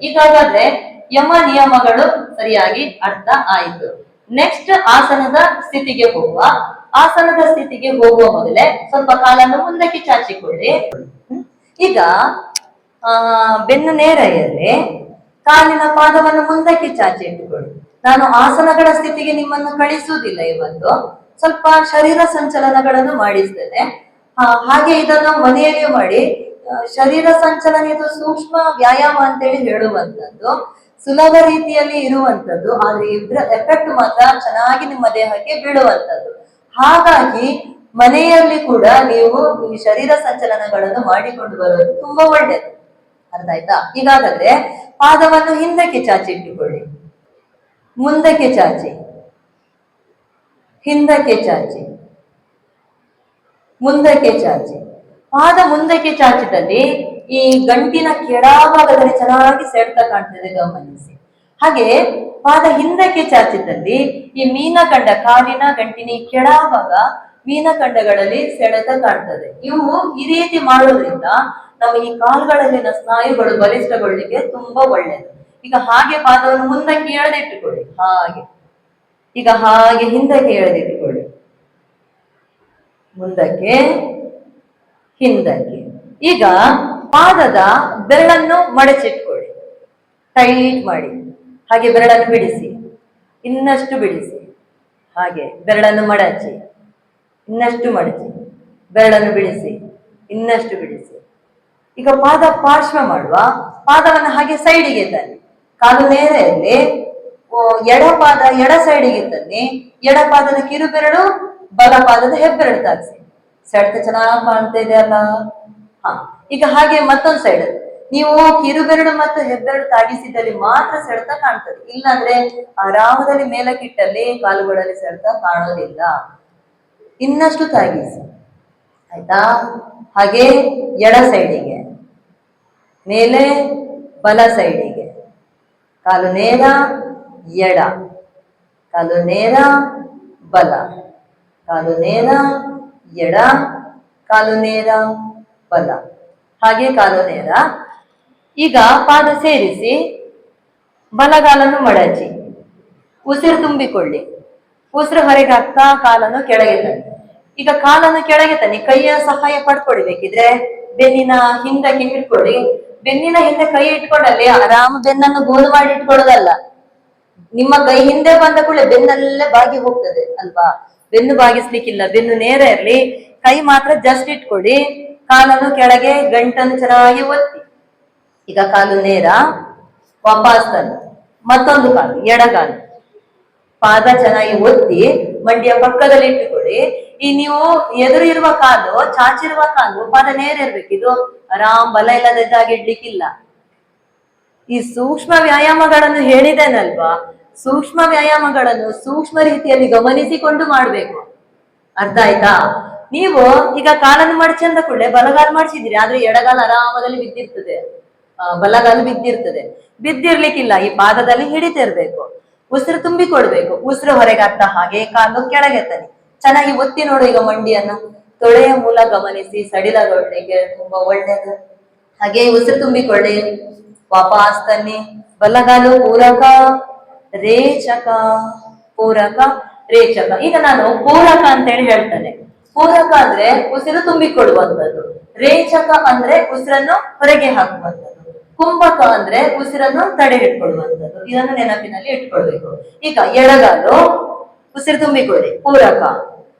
ಈಗಾಗಲೇ ಯಮ ನಿಯಮಗಳು ಸರಿಯಾಗಿ ಅರ್ಥ ಆಯಿತು. ನೆಕ್ಸ್ಟ್ ಆಸನದ ಸ್ಥಿತಿಗೆ ಹೋಗುವ. ಆಸನದ ಸ್ಥಿತಿಗೆ ಹೋಗುವ ಮೊದಲೇ ಸ್ವಲ್ಪ ಕಾಲನ್ನು ಮುಂದಕ್ಕೆ ಚಾಚಿಕೊಳ್ಳಿ. ಈಗ ಬೆನ್ನು ನೇರೆಯಲ್ಲಿ ಕಾಲಿನ ಪಾದವನ್ನು ಮುಂದಕ್ಕೆ ಚಾಚಿ ಇಟ್ಟುಕೊಳ್ಳಿ. ನಾನು ಆಸನಗಳ ಸ್ಥಿತಿಗೆ ನಿಮ್ಮನ್ನು ಕಳಿಸುವುದಿಲ್ಲ ಇವತ್ತು, ಸ್ವಲ್ಪ ಶರೀರ ಸಂಚಲನಗಳನ್ನು ಮಾಡಿಸ್ತೇನೆ. ಹಾಗೆ ಇದನ್ನು ಮನೆಯಲ್ಲಿಯೂ ಮಾಡಿ. ಶರೀರ ಸಂಚಲನ ಇದು ಸೂಕ್ಷ್ಮ ವ್ಯಾಯಾಮ ಅಂತೇಳಿ ಹೇಳುವಂಥದ್ದು, ಸುಲಭ ರೀತಿಯಲ್ಲಿ ಇರುವಂಥದ್ದು, ಆದ್ರೆ ಇದ್ರ ಎಫೆಕ್ಟ್ ಮಾತ್ರ ಚೆನ್ನಾಗಿ ನಿಮ್ಮ ದೇಹಕ್ಕೆ ಬೀಳುವಂಥದ್ದು. ಹಾಗಾಗಿ ಮನೆಯಲ್ಲಿ ಕೂಡ ನೀವು ಈ ಶರೀರ ಸಂಚಲನಗಳನ್ನು ಮಾಡಿಕೊಂಡು ಬರೋದು ತುಂಬಾ ಒಳ್ಳೆಯದು. ಅರ್ಥ ಆಯ್ತಾ? ಈಗಾಗಲೇ ಪಾದವನ್ನು ಹಿಂದಕ್ಕೆ ಚಾಚಿ ಇಟ್ಟುಕೊಳ್ಳಿ, ಮುಂದಕ್ಕೆ ಚಾಚಿ, ಹಿಂದಕ್ಕೆ ಚಾಚಿ, ಮುಂದಕ್ಕೆ ಚಾಚಿ. ಪಾದ ಮುಂದಕ್ಕೆ ಚಾಚಿದಲ್ಲಿ ಈ ಗಂಟಿನ ಕೆಳಭಾಗದಲ್ಲಿ ಚೆನ್ನಾಗಿ ಸೆಳೆತ ಕಾಣ್ತದೆ, ಗಮನಿಸಿ. ಹಾಗೆ ಪಾದ ಹಿಂದಕ್ಕೆ ಚಾಚಿದಲ್ಲಿ ಈ ಮೀನಖಂಡ, ಕಾಲಿನ ಗಂಟಿನ ಕೆಳಭಾಗ ಮೀನಖಂಡಗಳಲ್ಲಿ ಸೆಳೆತ ಕಾಣ್ತದೆ. ಇವು ಈ ರೀತಿ ಮಾಡೋದ್ರಿಂದ ನಮ್ಮ ಈ ಕಾಲುಗಳಲ್ಲಿನ ಸ್ನಾಯುಗಳು ಬಲಿಷ್ಠಗೊಳ್ಳಿಕ್ಕೆ ತುಂಬಾ ಒಳ್ಳೆಯದು. ಈಗ ಹಾಗೆ ಪಾದವನ್ನು ಮುಂದಕ್ಕೆ ಎಳೆದಿಟ್ಟುಕೊಳ್ಳಿ, ಹಾಗೆ. ಈಗ ಹಾಗೆ ಹಿಂದಕ್ಕೆ ಎಳೆದಿಟ್ಟುಕೊಳ್ಳಿ, ಮುಂದಕ್ಕೆ, ಹಿಂದಕ್ಕೆ. ಈಗ ಪಾದದ ಬೆರಳನ್ನು ಮಡಚಿಟ್ಕೊಳ್ಳಿ, ಟೈಟ್ ಮಾಡಿ. ಹಾಗೆ ಬೆರಳನ್ನು ಬಿಡಿಸಿ, ಇನ್ನಷ್ಟು ಬಿಡಿಸಿ. ಹಾಗೆ ಬೆರಳನ್ನು ಮಡಚಿ, ಇನ್ನಷ್ಟು ಮಡಚಿ. ಬೆರಳನ್ನು ಬಿಡಿಸಿ, ಇನ್ನಷ್ಟು ಬಿಡಿಸಿ. ಈಗ ಪಾದ ಪಾರ್ಶ್ವ ಮಾಡುವ. ಪಾದವನ್ನು ಹಾಗೆ ಸೈಡಿಗೆ ತನ್ನಿ, ಕಾಲು ನೇರೆಯಲ್ಲಿ. ಎಡ ಪಾದ ಎಡ ಸೈಡಿಗೆ ತನ್ನಿ, ಎಡ ಪಾದದ ಕಿರುಬೆರಳು ಬಲ ಪಾದದ ಹೆಬ್ಬೆರಳು ತಾಗಿಸಿ. ಸೆಳೆತ ಚೆನ್ನಾಗಿ ಕಾಣ್ತಾ ಇದೆ ಅಲ್ಲ? ಈಗ ಹಾಗೆ ಮತ್ತೊಂದು ಸೈಡ್ ನೀವು ಕಿರುಬೆರಳು ಮತ್ತು ಹೆಬ್ಬೆರಳು ತಾಗಿಸಿದಲ್ಲಿ ಮಾತ್ರ ಸೆಳೆತ ಕಾಣ್ತದೆ, ಇಲ್ಲಾಂದ್ರೆ ಆರಾಮದಲ್ಲಿ ಮೇಲಕ್ಕಿಟ್ಟಲ್ಲಿ ಕಾಲುಗಳಲ್ಲಿ ಸೆಳೆತ ಕಾಣೋದಿಲ್ಲ. ಇನ್ನಷ್ಟು ತಾಗಿಸಿ, ಆಯ್ತಾ? ಹಾಗೆ ಎಡ ಸೈಡಿಗೆ, ಮೇಲೆ ಬಲ ಸೈಡಿಗೆ. ಕಾಲು ನೇರ ಎಡ, ಕಾಲು ನೇರ ಬಲ, ಕಾಲು ನೇರ ಎಡ, ಕಾಲು ನೇರ ಬಲ, ಹಾಗೆ ಕಾಲು ನೇರ. ಈಗ ಪಾದ ಸೇರಿಸಿ ಬಲಗಾಲನ್ನು ಮಡಚಿ ಉಸಿರು ತುಂಬಿಕೊಳ್ಳಿ. ಉಸಿರು ಹೊರಗೆ ಹಾಕ್ತಾ ಕಾಲನ್ನು ಕೆಳಗೆ ತನ್ನಿ. ಈಗ ಕಾಲನ್ನು ಕೆಳಗೆ ತನ್ನಿ, ಕೈಯ ಸಹಾಯ ಪಡ್ಕೊಳ್ಬೇಕಿದ್ರೆ ಬೆನ್ನಿನ ಹಿಂದಕ್ಕೆ ಇಟ್ಕೊಳ್ಳಿ. ಬೆನ್ನಿನ ಹಿಂದೆ ಕೈ ಇಟ್ಕೊಂಡಲ್ಲಿ ಆರಾಮ ಬೆನ್ನನ್ನು ಗೋಲು ಮಾಡಿ ಇಟ್ಕೊಳ್ಳೋದಲ್ಲ. ನಿಮ್ಮ ಕೈ ಹಿಂದೆ ಬಂದ ಕೂಡಲೇ ಬೆನ್ನಲ್ಲೇ ಬಾಗಿ ಹೋಗ್ತದೆ ಅಲ್ವಾ? ಬೆನ್ನು ಬಾಗಿಸ್ಲಿಕ್ಕಿಲ್ಲ, ಬೆನ್ನು ನೇರ ಇರ್ಲಿ, ಕೈ ಮಾತ್ರ ಜಸ್ಟ್ ಇಟ್ಕೊಳ್ಳಿ. ಕಾಲನ್ನು ಕೆಳಗೆ, ಗಂಟನ್ನು ಚೆನ್ನಾಗಿ ಒತ್ತಿ. ಈಗ ಕಾಲು ನೇರ, ವಾಪಸ್ ತನ್ನಿ. ಮತ್ತೊಂದು ಕಾಲು, ಎಡಗಾಲು, ಪಾದ ಚೆನ್ನಾಗಿ ಒತ್ತಿ ಮಂಡಿಯ ಪಕ್ಕದಲ್ಲಿ ಇಟ್ಟುಕೊಳ್ಳಿ. ಈ ನೀವು ಎದುರು ಇರುವ ಕಾಲು, ಚಾಚಿರುವ ಕಾಲು, ಪಾದ ನೇರ ಇರ್ಬೇಕು. ಇದು ಆರಾಮ್ ಬಲ ಇಲ್ಲದಿದ್ದಾಗ ಇಡ್ಲಿಕ್ಕಿಲ್ಲ. ಈ ಸೂಕ್ಷ್ಮ ವ್ಯಾಯಾಮಗಳನ್ನು ಹೇಳಿದ್ದೇನಲ್ವಾ? ಸೂಕ್ಷ್ಮ ವ್ಯಾಯಾಮಗಳನ್ನು ಸೂಕ್ಷ್ಮ ರೀತಿಯಲ್ಲಿ ಗಮನಿಸಿಕೊಂಡು ಮಾಡ್ಬೇಕು. ಅರ್ಥ ಆಯ್ತಾ? ನೀವು ಈಗ ಕಾಲನ್ನು ಮಡಚಂದ ಕೂಡಲೇ ಬಲಗಾಲು ಮಾಡಿಸಿದಿರಿ, ಆದ್ರೆ ಎಡಗಾಲ ಆರಾಮದಲ್ಲಿ ಬಿದ್ದಿರ್ತದೆ, ಬಲಗಾಲು ಬಿದ್ದಿರ್ತದೆ. ಬಿದ್ದಿರ್ಲಿಕ್ಕಿಲ್ಲ, ಈ ಪಾದದಲ್ಲಿ ಹಿಡಿತಿರ್ಬೇಕು. ಉಸಿರು ತುಂಬಿಕೊಡ್ಬೇಕು. ಉಸಿರು ಹೊರಗೆ ಆಗ್ತಾ ಹಾಗೆ ಕಾಲು ಕೆಳಗೆ ತನ್ನಿ, ಚೆನ್ನಾಗಿ ಒತ್ತಿ ನೋಡು. ಈಗ ಮಂಡಿಯನ್ನು ತೊಳೆಯ ಮೂಲ ಗಮನಿಸಿ, ಸಡಿಲಗೊಳ್ಳಿಕ್ಕೆ ತುಂಬಾ ಒಳ್ಳೇದು. ಹಾಗೆ ಉಸಿರು ತುಂಬಿಕೊಳ್ಳಿ, ವಾಪಸ್ ತನ್ನಿ. ಬಲಗಾಲು ಪೂರಕ ರೇಚಕ, ಪೂರಕ ರೇಚಕ. ಈಗ ನಾನು ಪೂರಕ ಅಂತೇಳಿ ಹೇಳ್ತೇನೆ. ಪೂರಕ ಅಂದ್ರೆ ಉಸಿರು ತುಂಬಿಕೊಳ್ಳುವಂಥದ್ದು, ರೇಚಕ ಅಂದ್ರೆ ಉಸಿರನ್ನು ಹೊರಗೆ ಹಾಕುವಂಥದ್ದು, ಕುಂಭಕ ಅಂದ್ರೆ ಉಸಿರನ್ನು ತಡೆ ಇಟ್ಕೊಳ್ಳುವಂಥದ್ದು. ಇದನ್ನು ನೆನಪಿನಲ್ಲಿ ಇಟ್ಕೊಳ್ಬೇಕು. ಈಗ ಎಡಗಾಲು ಉಸಿರು ತುಂಬಿಕೊಳ್ಳಿ, ಪೂರಕ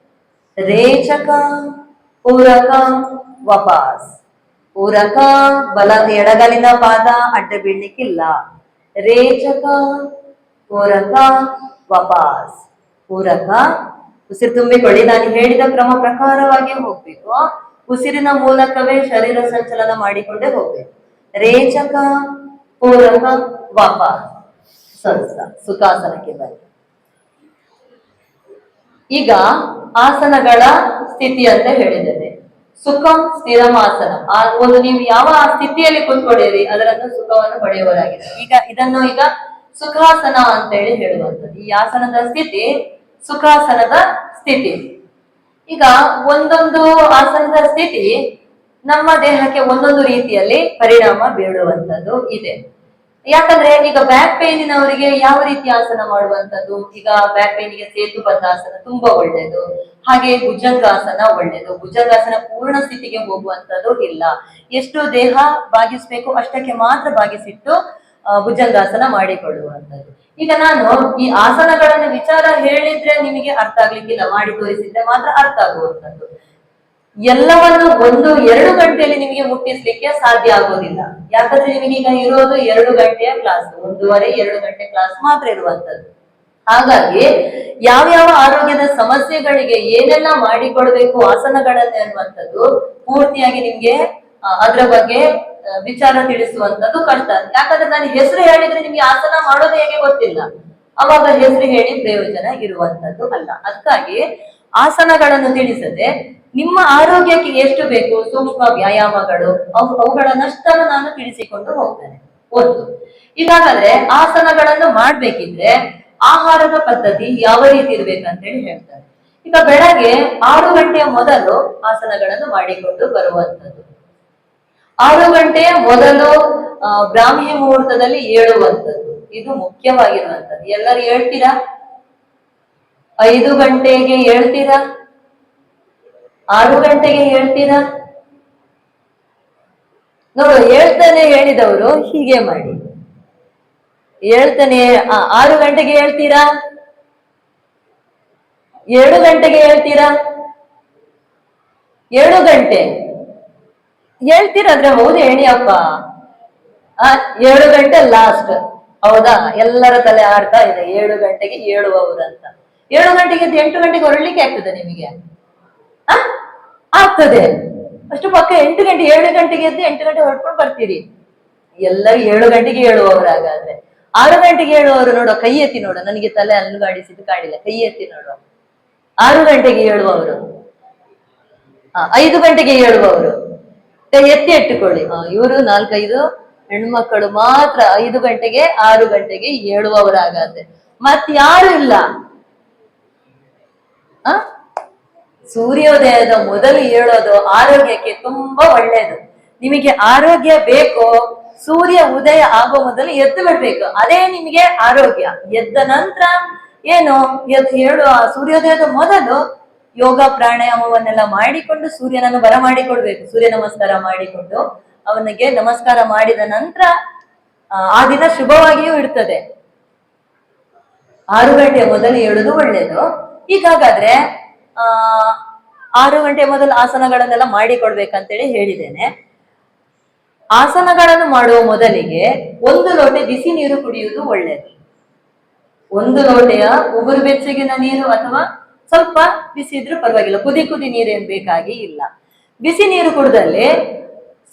ರೇಚಕ, ಪೂರಕ ವಾಪಸ್, ಪೂರಕ. ಬಲ ಎಡಗಾಲಿನ ಪಾದ ಅಡ್ಡ ಬೀಳ್ಲಿಕ್ಕಿಲ್ಲ. ರೇಚಕ, ಪೂರಕ ವಾಪಸ್, ಪೂರಕ. ಉಸಿರು ತುಂಬಿಕೊಳ್ಳಿ. ನಾನು ಹೇಳಿದ ಕ್ರಮ ಪ್ರಕಾರವಾಗಿ ಹೋಗ್ಬೇಕು. ಉಸಿರಿನ ಮೂಲಕವೇ ಶರೀರ ಸಂಚಲನ ಮಾಡಿಕೊಂಡೇ ಹೋಗ್ಬೇಕು. ರೇಚಕ, ಪೂರಕ, ವಾಪಸ್. ಸುಖಾಸನಕ್ಕೆ ಬನ್ನಿ. ಈಗ ಆಸನಗಳ ಸ್ಥಿತಿ ಅಂತ ಹೇಳಿದ್ದೇನೆ. ಸುಖಂ ಸ್ಥಿರಮಾಸನ. ಒಂದು ನೀವು ಯಾವ ಸ್ಥಿತಿಯಲ್ಲಿ ಕೂತ್ಕೊಂಡಿರಿ ಅದರನ್ನು ಸುಖವನ್ನು ಪಡೆಯುವುದಾಗಿದೆ. ಈಗ ಸುಖಾಸನ ಅಂತ ಹೇಳಿ ಹೇಳುವಂಥದ್ದು. ಈ ಆಸನದ ಸ್ಥಿತಿ ಸುಖಾಸನದ ಸ್ಥಿತಿ. ಈಗ ಒಂದೊಂದು ಆಸನದ ಸ್ಥಿತಿ ನಮ್ಮ ದೇಹಕ್ಕೆ ಒಂದೊಂದು ರೀತಿಯಲ್ಲಿ ಪರಿಣಾಮ ಬೀಳುವಂಥದ್ದು ಇದೆ. ಯಾಕಂದ್ರೆ ಈಗ ಬ್ಯಾಕ್ ಪೇನಿನವರಿಗೆ ಯಾವ ರೀತಿ ಆಸನ ಮಾಡುವಂತದ್ದು, ಈಗ ಬ್ಯಾಕ್ ಪೇನಿಗೆ ಸೇತುಬದ್ಧ ಆಸನ ತುಂಬಾ ಒಳ್ಳೇದು. ಹಾಗೆ ಭುಜಂಗಾಸನ ಒಳ್ಳೇದು. ಭುಜಂಗಾಸನ ಪೂರ್ಣ ಸ್ಥಿತಿಗೆ ಹೋಗುವಂತದ್ದು ಇಲ್ಲ. ಎಷ್ಟು ದೇಹ ಬಾಗಿಸ್ಬೇಕು ಅಷ್ಟಕ್ಕೆ ಮಾತ್ರ ಬಾಗಿಸಿಟ್ಟು ಭುಜಂಗಾಸನ ಮಾಡಿಕೊಳ್ಳುವಂಥದ್ದು. ಈಗ ನಾನು ಈ ಆಸನಗಳನ್ನು ವಿಚಾರ ಹೇಳಿದ್ರೆ ನಿಮಗೆ ಅರ್ಥ ಆಗ್ಲಿಕ್ಕಿಲ್ಲ, ಮಾಡಿ ತೋರಿಸಿದ್ರೆ ಮಾತ್ರ ಅರ್ಥ ಆಗುವಂಥದ್ದು. ಎಲ್ಲವನ್ನು 1-2 ಗಂಟೆಯಲ್ಲಿ ನಿಮಗೆ ಮುಟ್ಟಿಸ್ಲಿಕ್ಕೆ ಸಾಧ್ಯ ಆಗೋದಿಲ್ಲ. ಯಾಕಂದ್ರೆ ನಿಮಗೆ ಈಗ ಇರೋದು 2 ಗಂಟೆಯ ಕ್ಲಾಸ್, 1.5-2 ಗಂಟೆ ಕ್ಲಾಸ್ ಮಾತ್ರ ಇರುವಂತದ್ದು. ಹಾಗಾಗಿ ಯಾವ್ಯಾವ ಆರೋಗ್ಯದ ಸಮಸ್ಯೆಗಳಿಗೆ ಏನೆಲ್ಲ ಮಾಡಿಕೊಡ್ಬೇಕು ಆಸನಗಳನ್ನ ಅನ್ನುವಂಥದ್ದು ಪೂರ್ತಿಯಾಗಿ ನಿಮ್ಗೆ ಅದ್ರ ಬಗ್ಗೆ ವಿಚಾರ ತಿಳಿಸುವಂತದ್ದು ಕಷ್ಟ. ಯಾಕಂದ್ರೆ ನಾನು ಹೆಸರು ಹೇಳಿದ್ರೆ ನಿಮ್ಗೆ ಆಸನ ಮಾಡೋದು ಹೇಗೆ ಗೊತ್ತಿಲ್ಲ, ಅವಾಗ ಹೆಸರು ಹೇಳಿ ಪ್ರಯೋಜನ ಇರುವಂತದ್ದು ಅಲ್ಲ. ಅದಕ್ಕಾಗಿ ಆಸನಗಳನ್ನು ತಿಳಿಸದೆ ನಿಮ್ಮ ಆರೋಗ್ಯಕ್ಕೆ ಎಷ್ಟು ಬೇಕು ಸೂಕ್ಷ್ಮ ವ್ಯಾಯಾಮಗಳು ಅವುಗಳನ್ನಷ್ಟನ್ನು ನಾನು ತಿಳಿಸಿಕೊಂಡು ಹೋಗ್ತೇನೆ. ಒಂದು, ಈಗಾಗಲೇ ಆಸನಗಳನ್ನು ಮಾಡ್ಬೇಕಿದ್ರೆ ಆಹಾರದ ಪದ್ಧತಿ ಯಾವ ರೀತಿ ಇರ್ಬೇಕಂತ ಹೇಳಿ ಹೇಳ್ತಾರೆ. ಈಗ ಬೆಳಗ್ಗೆ 6 ಗಂಟೆಯ ಮೊದಲು ಆಸನಗಳನ್ನು ಮಾಡಿಕೊಂಡು ಬರುವಂತದ್ದು. 6 ಗಂಟೆಯ ಮೊದಲು ಬ್ರಾಹ್ಮಿ ಮುಹೂರ್ತದಲ್ಲಿ ಏಳುವಂಥದ್ದು, ಇದು ಮುಖ್ಯವಾಗಿರುವಂತದ್ದು. ಎಲ್ಲರೂ ಹೇಳ್ತೀರಾ? 5 ಗಂಟೆಗೆ ಹೇಳ್ತೀರಾ? 6 ಗಂಟೆಗೆ ಹೇಳ್ತೀರಾ? ನೋಡು, ಹೇಳ್ತಾನೆ ಹೇಳಿದವರು ಹೀಗೆ ಮಾಡಿ. ಹೇಳ್ತಾನೆ 6 ಗಂಟೆಗೆ ಹೇಳ್ತೀರಾ? 7 ಗಂಟೆಗೆ ಹೇಳ್ತೀರಾ? 7 ಗಂಟೆ ಹೇಳ್ತೀರಾದ್ರೆ ಹೌದು ಹೇಳಿಯಪ್ಪ. 7 ಗಂಟೆ ಲಾಸ್ಟ್, ಹೌದಾ? ಎಲ್ಲರ ತಲೆ ಆಡ್ತಾ ಇದೆ 7 ಗಂಟೆಗೆ ಹೇಳುವವರು ಅಂತ. 7 ಗಂಟೆಗೆ 8 ಗಂಟೆಗೆ ಹೊರಡ್ಲಿಕ್ಕೆ ಆಗ್ತದೆ ನಿಮಗೆ? ಆಗ್ತದೆ. ಅಷ್ಟು ಪಕ್ಕ 8 ಗಂಟೆ 7 ಗಂಟೆಗೆ ಎದ್ದು 8 ಗಂಟೆ ಹೊರಡ್ಕೊಂಡು ಬರ್ತೀರಿ. ಎಲ್ಲರೂ 7 ಗಂಟೆಗೆ ಹೇಳುವವರು. ಹಾಗಾದ್ರೆ 6 ಗಂಟೆಗೆ ಹೇಳುವವರು ನೋಡುವ, ಕೈ ಎತ್ತಿ ನೋಡುವ. ನನಗೆ ತಲೆ ಅಲ್ಲುಗಾಡಿಸಿದ್ದು ಕಾಡಿಲ್ಲ, ಕೈ ಎತ್ತಿ ನೋಡುವ. 6 ಗಂಟೆಗೆ ಹೇಳುವವರು, 5 ಗಂಟೆಗೆ ಹೇಳುವವರು ಕೈ ಎತ್ತಿ ಇಟ್ಟುಕೊಳ್ಳಿ. ಇವರು 4-5 ಹೆಣ್ಮಕ್ಕಳು ಮಾತ್ರ 5 ಗಂಟೆಗೆ 6 ಗಂಟೆಗೆ ಹೇಳುವವರಾಗಾದ್ರೆ ಮತ್ಯಾರು ಇಲ್ಲ. ಸೂರ್ಯೋದಯದ ಮೊದಲು ಹೇಳೋದು ಆರೋಗ್ಯಕ್ಕೆ ತುಂಬಾ ಒಳ್ಳೇದು. ನಿಮಗೆ ಆರೋಗ್ಯ ಬೇಕು, ಸೂರ್ಯ ಉದಯ ಆಗೋ ಮೊದಲು ಎದ್ದು ಬಿಡ್ಬೇಕು, ಅದೇ ನಿಮಗೆ ಆರೋಗ್ಯ. ಎದ್ದ ನಂತರ ಏನು ಹೇಳುವ ಸೂರ್ಯೋದಯದ ಮೊದಲು ಯೋಗ ಪ್ರಾಣಾಯಾಮವನ್ನೆಲ್ಲ ಮಾಡಿಕೊಂಡು ಸೂರ್ಯನನ್ನು ಬರಮಾಡಿಕೊಡ್ಬೇಕು. ಸೂರ್ಯ ನಮಸ್ಕಾರ ಮಾಡಿಕೊಂಡು ಅವನಿಗೆ ನಮಸ್ಕಾರ ಮಾಡಿದ ನಂತರ ಆ ದಿನ ಶುಭವಾಗಿಯೂ ಇರ್ತದೆ. 6 ಗಂಟೆಯ ಮೊದಲು ಹೇಳುದು ಒಳ್ಳೇದು. ಈಗಾಗಾದ್ರೆ 6 ಗಂಟೆ ಮೊದಲು ಆಸನಗಳನ್ನೆಲ್ಲ ಮಾಡಿಕೊಡ್ಬೇಕಂತೇಳಿ ಹೇಳಿದ್ದೇನೆ. ಆಸನಗಳನ್ನು ಮಾಡುವ ಮೊದಲಿಗೆ 1 ಲೋಟೆ ಬಿಸಿ ನೀರು ಕುಡಿಯುವುದು ಒಳ್ಳೆಯದು. 1 ಲೋಟೆಯ ಉಗುರು ಬೆಚ್ಚಗಿನ ನೀರು ಅಥವಾ ಸ್ವಲ್ಪ ಬಿಸಿ ಇದ್ರೂ ಪರವಾಗಿಲ್ಲ, ಕುದಿ ನೀರೇನು ಬೇಕಾಗಿ ಇಲ್ಲ. ಬಿಸಿ ನೀರು ಕುಡಿದಲ್ಲಿ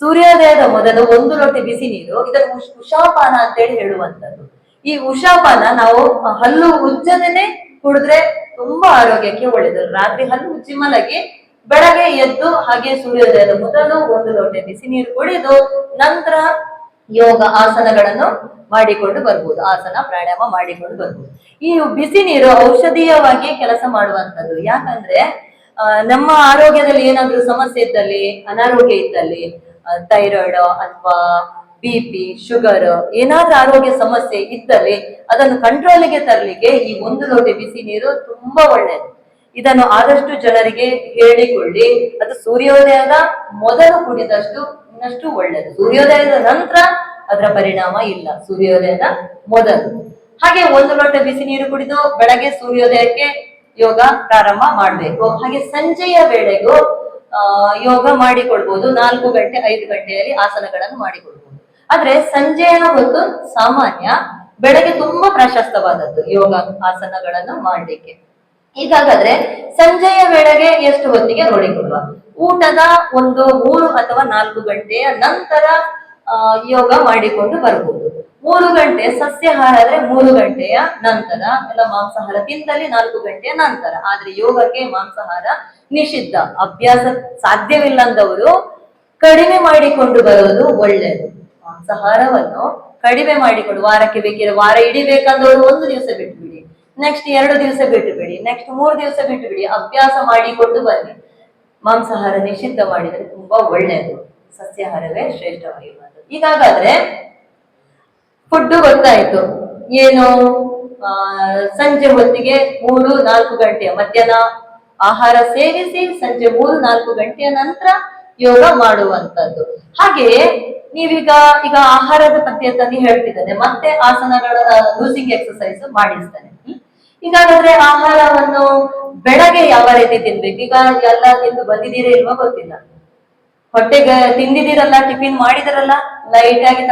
ಸೂರ್ಯೋದಯದ ಮೊದಲು 1 ಲೋಟೆ ಬಿಸಿ ನೀರು, ಇದನ್ನು ಉಷಾಪಾನ ಅಂತೇಳಿ ಹೇಳುವಂಥದ್ದು. ಈ ಉಷಾಪಾನ ನಾವು ಹಲ್ಲು ಉಜ್ಜದೇನೆ ಕುಡಿದ್ರೆ ತುಂಬಾ ಆರೋಗ್ಯಕ್ಕೆ ಒಳ್ಳೆಯದು. ರಾತ್ರಿ ಹಲ್ಲು ಉಜ್ಜಿ ಮಲಗಿ ಬೆಳಗ್ಗೆ ಎದ್ದು ಹಾಗೆ ಸೂರ್ಯೋದಯದ ಮೊದಲು 1 ಲೋಟೆ ಬಿಸಿ ನೀರು ಕುಡಿದು ನಂತರ ಯೋಗ ಆಸನಗಳನ್ನು ಮಾಡಿಕೊಂಡು ಬರ್ಬೋದು, ಆಸನ ಪ್ರಾಣಾಯಾಮ ಮಾಡಿಕೊಂಡು ಬರ್ಬೋದು. ಈ ಬಿಸಿ ನೀರು ಔಷಧೀಯವಾಗಿ ಕೆಲಸ ಮಾಡುವಂಥದ್ದು. ಯಾಕಂದ್ರೆ ನಮ್ಮ ಆರೋಗ್ಯದಲ್ಲಿ ಏನಾದ್ರೂ ಸಮಸ್ಯೆ ಇದ್ದಲ್ಲಿ, ಅನಾರೋಗ್ಯ ಇದ್ದಲ್ಲಿ, ಥೈರಾಯ್ಡ್ ಅಥವಾ BP, ಶುಗರ್ ಏನಾದ್ರೂ ಆರೋಗ್ಯ ಸಮಸ್ಯೆ ಇದ್ದಲ್ಲಿ ಅದನ್ನು ಕಂಟ್ರೋಲಿಗೆ ತರಲಿಕ್ಕೆ ಈ 1 ಲೋಟೆ ಬಿಸಿ ನೀರು ತುಂಬಾ ಒಳ್ಳೆಯದು. ಇದನ್ನು ಆದಷ್ಟು ಜನರಿಗೆ ಹೇಳಿಕೊಳ್ಳಿ. ಅದು ಸೂರ್ಯೋದಯದ ಮೊದಲು ಕುಡಿದಷ್ಟು ಇನ್ನಷ್ಟು ಒಳ್ಳೆಯದು. ಸೂರ್ಯೋದಯದ ನಂತರ ಅದರ ಪರಿಣಾಮ ಇಲ್ಲ, ಸೂರ್ಯೋದಯದ ಮೊದಲು. ಹಾಗೆ 1 ಲೋಟ ಬಿಸಿ ನೀರು ಕುಡಿದು ಬೆಳಗ್ಗೆ ಸೂರ್ಯೋದಯಕ್ಕೆ ಯೋಗ ಪ್ರಾರಂಭ ಮಾಡ್ಬೇಕು. ಹಾಗೆ ಸಂಜೆಯ ವೇಳೆಗೂ ಯೋಗ ಮಾಡಿಕೊಡ್ಬೋದು. 4 ಗಂಟೆ 5 ಗಂಟೆಯಲ್ಲಿ ಆಸನಗಳನ್ನು ಮಾಡಿಕೊಡ್ಬೋದು. ಆದ್ರೆ ಸಂಜೆಯ ಹೊತ್ತು ಸಾಮಾನ್ಯ, ಬೆಳಗ್ಗೆ ತುಂಬಾ ಪ್ರಶಸ್ತವಾದದ್ದು ಯೋಗ ಆಸನಗಳನ್ನು ಮಾಡ್ಲಿಕ್ಕೆ. ಈಗಾಗಾದ್ರೆ ಸಂಜೆಯ ವೇಳೆಗೆ ಎಷ್ಟು ಹೊತ್ತಿಗೆ ನೋಡಿಕೊಳ್ಳುವ, ಊಟದ 3 ಅಥವಾ 4 ಗಂಟೆಯ ನಂತರ ಯೋಗ ಮಾಡಿಕೊಂಡು ಬರ್ಬೋದು. 3 ಗಂಟೆ ಸಸ್ಯಾಹಾರ ಆದ್ರೆ 3 ಗಂಟೆಯ ನಂತರ, ಎಲ್ಲ ಮಾಂಸಾಹಾರ ತಿಂದಲ್ಲಿ 4 ಗಂಟೆಯ ನಂತರ. ಆದ್ರೆ ಯೋಗಕ್ಕೆ ಮಾಂಸಾಹಾರ ನಿಷಿದ್ಧ. ಅಭ್ಯಾಸ ಸಾಧ್ಯವಿಲ್ಲ ಅಂದವರು ಕಡಿಮೆ ಮಾಡಿಕೊಂಡು ಬರೋದು ಒಳ್ಳೆಯದು. ಮಾಂಸಾಹಾರವನ್ನು ಕಡಿಮೆ ಮಾಡಿಕೊಂಡು, ವಾರಕ್ಕೆ ಬೇಕಿರೋ ವಾರ ಇಡೀ ಬೇಕಂದವರು 1 ದಿವಸ ಬಿಟ್ಟು ಬಿಡಿ, ನೆಕ್ಸ್ಟ್ 2 ದಿವಸ ಬಿಟ್ಟು ಬಿಡಿ, ನೆಕ್ಸ್ಟ್ 3 ದಿವಸ ಬಿಟ್ಟು ಬಿಡಿ, ಅಭ್ಯಾಸ ಮಾಡಿಕೊಂಡು ಬನ್ನಿ. ಮಾಂಸಾಹಾರ ನಿಷಿದ್ಧ ಮಾಡಿದರೆ ತುಂಬಾ ಒಳ್ಳೆಯದು, ಸಸ್ಯಾಹಾರವೇ ಶ್ರೇಷ್ಠವಾಗಿರುವುದು. ಈಗಾಗಾದ್ರೆ ಫುಡ್ ಗೊತ್ತಾಯ್ತು. ಏನು ಆ ಸಂಜೆ ಹೊತ್ತಿಗೆ 3-4 ಗಂಟೆಯ ಮಧ್ಯಾಹ್ನ ಆಹಾರ ಸೇವಿಸಿ ಸಂಜೆ 3-4 ಗಂಟೆಯ ನಂತರ ಯೋಗ ಮಾಡುವಂತದ್ದು. ಹಾಗೆಯೇ ನೀವೀಗ ಈಗ ಆಹಾರದ ಪದ್ಧತಿಯನ್ನು ಹೇಳ್ತಿದ್ದಾನೆ, ಮತ್ತೆ ಆಸನಗಳ ಲೂಸಿಂಗ್ ಎಕ್ಸರ್ಸೈಸ್ ಮಾಡಿಸ್ತಾನೆ. ಈಗಾದ್ರೆ ಆಹಾರವನ್ನು ಬೆಳಗ್ಗೆ ಯಾವ ರೀತಿ ತಿನ್ಬೇಕು? ಈಗ ಎಲ್ಲ ತಿಂದು ಬಂದಿದ್ದೀರಾ ಇಲ್ವಾ ಗೊತ್ತಿಲ್ಲ, ಹೊಟ್ಟೆಗೆ ತಿಂದಿದ್ದೀರಲ್ಲ, ಟಿಫಿನ್ ಮಾಡಿದಿರಲ್ಲ, ಲೈಟ್ ಆಗಿ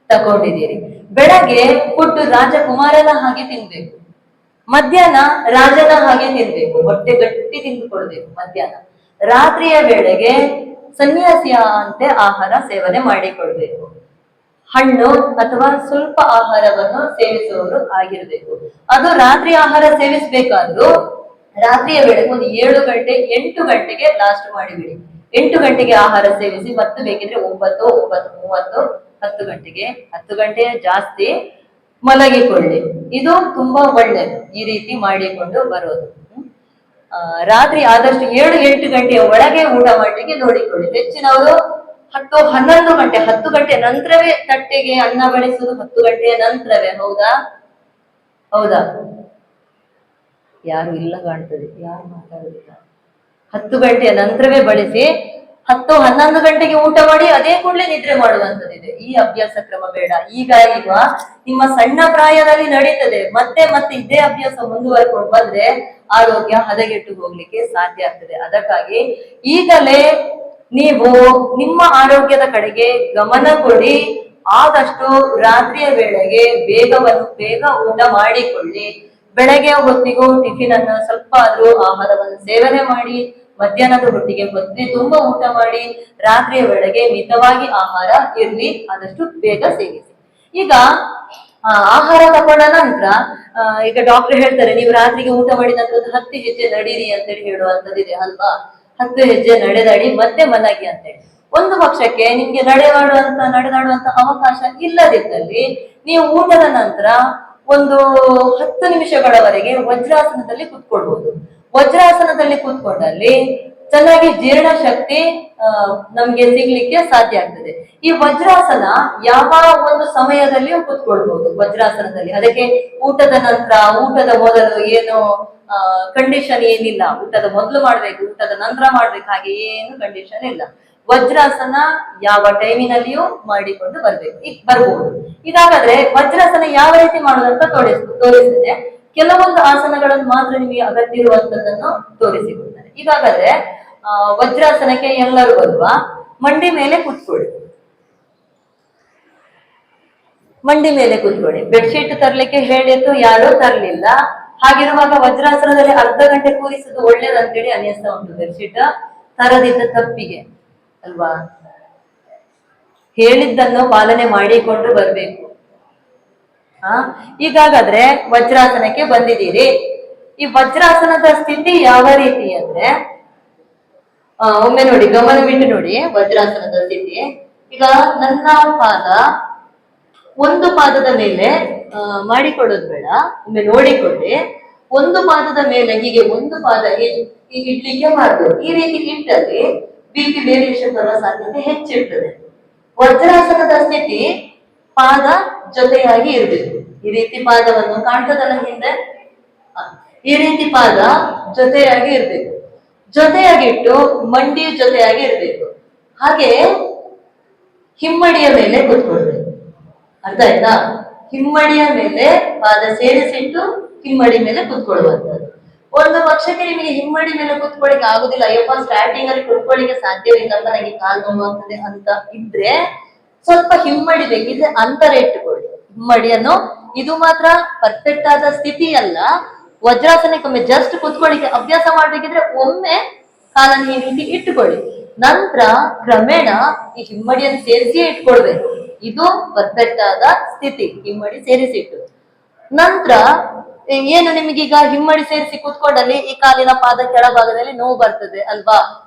ತಕೊಂಡಿದ್ದೀರಿ. ಬೆಳಗ್ಗೆ ಫುಡ್ ರಾಜಕುಮಾರನ ಹಾಗೆ ತಿನ್ಬೇಕು, ಮಧ್ಯಾಹ್ನ ರಾಜನ ಹಾಗೆ ತಿನ್ಬೇಕು, ಹೊಟ್ಟೆ ಗಟ್ಟಿ ತಿಂದುಕೊಳ್ಬೇಕು ಮಧ್ಯಾಹ್ನ. ರಾತ್ರಿಯ ವೇಳೆಗೆ ಸನ್ಯಾಸಿಯ ಅಂತೆ ಆಹಾರ ಸೇವನೆ ಮಾಡಿಕೊಳ್ಬೇಕು. ಹಣ್ಣು ಅಥವಾ ಸ್ವಲ್ಪ ಆಹಾರವನ್ನು ಸೇವಿಸುವವರು ಆಗಿರ್ಬೇಕು. ಅದು ರಾತ್ರಿ ಆಹಾರ ಸೇವಿಸಬೇಕಾದ್ರೂ ರಾತ್ರಿಯ ವೇಳೆಗೆ ಒಂದು 7 ಗಂಟೆ 8 ಗಂಟೆಗೆ ಲಾಸ್ಟ್ ಮಾಡಿಬಿಡಿ. 8 ಗಂಟೆಗೆ ಆಹಾರ ಸೇವಿಸಿ, ಮತ್ತೆ ಬೇಕಿದ್ರೆ 9-9:30 10 ಗಂಟೆಗೆ 10 ಗಂಟೆಯ ಜಾಸ್ತಿ ಮಲಗಿಕೊಳ್ಳಿ. ಇದು ತುಂಬಾ ಒಳ್ಳೆಯದು, ಈ ರೀತಿ ಮಾಡಿಕೊಂಡು ಬರೋದು. ರಾತ್ರಿ ಆದಷ್ಟು 7-8 ಗಂಟೆಯ ಒಳಗೆ ಊಟ ಮಾಡ್ಲಿಕ್ಕೆ ನೋಡಿಕೊಳ್ಳಿ. ಹೆಚ್ಚಿನವರು 10-11 ಗಂಟೆ 10 ಗಂಟೆ ನಂತರವೇ ತಟ್ಟೆಗೆ ಅನ್ನ ಬಡಿಸುವುದು 10 ಗಂಟೆಯ ನಂತರವೇ. ಹೌದಾ? ಯಾರು ಇಲ್ಲ ಕಾಣ್ತದೆ, ಯಾರು ಮಾತಾಡುದಿಲ್ಲ. 10 ಗಂಟೆಯ ನಂತರವೇ ಬಡಿಸಿ 10-11 ಗಂಟೆಗೆ ಊಟ ಮಾಡಿ ಅದೇ ಕೂಡಲೇ ನಿದ್ರೆ ಮಾಡುವಂತದ್ದಿದೆ. ಈ ಅಭ್ಯಾಸ ಕ್ರಮ ಬೇಡ. ಈಗ ನಿಮ್ಮ ಸಣ್ಣ ಪ್ರಾಯದಲ್ಲಿ ನಡೀತದೆ, ಮತ್ತೆ ಇದೇ ಅಭ್ಯಾಸ ಮುಂದುವರ್ಕೊಂಡು ಬಂದ್ರೆ ಆರೋಗ್ಯ ಹದಗೆಟ್ಟು ಹೋಗ್ಲಿಕ್ಕೆ ಸಾಧ್ಯ ಆಗ್ತದೆ. ಅದಕ್ಕಾಗಿ ಈಗಲೇ ನೀವು ನಿಮ್ಮ ಆರೋಗ್ಯದ ಕಡೆಗೆ ಗಮನ ಕೊಡಿ. ಆದಷ್ಟು ರಾತ್ರಿಯ ವೇಳೆಗೆ ಬೇಗ ಊಟ ಮಾಡಿಕೊಳ್ಳಿ. ಬೆಳಗ್ಗೆ ಹೊತ್ತಿಗೂ ಟಿಫಿನ್ ಅನ್ನ ಸ್ವಲ್ಪ ಆದ್ರೂ ಆಹಾರವನ್ನು ಸೇವನೆ ಮಾಡಿ, ಮಧ್ಯಾಹ್ನದ ಹೊತ್ತಿಗೆ ಹೊಟ್ಟೆ ತುಂಬಾ ಊಟ ಮಾಡಿ, ರಾತ್ರಿಯ ವೇಳೆಗೆ ಮಿತವಾಗಿ ಆಹಾರ ಇರ್ಲಿ, ಆದಷ್ಟು ಬೇಗ ಸೇವಿಸಿ. ಈಗ ಆಹಾರ ತಗೊಂಡ ನಂತರ ಈಗ ಡಾಕ್ಟರ್ ಹೇಳ್ತಾರೆ, ನೀವು ರಾತ್ರಿಗೆ ಊಟ ಮಾಡಿದ ನಂತರ ಒಂದು 10 ಹೆಜ್ಜೆ ನಡೀರಿ ಅಂತೇಳಿ ಹೇಳುವಂತದ್ದಿದೆ ಅಲ್ವಾ? 10 ಹೆಜ್ಜೆ ನಡೆದಾಡಿ ಮತ್ತೆ ಮಲಗಿ ಅಂತೇಳಿ. ಒಂದು ಪಕ್ಷಕ್ಕೆ ನಿಮ್ಗೆ ನಡೆದಾಡುವಂತ ಅವಕಾಶ ಇಲ್ಲದಿದ್ದಲ್ಲಿ ನೀವು ಊಟದ ನಂತರ ಒಂದು 10 ನಿಮಿಷಗಳವರೆಗೆ ವಜ್ರಾಸನದಲ್ಲಿ ಕುತ್ಕೊಳ್ಬಹುದು. ವಜ್ರಾಸನದಲ್ಲಿ ಕೂತ್ಕೊಂಡಲ್ಲಿ ಚೆನ್ನಾಗಿ ಜೀರ್ಣ ಶಕ್ತಿ ನಮ್ಗೆ ಸಿಗ್ಲಿಕ್ಕೆ ಸಾಧ್ಯ ಆಗ್ತದೆ. ಈ ವಜ್ರಾಸನ ಯಾವ ಒಂದು ಸಮಯದಲ್ಲಿಯೂ ಕೂತ್ಕೊಳ್ಬಹುದು ವಜ್ರಾಸನದಲ್ಲಿ. ಅದಕ್ಕೆ ಊಟದ ನಂತರ, ಊಟದ ಮೊದಲು ಏನು ಕಂಡೀಷನ್ ಏನಿಲ್ಲ. ಊಟದ ಮೊದಲು ಮಾಡ್ಬೇಕು, ಊಟದ ನಂತರ ಮಾಡ್ಬೇಕು, ಹಾಗೆ ಏನು ಕಂಡೀಷನ್ ಇಲ್ಲ. ವಜ್ರಾಸನ ಯಾವ ಟೈಮಿನಲ್ಲಿಯೂ ಮಾಡಿಕೊಂಡು ಬರ್ಬಹುದು. ಇದಾಗಾದ್ರೆ ವಜ್ರಾಸನ ಯಾವ ರೀತಿ ಮಾಡುದಂತ ತೋರಿಸ್ತದೆ. ಕೆಲವೊಂದು ಆಸನಗಳನ್ನು ಮಾತ್ರ ನಿಮಗೆ ಅಗತ್ಯ ಇರುವಂತದ್ದನ್ನು ತೋರಿಸಿಕೊಡ್ತಾರೆ. ಈಗಾಗಲೇ ವಜ್ರಾಸನಕ್ಕೆ ಎಲ್ಲರೂ ಬರುವ ಮಂಡಿ ಮೇಲೆ ಕೂತ್ಕೊಳ್ಳಿ. ಬೆಡ್ಶೀಟ್ ತರ್ಲಿಕ್ಕೆ ಹೇಳಿತ್ತು, ಯಾರೂ ತರ್ಲಿಲ್ಲ. ಹಾಗಿರುವಾಗ ವಜ್ರಾಸನದಲ್ಲಿ ಅರ್ಧ ಗಂಟೆ ಕೂರಿಸುವುದು ಒಳ್ಳೇದಂತೇಳಿ ಅನಿಸ್ತಾ ಉಂಟು. ಬೆಡ್ಶೀಟ್ ತರದಿದ್ದ ತಪ್ಪಿಗೆ ಅಲ್ವಾ? ಹೇಳಿದ್ದನ್ನು ಪಾಲನೆ ಮಾಡಿಕೊಂಡು ಬರ್ಬೇಕು. ಈಗಾಗಾದ್ರೆ ವಜ್ರಾಸನಕ್ಕೆ ಬಂದಿದ್ದೀರಿ. ಈ ವಜ್ರಾಸನದ ಸ್ಥಿತಿ ಯಾವ ರೀತಿ ಅಂದ್ರೆ, ಒಮ್ಮೆ ನೋಡಿ, ಗಮನವಿಟ್ಟು ನೋಡಿ ವಜ್ರಾಸನದ ಸ್ಥಿತಿ. ಈಗ ನನ್ನ ಪಾದ ಒಂದು ಪಾದದ ಮೇಲೆ ಮಾಡಿಕೊಳ್ಳೋದು ಬೇಡ, ಒಮ್ಮೆ ನೋಡಿಕೊಳ್ಳಿ. ಒಂದು ಪಾದದ ಮೇಲೆ ಹೀಗೆ ಒಂದು ಪಾದ ಇಡ್ಲಿಕ್ಕೆ ಮಾಡ್ಬೋದು. ಈ ರೀತಿ ಇಟ್ಟಲ್ಲಿ BP ವೇರಿಯೇಷನ್ ಬರುವ ಸಾಧ್ಯತೆ ಹೆಚ್ಚಿರ್ತದೆ. ವಜ್ರಾಸನದ ಸ್ಥಿತಿ ಪಾದ ಜೊತೆಯಾಗಿ ಇರ್ಬೇಕು. ಈ ರೀತಿ ಪಾದವನ್ನು ಕಾಣ್ತದಲ್ಲ ಹಿಂದೆ, ಈ ರೀತಿ ಪಾದ ಜೊತೆಯಾಗಿ ಇರ್ಬೇಕು. ಜೊತೆಯಾಗಿಟ್ಟು ಮಂಡಿ ಜೊತೆಯಾಗಿ ಇರ್ಬೇಕು. ಹಾಗೆ ಹಿಮ್ಮಡಿಯ ಮೇಲೆ ಕೂತ್ಕೊಳ್ಬೇಕು. ಅರ್ಥ ಆಯ್ತಾ? ಹಿಮ್ಮಡಿಯ ಮೇಲೆ ಪಾದ ಸೇರಿಸಿಟ್ಟು ಹಿಮ್ಮಡಿ ಮೇಲೆ ಕೂತ್ಕೊಳ್ಳುವಂಥದ್ದು. ಒಂದು ಪಕ್ಷಕ್ಕೆ ನಿಮಗೆ ಹಿಮ್ಮಡಿ ಮೇಲೆ ಕೂತ್ಕೊಳ್ಳಿಕ್ಕೆ ಆಗುದಿಲ್ಲ, ಅಯ್ಯಪ್ಪ ಸ್ಟಾರ್ಟಿಂಗ್ ಅಲ್ಲಿ ಕೂತ್ಕೊಳ್ಳಿಕ್ಕೆ ಸಾಧ್ಯವಿಲ್ಲಪ್ಪ, ನನಗೆ ಕಾಲು ನೋವಾಗ್ತದೆ ಅಂತ ಇದ್ರೆ ಸ್ವಲ್ಪ ಹಿಮ್ಮಡಿ ಬೇಕಿದ್ರೆ ಅಂತರ ಇಟ್ಟುಕೊಳ್ಳಿ. ಹಿಮ್ಮಡಿಯನ್ನು, ಇದು ಮಾತ್ರ ಪರ್ಫೆಕ್ಟ್ ಆದ ಸ್ಥಿತಿ ಅಲ್ಲ. ವಜ್ರಾಸನಕ್ಕೊಮ್ಮೆ ಜಸ್ಟ್ ಕೂತ್ಕೊಳ್ಳಿಕ್ಕೆ ಅಭ್ಯಾಸ ಮಾಡ್ಬೇಕಿದ್ರೆ ಒಮ್ಮೆ ಕಾಲನ್ನು ಈ ರೀತಿ ಇಟ್ಟುಕೊಳ್ಳಿ. ನಂತರ ಕ್ರಮೇಣ ಈ ಹಿಮ್ಮಡಿಯನ್ನು ಸೇರಿಸಿಯೇ ಇಟ್ಕೊಳ್ಬೇಕು. ಇದು ಪರ್ಫೆಕ್ಟ್ ಆದ ಸ್ಥಿತಿ, ಹಿಮ್ಮಡಿ ಸೇರಿಸಿಟ್ಟು. ನಂತರ ಏನು ನಿಮಗೀಗ ಹಿಮ್ಮಡಿ ಸೇರಿಸಿ ಕೂತ್ಕೊಂಡಲ್ಲಿ ಈ ಕಾಲಿನ ಪಾದ ಕೆಳಭಾಗದಲ್ಲಿ ನೋವು ಬರ್ತದೆ ಅಲ್ವಾ?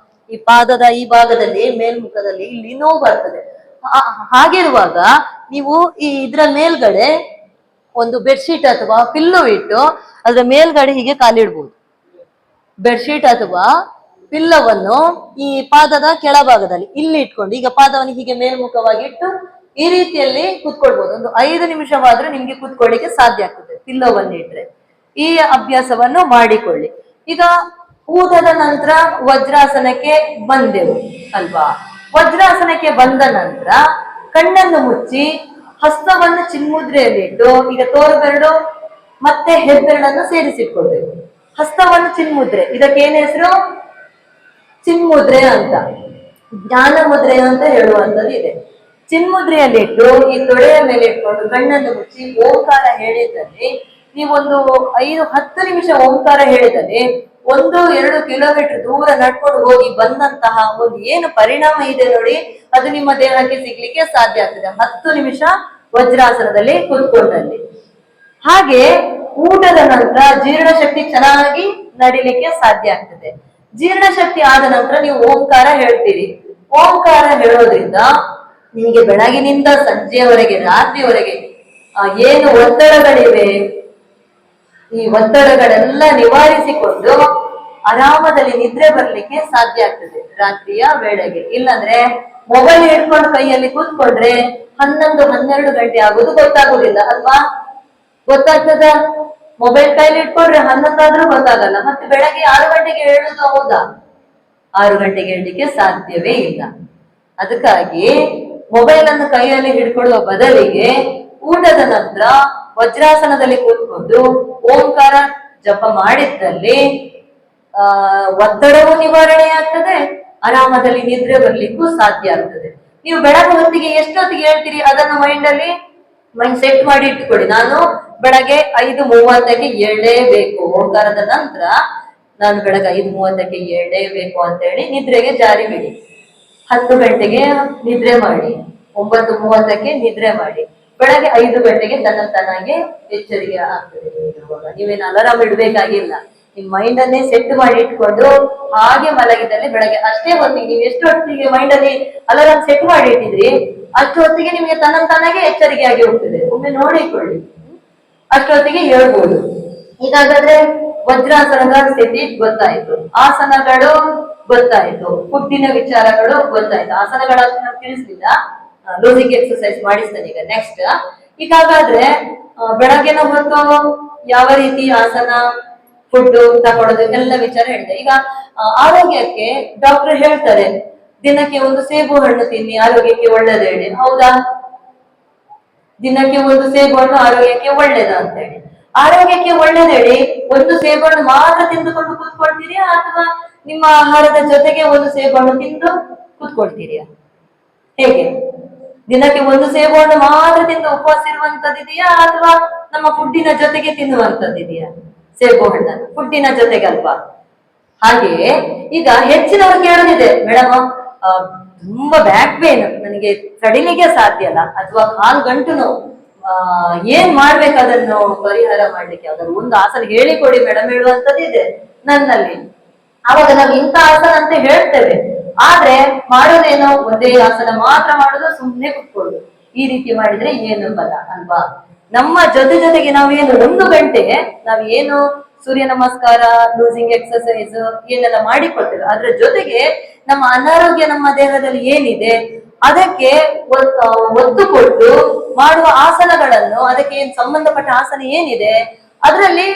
ಈ ಪಾದದ ಈ ಭಾಗದಲ್ಲಿ ಮೇಲ್ಮುಖದಲ್ಲಿ ಇಲ್ಲಿ ನೋವು ಬರ್ತದೆ. ಹಾಗಿರುವಾಗ ನೀವು ಇದ್ರ ಮೇಲ್ಗಡೆ ಒಂದು ಬೆಡ್ಶೀಟ್ ಅಥವಾ ಪಿಲ್ಲೋ ಇಟ್ಟು ಅದ್ರ ಮೇಲ್ಗಡೆ ಹೀಗೆ ಕಾಲಿಡ್ಬೋದು. ಬೆಡ್ಶೀಟ್ ಅಥವಾ ಪಿಲ್ಲೋವನ್ನು ಈ ಪಾದದ ಕೆಳಭಾಗದಲ್ಲಿ ಇಲ್ಲಿ ಇಟ್ಕೊಂಡು, ಈಗ ಪಾದವನ್ನು ಹೀಗೆ ಮೇಲ್ಮುಖವಾಗಿ ಇಟ್ಟು ಈ ರೀತಿಯಲ್ಲಿ ಕೂತ್ಕೊಳ್ಬಹುದು. ಒಂದು 5 ನಿಮಿಷವಾದ್ರೂ ನಿಮ್ಗೆ ಕೂತ್ಕೊಳ್ಳಿಕ್ಕೆ ಸಾಧ್ಯ ಆಗ್ತದೆ ಪಿಲ್ಲೋವನ್ನು ಇಟ್ರೆ. ಈ ಅಭ್ಯಾಸವನ್ನು ಮಾಡಿಕೊಳ್ಳಿ. ಈಗ ಊಟದ ನಂತರ ವಜ್ರಾಸನಕ್ಕೆ ಬಂದೆವು ಅಲ್ವಾ? ವಜ್ರಾಸನಕ್ಕೆ ಬಂದ ನಂತರ ಕಣ್ಣನ್ನು ಮುಚ್ಚಿ ಹಸ್ತವನ್ನು ಚಿನ್ಮುದ್ರೆಯಲ್ಲಿಟ್ಟು, ಈಗ ತೋರು ಬೆರಳು ಮತ್ತೆ ಹೆಬ್ಬೆರಳನ್ನು ಸೇರಿಸಿಟ್ಕೊಳ್ಬೇಕು. ಹಸ್ತವನ್ನು ಚಿನ್ಮುದ್ರೆ, ಇದಕ್ಕೆ ಏನ್ ಹೆಸರು? ಚಿನ್ಮುದ್ರೆ ಅಂತ, ಜ್ಞಾನ ಮುದ್ರೆ ಅಂತ ಹೇಳುವಂಥದ್ದು ಇದೆ. ಚಿನ್ಮುದ್ರೆಯಲ್ಲಿಟ್ಟು ಈ ತೊಡೆಯ ಮೇಲೆ ಇಟ್ಕೊಂಡು ಕಣ್ಣನ್ನು ಮುಚ್ಚಿ ಓಂಕಾರ ಹೇಳಿದ್ದಲ್ಲಿ, ನೀವೊಂದು 5-10 ನಿಮಿಷ ಓಂಕಾರ ಹೇಳಿದರೆ 1-2 ಕಿಲೋಮೀಟರ್ ದೂರ ನಡ್ಕೊಂಡು ಹೋಗಿ ಬಂದಂತಹ ಒಂದು ಏನು ಪರಿಣಾಮ ಇದೆ ನೋಡಿ, ಅದು ನಿಮ್ಮ ದೇಹಕ್ಕೆ ಸಿಗ್ಲಿಕ್ಕೆ ಸಾಧ್ಯ ಆಗ್ತದೆ 10 ನಿಮಿಷ ವಜ್ರಾಸನದಲ್ಲಿ ಕೂತ್ಕೊಂಡಲ್ಲಿ. ಹಾಗೆ ಊಟದ ನಂತರ ಜೀರ್ಣಶಕ್ತಿ ಚೆನ್ನಾಗಿ ನಡಿಲಿಕ್ಕೆ ಸಾಧ್ಯ ಆಗ್ತದೆ. ಜೀರ್ಣಶಕ್ತಿ ಆದ ನಂತರ ನೀವು ಓಂಕಾರ ಹೇಳ್ತೀರಿ. ಓಂಕಾರ ಹೇಳೋದ್ರಿಂದ ನಿಮಗೆ ಬೆಳಗಿನಿಂದ ಸಂಜೆಯವರೆಗೆ, ರಾತ್ರಿಯವರೆಗೆ ಏನು ಒತ್ತಡಗಳಿವೆ, ಈ ಒತ್ತಡಗಳೆಲ್ಲ ನಿವಾರಿಸಿಕೊಂಡು ಆರಾಮದಲ್ಲಿ ನಿದ್ರೆ ಬರ್ಲಿಕ್ಕೆ ಸಾಧ್ಯ ಆಗ್ತದೆ ರಾತ್ರಿಯ ವೇಳೆಗೆ. ಇಲ್ಲಂದ್ರೆ ಮೊಬೈಲ್ ಹಿಡ್ಕೊಂಡು ಕೈಯಲ್ಲಿ ಕೂತ್ಕೊಂಡ್ರೆ 11-12 ಗಂಟೆ ಆಗೋದು ಗೊತ್ತಾಗುದಿಲ್ಲ ಅಲ್ವಾ? ಗೊತ್ತಾಗ್ತದ? ಮೊಬೈಲ್ ಕೈಲಿ ಇಟ್ಕೊಂಡ್ರೆ 11 ಆದ್ರೂ ಗೊತ್ತಾಗಲ್ಲ. ಮತ್ತೆ ಬೆಳಗ್ಗೆ 6 ಗಂಟೆಗೆ ಹೇಳುದು ಹೌದಾ? 6 ಗಂಟೆಗೆ ಹೇಳಲಿಕ್ಕೆ ಸಾಧ್ಯವೇ ಇಲ್ಲ. ಅದಕ್ಕಾಗಿ ಮೊಬೈಲ್ ಅನ್ನು ಕೈಯಲ್ಲಿ ಹಿಡ್ಕೊಳ್ಳುವ ಬದಲಿಗೆ ಊಟದ ನಂತರ ವಜ್ರಾಸನದಲ್ಲಿ ಕೂತ್ಕೊಂಡು ಓಂಕಾರ ಜಪ ಮಾಡಿದ್ದಲ್ಲಿ ಒತ್ತಡವೂ ನಿವಾರಣೆ ಆಗ್ತದೆ, ಆರಾಮದಲ್ಲಿ ನಿದ್ರೆ ಬರ್ಲಿಕ್ಕೂ ಸಾಧ್ಯ ಆಗ್ತದೆ. ನೀವು ಬೆಳಗ್ಗೆ ಹೊತ್ತಿಗೆ ಎಷ್ಟೊತ್ತಿಗೆ ಹೇಳ್ತೀರಿ ಅದನ್ನು ಮೈಂಡ್ ಸೆಟ್ ಮಾಡಿ ಇಟ್ಕೊಳ್ಳಿ. ನಾನು ಬೆಳಗ್ಗೆ 5:30ಕ್ಕೆ ಏಳಲೇಬೇಕು, ಓಂಕಾರದ ನಂತರ ನಾನು ಬೆಳಗ್ಗೆ 5:30ಕ್ಕೆ ಏಳಲೇಬೇಕು ಅಂತ ಹೇಳಿ ನಿದ್ರೆಗೆ ಜಾರಿ ಬಿಡಿ. 10 ಗಂಟೆಗೆ ನಿದ್ರೆ ಮಾಡಿ, 9:30ಕ್ಕೆ ನಿದ್ರೆ ಮಾಡಿ, ಬೆಳಗ್ಗೆ 5 ಗಂಟೆಗೆ ತನ್ನಾಗೆ ಎಚ್ಚರಿಕೆ ಆಗ್ತದೆ. ನೀವೇನು ಅಲಾರಾಮ್ ಇಡ್ಬೇಕಾಗಿಲ್ಲ, ನಿಮ್ ಮೈಂಡ್ ಅನ್ನೇ ಸೆಟ್ ಮಾಡಿ ಇಟ್ಕೊಂಡು ಹಾಗೆ ಮಲಗಿದಲ್ಲಿ ಬೆಳಗ್ಗೆ ಅಷ್ಟೇ ಹೊತ್ತಿಗೆ, ನೀವು ಎಷ್ಟು ಹೊತ್ತಿಗೆ ಮೈಂಡ್ ಅಲ್ಲಿ ಅಲಾರಾಮ್ ಸೆಟ್ ಮಾಡಿ ಇಟ್ಟಿದ್ರಿ ಅಷ್ಟು ಹೊತ್ತಿಗೆ ನಿಮಗೆ ತನ್ನಾಗೆ ಎಚ್ಚರಿಕೆ ಆಗಿ ಹೋಗ್ತದೆ. ಒಮ್ಮೆ ನೋಡಿಕೊಳ್ಳಿ, ಅಷ್ಟೊತ್ತಿಗೆ ಹೇಳ್ಬೋದು. ಹೀಗಾದ್ರೆ ವಜ್ರಾಸನದ ಸ್ಥಿತಿ ಗೊತ್ತಾಯ್ತು, ಆಸನಗಳು ಗೊತ್ತಾಯ್ತು, ಫುಡ್ಡಿನ ವಿಚಾರಗಳು ಗೊತ್ತಾಯ್ತು. ಆಸನಗಳಷ್ಟು ನಾನು ತಿಳಿಸ್ಲಿಲ್ಲ, ಲೂಸಿಂಗ್ ಎಕ್ಸರ್ಸೈಸ್ ಮಾಡಿಸ್ತೇನೆ ಈಗ ನೆಕ್ಸ್ಟ್. ಈಗ ಹಾಗಾದ್ರೆ ಬೆಳಗ್ಗೆನ ಹೊತ್ತು ಯಾವ ರೀತಿ ಆಸನ, ಫುಡ್ ತಗೊಳ್ಳೋದು ಎಲ್ಲ ವಿಚಾರ ಹೇಳಿದೆ. ಈಗ ಆರೋಗ್ಯಕ್ಕೆ ಡಾಕ್ಟರ್ ಹೇಳ್ತಾರೆ ದಿನಕ್ಕೆ 1 ಸೇಬು ಹಣ್ಣು ತಿನ್ನಿ, ಆರೋಗ್ಯಕ್ಕೆ ಒಳ್ಳೇದು ಹೇಳಿ. ಹೌದಾ? ದಿನಕ್ಕೆ 1 ಸೇಬು ಹಣ್ಣು ಆರೋಗ್ಯಕ್ಕೆ ಒಳ್ಳೇದ ಅಂತ ಹೇಳಿ. ಆರೋಗ್ಯಕ್ಕೆ ಒಳ್ಳೇದು ಹೇಳಿ 1 ಸೇಬು ಹಣ್ಣು ಮಾತ್ರ ತಿಂದುಕೊಂಡು ಕೂತ್ಕೊಳ್ತೀರಿಯಾ, ಅಥವಾ ನಿಮ್ಮ ಆಹಾರದ ಜೊತೆಗೆ 1 ಸೇಬು ಹಣ್ಣು ತಿಂದು ಕೂತ್ಕೊಳ್ತೀರಿಯಾ? ಹೇಗೆ? ದಿನಕ್ಕೆ 1 ಸೇಬು ಹಣ್ಣು ಮಾತ್ರ ತಿಂದು ಉಪವಾಸ ಇರುವಂತದ್ದಿದೆಯಾ, ಅಥವಾ ನಮ್ಮ ಫುಡ್ಡಿನ ಜೊತೆಗೆ ತಿನ್ನುವಂತದ್ದಿದೆಯಾ? ಸೇಬು ಹಣ್ಣನ್ನು ಫುಡ್ಡಿನ ಜೊತೆಗಲ್ವಾ? ಹಾಗೆಯೇ ಈಗ ಹೆಚ್ಚಿನವರು ಕೇಳೋದಿದೆ, ಮೇಡಮ್ ತುಂಬಾ ಬ್ಯಾಕ್ ಪೇನ್, ನನಗೆ ತಡಿಲಿಕ್ಕೆ ಸಾಧ್ಯ ಅಲ್ಲ, ಅಥವಾ ಕಾಲು ಗಂಟು ನೋವು, ಏನ್ ಮಾಡ್ಬೇಕು ಅದನ್ನು ಪರಿಹಾರ ಮಾಡ್ಲಿಕ್ಕೆ ಯಾವ್ದಾದ್ರು ಒಂದು ಆಸನ ಹೇಳಿಕೊಡಿ ಮೇಡಮ್ ಹೇಳುವಂತದ್ದಿದೆ ನನ್ನಲ್ಲಿ. ಅವಾಗ ನಾವು ಇಂಥ ಆಸನ ಅಂತ ಹೇಳ್ತೇವೆ, ಆದ್ರೆ ಮಾಡೋದೇನೋ ಒಂದೇ ಆಸನ ಮಾತ್ರ ಮಾಡೋದು, ಸುಮ್ಮನೆ ಕುತ್ಕೊಳ್ಳೋದು. ಈ ರೀತಿ ಮಾಡಿದ್ರೆ ಏನು ಫಲ ಅಲ್ವಾ? ನಮ್ಮ ಜೊತೆಗೆ ನಾವೇನು 1 ಗಂಟೆ ನಾವೇನು ಸೂರ್ಯ ನಮಸ್ಕಾರ, ಲೂಸಿಂಗ್ ಎಕ್ಸರ್ಸೈಸ್ ಏನೆಲ್ಲ ಮಾಡಿಕೊಳ್ತೇವೆ, ಅದ್ರ ಜೊತೆಗೆ ನಮ್ಮ ಅನಾರೋಗ್ಯ ನಮ್ಮ ದೇಹದಲ್ಲಿ ಏನಿದೆ ಅದಕ್ಕೆ ಒತ್ತು ಕೊಟ್ಟು ಮಾಡುವ ಆಸನಗಳನ್ನು, ಅದಕ್ಕೆ ಏನ್ ಸಂಬಂಧಪಟ್ಟ ಆಸನ ಏನಿದೆ ಅದರಲ್ಲಿ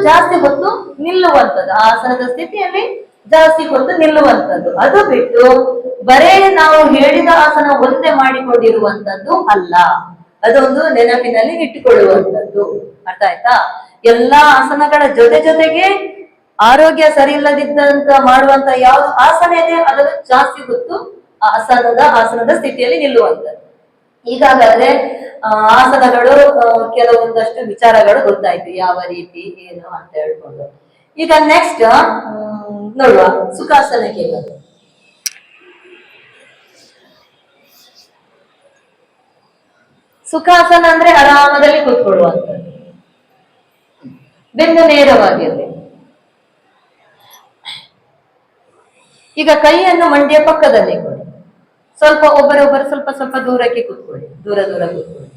ಜಾಸ್ತಿ ಹೊತ್ತು ನಿಲ್ಲುವಂಥದ್ದು, ಆಸನದ ಸ್ಥಿತಿಯಲ್ಲಿ ಜಾಸ್ತಿ ಹೊತ್ತು ನಿಲ್ಲುವಂಥದ್ದು. ಅದು ಬಿಟ್ಟು ಬರೇ ನಾವು ಹೇಳಿದ ಆಸನ ಒಂದೇ ಮಾಡಿಕೊಂಡಿರುವಂತದ್ದು ಅಲ್ಲ, ಅದೊಂದು ನೆನಪಿನಲ್ಲಿ ಇಟ್ಟುಕೊಳ್ಳುವಂಥದ್ದು. ಅರ್ಥ ಆಯ್ತಾ? ಎಲ್ಲಾ ಆಸನಗಳ ಜೊತೆಗೆ ಆರೋಗ್ಯ ಸರಿ ಇಲ್ಲದಿದ್ದಂತ ಮಾಡುವಂತ ಯಾವ್ದು ಆಸನ ಇದೆ ಅದನ್ನು ಜಾಸ್ತಿ ಹೊತ್ತು ಆಸನದ ಸ್ಥಿತಿಯಲ್ಲಿ ನಿಲ್ಲುವಂಥದ್ದು. ಈಗಾಗಲೇ ಆಸನಗಳು ಕೆಲವೊಂದಷ್ಟು ವಿಚಾರಗಳು ಗೊತ್ತಾಯ್ತು, ಯಾವ ರೀತಿ ಏನು ಅಂತ ಹೇಳ್ಕೊಂಡು. ಈಗ ನೆಕ್ಸ್ಟ್ ನೋಡುವ ಸುಖಾಸನಕ್ಕೆ ಬಂದು. ಸುಖಾಸನ ಅಂದ್ರೆ ಆರಾಮದಲ್ಲಿ ಕೂತ್ಕೊಳ್ಳುವಂಥದ್ದು, ಬೆನ್ನು ನೇರವಾಗಿರಲಿ. ಈಗ ಕೈಯನ್ನು ಮಂಡಿಯ ಪಕ್ಕದಲ್ಲಿ ಕೊಡಿ, ಸ್ವಲ್ಪ ಒಬ್ಬರೊಬ್ಬರು ಸ್ವಲ್ಪ ದೂರಕ್ಕೆ ಕೂತ್ಕೊಳ್ಳಿ, ದೂರ ಕೂತ್ಕೊಳ್ಳಿ.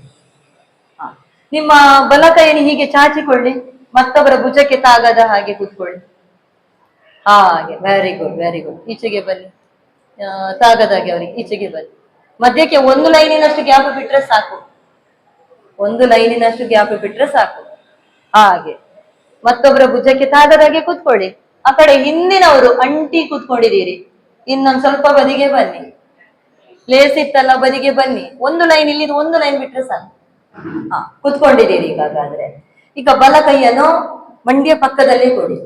ನಿಮ್ಮ ಬಲ ಕೈಯನ್ನು ಹೀಗೆ ಚಾಚಿಕೊಳ್ಳಿ, ಮತ್ತೊಬ್ಬರ ಭುಜಕ್ಕೆ ತಾಗದ ಹಾಗೆ ಕೂತ್ಕೊಳ್ಳಿ. ಹಾಗೆ, ವೆರಿ ಗುಡ್. ಈಚೆಗೆ ಬನ್ನಿ, ತಾಗದಾಗೆ ಅವರಿಗೆ ಈಚೆಗೆ ಬನ್ನಿ. ಮಧ್ಯಕ್ಕೆ ಒಂದು ಲೈನಿನಷ್ಟು ಗ್ಯಾಪ್ ಬಿಟ್ರೆ ಸಾಕು, ಒಂದು ಲೈನಿನಷ್ಟು ಗ್ಯಾಪ್ ಬಿಟ್ರೆ ಸಾಕು. ಹಾಗೆ ಮತ್ತೊಬ್ಬರ ಭುಜಕ್ಕೆ ತಾಗದಾಗೆ ಕೂತ್ಕೊಳ್ಳಿ. ಆ ಕಡೆ ಹಿಂದಿನವರು ಅಂಟಿ ಕೂತ್ಕೊಂಡಿದ್ದೀರಿ, ಇನ್ನೊಂದ್ ಸ್ವಲ್ಪ ಬದಿಗೆ ಬನ್ನಿ. ಪ್ಲೇಸ್ ಇತ್ತಲ್ಲ, ಬದಿಗೆ ಬನ್ನಿ. ಒಂದು ಲೈನ್ ಇಲ್ಲಿ, ಒಂದು ಲೈನ್ ಬಿಟ್ರೆ ಸಾಕು. ಕೂತ್ಕೊಂಡಿದ್ದೀರಿ ಈಗಾದ್ರೆ. ಈಗ ಬಲ ಕೈಯನ್ನು ಮಂಡಿಯ ಪಕ್ಕದಲ್ಲಿ ಕೊಡಿ.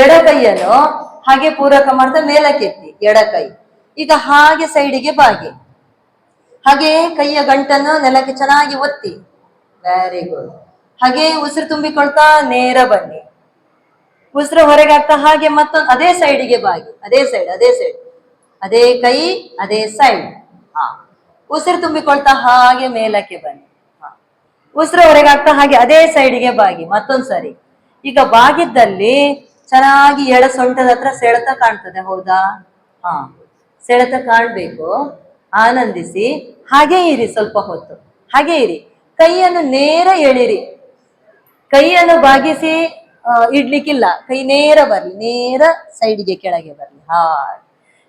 ಎಡ ಕೈಯನ್ನು ಹಾಗೆ ಪೂರಕ ಮಾಡ್ತಾ ಮೇಲಕ್ಕೆತ್ತಿ, ಎಡ ಕೈ. ಈಗ ಹಾಗೆ ಸೈಡಿಗೆ ಬಾಗಿ, ಹಾಗೆ ಕೈಯ ಗಂಟನ್ನು ನೆಲಕ್ಕೆ ಚೆನ್ನಾಗಿ ಒತ್ತಿ. Very good. ಹಾಗೆ ಉಸಿರು ತುಂಬಿಕೊಳ್ತಾ ನೇರ ಬನ್ನಿ. ಉಸಿರು ಹೊರಗೆ ಹಾಕ್ತಾ ಹಾಗೆ ಮತ್ತೊಂದು ಅದೇ ಸೈಡಿಗೆ ಬಾಗಿ, ಅದೇ ಸೈಡ್, ಅದೇ ಸೈಡ್, ಅದೇ ಕೈ, ಅದೇ ಸೈಡ್. ಉಸಿರು ತುಂಬಿಕೊಳ್ತಾ ಹಾಗೆ ಮೇಲಕ್ಕೆ ಬನ್ನಿ. ಉಸಿರು ಹೊರಗೆ ಹಾಕ್ತಾ ಹಾಗೆ ಅದೇ ಸೈಡಿಗೆ ಬಾಗಿ, ಮತ್ತೊಂದ್ ಸರಿ. ಈಗ ಬಾಗಿದ್ದಲ್ಲಿ ಚೆನ್ನಾಗಿ ಎಡ ಸೊಂಟದ ಹತ್ರ ಸೆಳೆತ ಕಾಣ್ತದೆ, ಹೌದಾ? ಸೆಳೆತ ಕಾಣ್ಬೇಕು. ಆನಂದಿಸಿ. ಹಾಗೆ ಇರಿ, ಸ್ವಲ್ಪ ಹೊತ್ತು ಹಾಗೆ ಇರಿ. ಕೈಯನ್ನು ನೇರ ಎಳಿರಿ, ಕೈಯನ್ನು ಬಾಗಿಸಿ ಇಡ್ಲಿಕ್ಕಿಲ್ಲ. ಕೈ ನೇರ ಬರ್ಲಿ, ನೇರ ಸೈಡ್ಗೆ ಕೆಳಗೆ ಬರ್ಲಿ.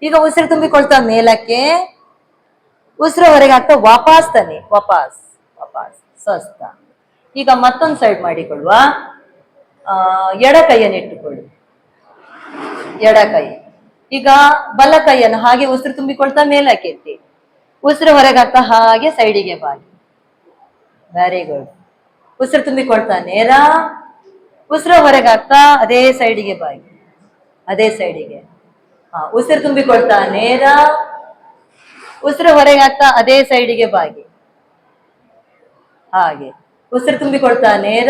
ಈಗ ಉಸಿರು ತುಂಬಿಕೊಳ್ತಾ ಮೇಲಕ್ಕೆ, ಉಸಿರು ಹೊರಗೆ ಹಾಕ್ತಾ ವಾಪಸ್ ತನ್ನಿ, ವಾಪಸ್ ವಾಪಸ್, ಸ್ವಸ್ಥ. ಈಗ ಮತ್ತೊಂದು ಸೈಡ್ ಮಾಡಿಕೊಳ್ಳುವ. ಎಡ ಕೈಯನ್ನು ಇಟ್ಟುಕೊಳ್ಳಿ, ಎಡ ಕೈ. ಈಗ ಬಲ ಕೈಯನ್ನು ಹಾಗೆ ಉಸಿರು ತುಂಬಿಕೊಳ್ತಾ ಮೇಲಕ್ಕೆ ಎತ್ತಿ, ಉಸಿರು ಹೊರಗೆ ಹಾಕ್ತಾ ಹಾಗೆ ಸೈಡಿಗೆ ಬಾಗಿ. Very good. ಉಸಿರು ತುಂಬಿಕೊಳ್ತಾ ನೇರ, ಉಸಿರು ಹೊರಗೆ ಹಾಕ್ತಾ ಅದೇ ಸೈಡಿಗೆ ಬಾಗಿ, ಅದೇ ಸೈಡಿಗೆ. ಉಸಿರು ತುಂಬಿಕೊಳ್ತಾ ನೇರ, ಉಸಿರು ಹೊರಗೆ ಹಾಕ್ತಾ ಅದೇ ಸೈಡಿಗೆ ಬಾಗಿ. ಹಾಗೆ ಉಸಿರು ತುಂಬಿಕೊಳ್ತಾ ನೇರ,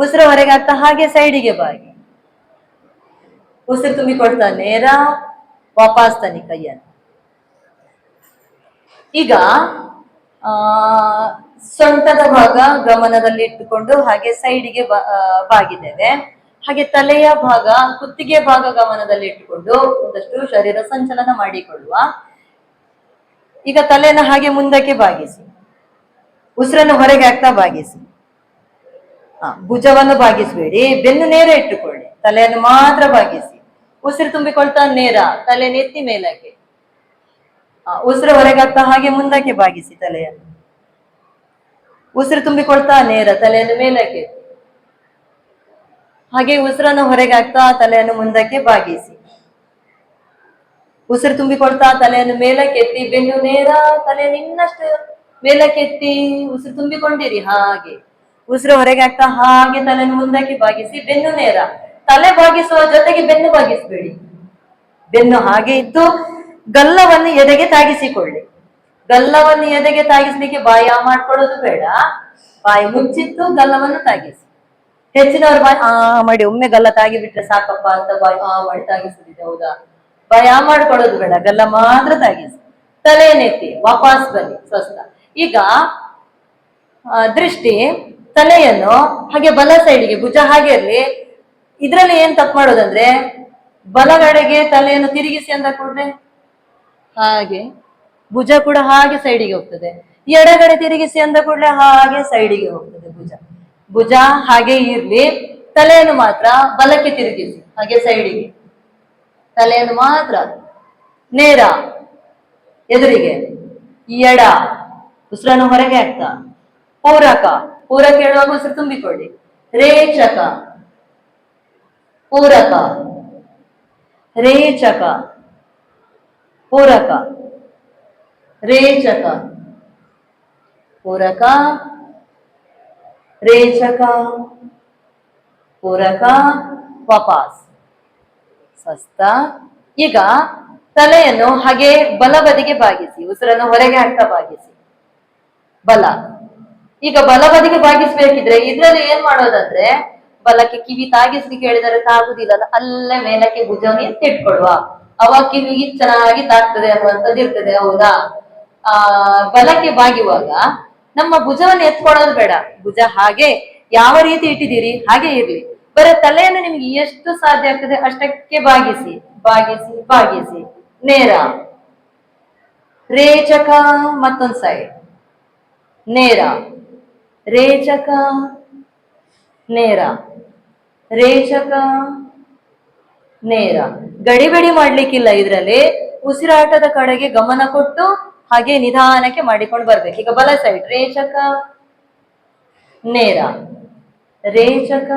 ಉಸಿರು ಹೊರಗೆ ಹಾಕ್ತಾ ಹಾಗೆ ಸೈಡಿಗೆ ಬಾಗಿ. ಉಸಿರು ತುಂಬಿಕೊಳ್ತಾ ನೇರ, ವಾಪಸ್ ತನ್ನಿ ಕೈಯನ್ನು. ಈಗ ಸೊಂಟದ ಭಾಗ ಗಮನದಲ್ಲಿ ಇಟ್ಟುಕೊಂಡು ಹಾಗೆ ಸೈಡಿಗೆ ಬಾಗಿದ್ದೇವೆ. ಹಾಗೆ ತಲೆಯ ಭಾಗ, ಕುತ್ತಿಗೆ ಭಾಗ ಗಮನದಲ್ಲಿ ಇಟ್ಟುಕೊಂಡು ಒಂದಷ್ಟು ಶರೀರ ಸಂಚಲನ ಮಾಡಿಕೊಳ್ಳುವ. ಈಗ ತಲೆಯನ್ನು ಹಾಗೆ ಮುಂದಕ್ಕೆ ಬಾಗಿಸಿ, ಉಸಿರನ್ನು ಹೊರಗೆ ಹಾಕ್ತಾ ಬಾಗಿಸಿ. ಭುಜವನ್ನು ಬಾಗಿಸಬೇಡಿ, ಬೆನ್ನು ನೇರ ಇಟ್ಟುಕೊಳ್ಳಿ, ತಲೆಯನ್ನು ಮಾತ್ರ ಬಾಗಿಸಿ. ಉಸಿರು ತುಂಬಿಕೊಳ್ತಾ ನೇರ, ತಲೆ ನೆತ್ತಿ ಮೇಲಕ್ಕೆ. ಉಸಿರು ಹೊರಗೆ ಹಾಕ್ತಾ ಹಾಗೆ ಮುಂದಕ್ಕೆ ಬಾಗಿಸಿ ತಲೆಯನ್ನು. ಉಸಿರು ತುಂಬಿಕೊಳ್ತಾ ನೇರ, ತಲೆಯನ್ನು ಮೇಲಕ್ಕೆ. ಹಾಗೆ ಉಸಿರನ್ನು ಹೊರಗೆ ಹಾಕ್ತಾ ತಲೆಯನ್ನು ಮುಂದಕ್ಕೆ ಬಾಗಿಸಿ. ಉಸಿರು ತುಂಬಿಕೊಳ್ತಾ ತಲೆಯನ್ನು ಮೇಲಕ್ಕೆತ್ತಿ, ಬೆನ್ನು ನೇರ, ತಲೆಯನ್ನು ಇನ್ನಷ್ಟು ಮೇಲಕ್ಕೆತ್ತಿ. ಉಸಿರು ತುಂಬಿಕೊಂಡಿರಿ. ಹಾಗೆ ಉಸಿರು ಹೊರಗೆ ಹಾಕ್ತಾ ಹಾಗೆ ತಲೆಯನ್ನು ಮುಂದಕ್ಕೆ ಬಾಗಿಸಿ, ಬೆನ್ನು ನೇರ. ತಲೆ ಬಾಗಿಸುವ ಜೊತೆಗೆ ಬೆನ್ನು ಬಾಗಿಸಬೇಡಿ. ಬೆನ್ನು ಹಾಗೆ ಇದ್ದು ಗಲ್ಲವನ್ನು ಎದೆಗೆ ತಾಗಿಸಿಕೊಳ್ಳಿ. ಗಲ್ಲವನ್ನು ಎದೆಗೆ ತಾಗಿಸ್ಲಿಕ್ಕೆ ಬಾಯಿ ಮಾಡ್ಕೊಳ್ಳೋದು ಬೇಡ. ಬಾಯಿ ಮುಚ್ಚಿತ್ತು ಗಲ್ಲವನ್ನು ತಾಗಿಸಿ. ಹೆಚ್ಚಿನವ್ರು ಬಾಯಿ ಮಾಡಿ ಒಮ್ಮೆ ಗಲ್ಲ ತಾಗಿ ಬಿಟ್ರೆ ಸಾಕಪ್ಪ ಅಂತ ಬಾಯಿ ಮಾಡಿ ತಾಗಿಸುದಿದೆ, ಹೌದಾ? ಬಾಯಿ ಮಾಡ್ಕೊಳ್ಳೋದು ಬೇಡ, ಗಲ್ಲ ಮಾತ್ರ ತಾಗಿಸಿ. ತಲೆಯನ್ನೆತ್ತಿ ವಾಪಸ್ ಬನ್ನಿ, ಸ್ವಸ್ಥ. ಈಗ ದೃಷ್ಟಿ ತಲೆಯನ್ನು ಹಾಗೆ ಬಲ ಸೈಡಿಗೆ, ಭುಜ ಹಾಗೆ ಇರ್ಲಿ. ಇದ್ರಲ್ಲಿ ಏನ್ ತಪ್ಪು ಮಾಡೋದಂದ್ರೆ, ಬಲಗಡೆಗೆ ತಲೆಯನ್ನು ತಿರುಗಿಸಿ ಅಂದ ಕೂಡಲೇ ಹಾಗೆ ಭುಜ ಕೂಡ ಹಾಗೆ ಸೈಡಿಗೆ ಹೋಗ್ತದೆ. ಎಡಗಡೆ ತಿರುಗಿಸಿ ಅಂದ ಕೂಡಲೇ ಹಾಗೆ ಸೈಡಿಗೆ ಹೋಗ್ತದೆ ಭುಜ. ಭುಜ ಹಾಗೆ ಇರ್ಲಿ, ತಲೆಯನ್ನು ಮಾತ್ರ ಬಲಕ್ಕೆ ತಿರುಗಿಸಿ, ಹಾಗೆ ಸೈಡಿಗೆ. ತಲೆಯನ್ನು ಮಾತ್ರ ನೇರ ಎದುರಿಗೆ. ಎಡ, ಉಸಿರನ್ನು ಹೊರಗೆ ಹಾಕ್ತಾ. ಪೂರಕ, ಪೂರಕ ಹೇಳುವಾಗ ಉಸಿರು ತುಂಬಿಕೊಳ್ಳಿ. ರೇಚಕ, ಪೂರಕ, ರೇಚಕ, ಪೂರಕ, ರೇಚಕ, ಪೂರಕ, ರೇಚಕ, ಪೂರಕ, ವಾಪಸ್, ಸ್ವಸ್ಥ. ಈಗ ತಲೆಯನ್ನು ಹಾಗೆ ಬಲ ಬದಿಗೆ ಬಾಗಿಸಿ, ಉಸಿರನ್ನು ಹೊರಗೆ ಹಾಕ್ತಾ ಬಾಗಿಸಿ. ಬಲ. ಈಗ ಬಲ ಬದಿಗೆ ಬಾಗಿಸ್ಬೇಕಿದ್ರೆ ಇದ್ರಲ್ಲಿ ಏನ್ ಮಾಡೋದಂದ್ರೆ, ಬಲಕ್ಕೆ ಕಿವಿ ತಾಗಿಸ್ಲಿಕ್ಕೆ ಹೇಳಿದರೆ ತಾಗುದಿಲ್ಲ, ಅಲ್ಲೇ ಮೇಲಕ್ಕೆ ಭುಜವನ್ನು ಎತ್ತಿಟ್ಕೊಳ್ಳುವ. ಅವಾಗ ಕಿವಿಗೆ ಚೆನ್ನಾಗಿ ತಾಗ್ತದೆ ಅನ್ನುವಂಥದ್ದು ಇರ್ತದೆ, ಹೌದಾ? ಬಲಕ್ಕೆ ಬಾಗುವಾಗ ನಮ್ಮ ಭುಜವನ್ನು ಎತ್ಕೊಳ್ಳೋದು ಬೇಡ. ಭುಜ ಹಾಗೆ ಯಾವ ರೀತಿ ಇಟ್ಟಿದ್ದೀರಿ ಹಾಗೆ ಇರ್ಲಿ. ಬರೀ ತಲೆಯನ್ನು ನಿಮ್ಗೆ ಎಷ್ಟು ಸಾಧ್ಯ ಆಗ್ತದೆ ಅಷ್ಟಕ್ಕೆ ಬಾಗಿಸಿ, ಬಾಗಿಸಿ, ಬಾಗಿಸಿ. ನೇರ, ರೇಚಕ, ಮತ್ತೊಂದು ಸೈಡ್. ನೇರ, ರೇಚಕ, ನೇರ, ರೇಚಕ, ನೇರ. ಗಡಿಬಿಡಿ ಮಾಡ್ಲಿಕ್ಕಿಲ್ಲ ಇದ್ರಲ್ಲಿ. ಉಸಿರಾಟದ ಕಡೆಗೆ ಗಮನ ಕೊಟ್ಟು ಹಾಗೆ ನಿಧಾನಕ್ಕೆ ಮಾಡಿಕೊಂಡು ಬರ್ಬೇಕು. ಈಗ ಬಲ ಸೈಡ್ ರೇಚಕ ನೇರ, ರೇಚಕ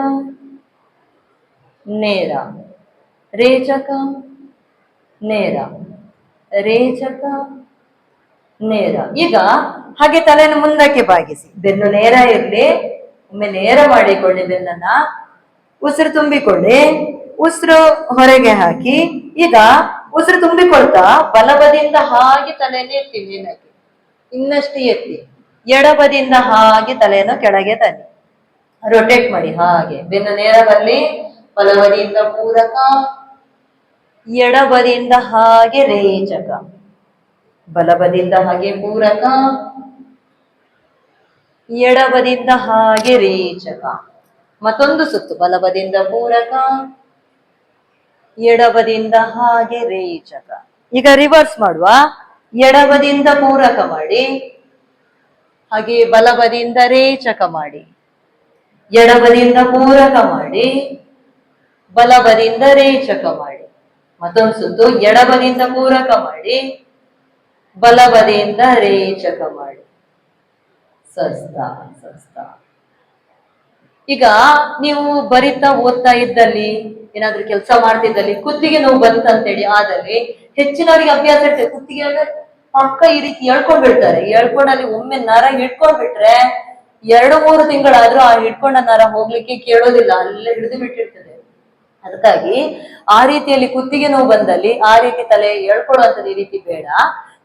ನೇರ, ರೇಚಕ ನೇರ, ರೇಚಕ ನೇರ. ಈಗ ಹಾಗೆ ತಲೆಯನ್ನು ಮುಂದಕ್ಕೆ ಬಾಗಿಸಿ, ಬೆನ್ನು ನೇರ ಇರ್ಲಿ. ಒಮ್ಮೆ ನೇರ ಮಾಡಿಕೊಳ್ಳಿ ಬೆನ್ನನ್ನ, ಉಸಿರು ತುಂಬಿಕೊಳ್ಳಿ, ಉಸಿರು ಹೊರಗೆ ಹಾಕಿ. ಈಗ ಉಸಿರು ತುಂಬಿಕೊಳ್ತಾ ಬಲಬದಿಯಿಂದ ಹಾಗೆ ತಲೆಯನ್ನು ಎತ್ತಿ ಮೇಲಕ್ಕೆ, ಇನ್ನಷ್ಟು ಎತ್ತಿ. ಎಡಬದಿಯಿಂದ ಹಾಗೆ ತಲೆಯನ್ನು ಕೆಳಗೆ ತನ್ನಿ, ರೊಟೇಟ್ ಮಾಡಿ. ಹಾಗೆ ಬೆನ್ನು ನೇರ ಬರಲಿ. ಬಲಬದಿಯಿಂದ ಪೂರಕ, ಎಡಬದಿಯಿಂದ ಹಾಗೆ ರೇಚಕ, ಬಲಬದಿಯಿಂದ ಹಾಗೆ ಪೂರಕ, ಎಡಬದಿಯಿಂದ ಹಾಗೆ ರೇಚಕ. ಮತ್ತೊಂದು ಸುತ್ತು, ಬಲಬದಿಯಿಂದ ಪೂರಕ, ಎಡಬದಿಯಿಂದ ಹಾಗೆ ರೇಚಕ. ಈಗ ರಿವರ್ಸ್ ಮಾಡುವ. ಎಡಬದಿಯಿಂದ ಪೂರಕ ಮಾಡಿ, ಹಾಗೆ ಬಲಬದಿಯಿಂದ ರೇಚಕ ಮಾಡಿ, ಎಡಬದಿಯಿಂದ ಪೂರಕ ಮಾಡಿ, ಬಲಬದಿಯಿಂದ ರೇಚಕ ಮಾಡಿ. ಮತ್ತೊಂದು ಸುತ್ತು, ಎಡಬದಿಯಿಂದ ಪೂರಕ ಮಾಡಿ, ಬಲಬದಿಯಿಂದ ರೇಚಕ ಮಾಡಿ. ಸ್ವಸ್ಥ ಸ್ವಸ್ಥ. ಈಗ ನೀವು ಬರಿತಾ ಓದ್ತಾ ಇದ್ದಲ್ಲಿ, ಏನಾದ್ರೂ ಕೆಲಸ ಮಾಡ್ತಿದ್ದಲ್ಲಿ ಕುತ್ತಿಗೆ ನೋವು ಬಂತಂತೇಳಿ ಆದಲ್ಲಿ ಹೆಚ್ಚಿನವರಿಗೆ ಅಭ್ಯಾಸ ಇರ್ತದೆ, ಕುತ್ತಿಗೆ ಪಕ್ಕ ಈ ರೀತಿ ಎಳ್ಕೊಂಡ್ಬಿಡ್ತಾರೆ. ಎಳ್ಕೊಂಡಲ್ಲಿ ಒಮ್ಮೆ ನರ ಹಿಡ್ಕೊಂಡ್ಬಿಟ್ರೆ 2-3 ತಿಂಗಳಾದ್ರೂ ಆ ಹಿಡ್ಕೊಂಡ ನರ ಹೋಗ್ಲಿಕ್ಕೆ ಕೇಳೋದಿಲ್ಲ, ಅಲ್ಲೇ ಹಿಡಿದು ಬಿಟ್ಟಿರ್ತದೆ. ಅದಕ್ಕಾಗಿ ಆ ರೀತಿಯಲ್ಲಿ ಕುತ್ತಿಗೆ ನೋವು ಬಂದಲ್ಲಿ ಆ ರೀತಿ ತಲೆ ಎಳ್ಕೊಳ್ಳುವಂಥದ್ದು ಈ ರೀತಿ ಬೇಡ.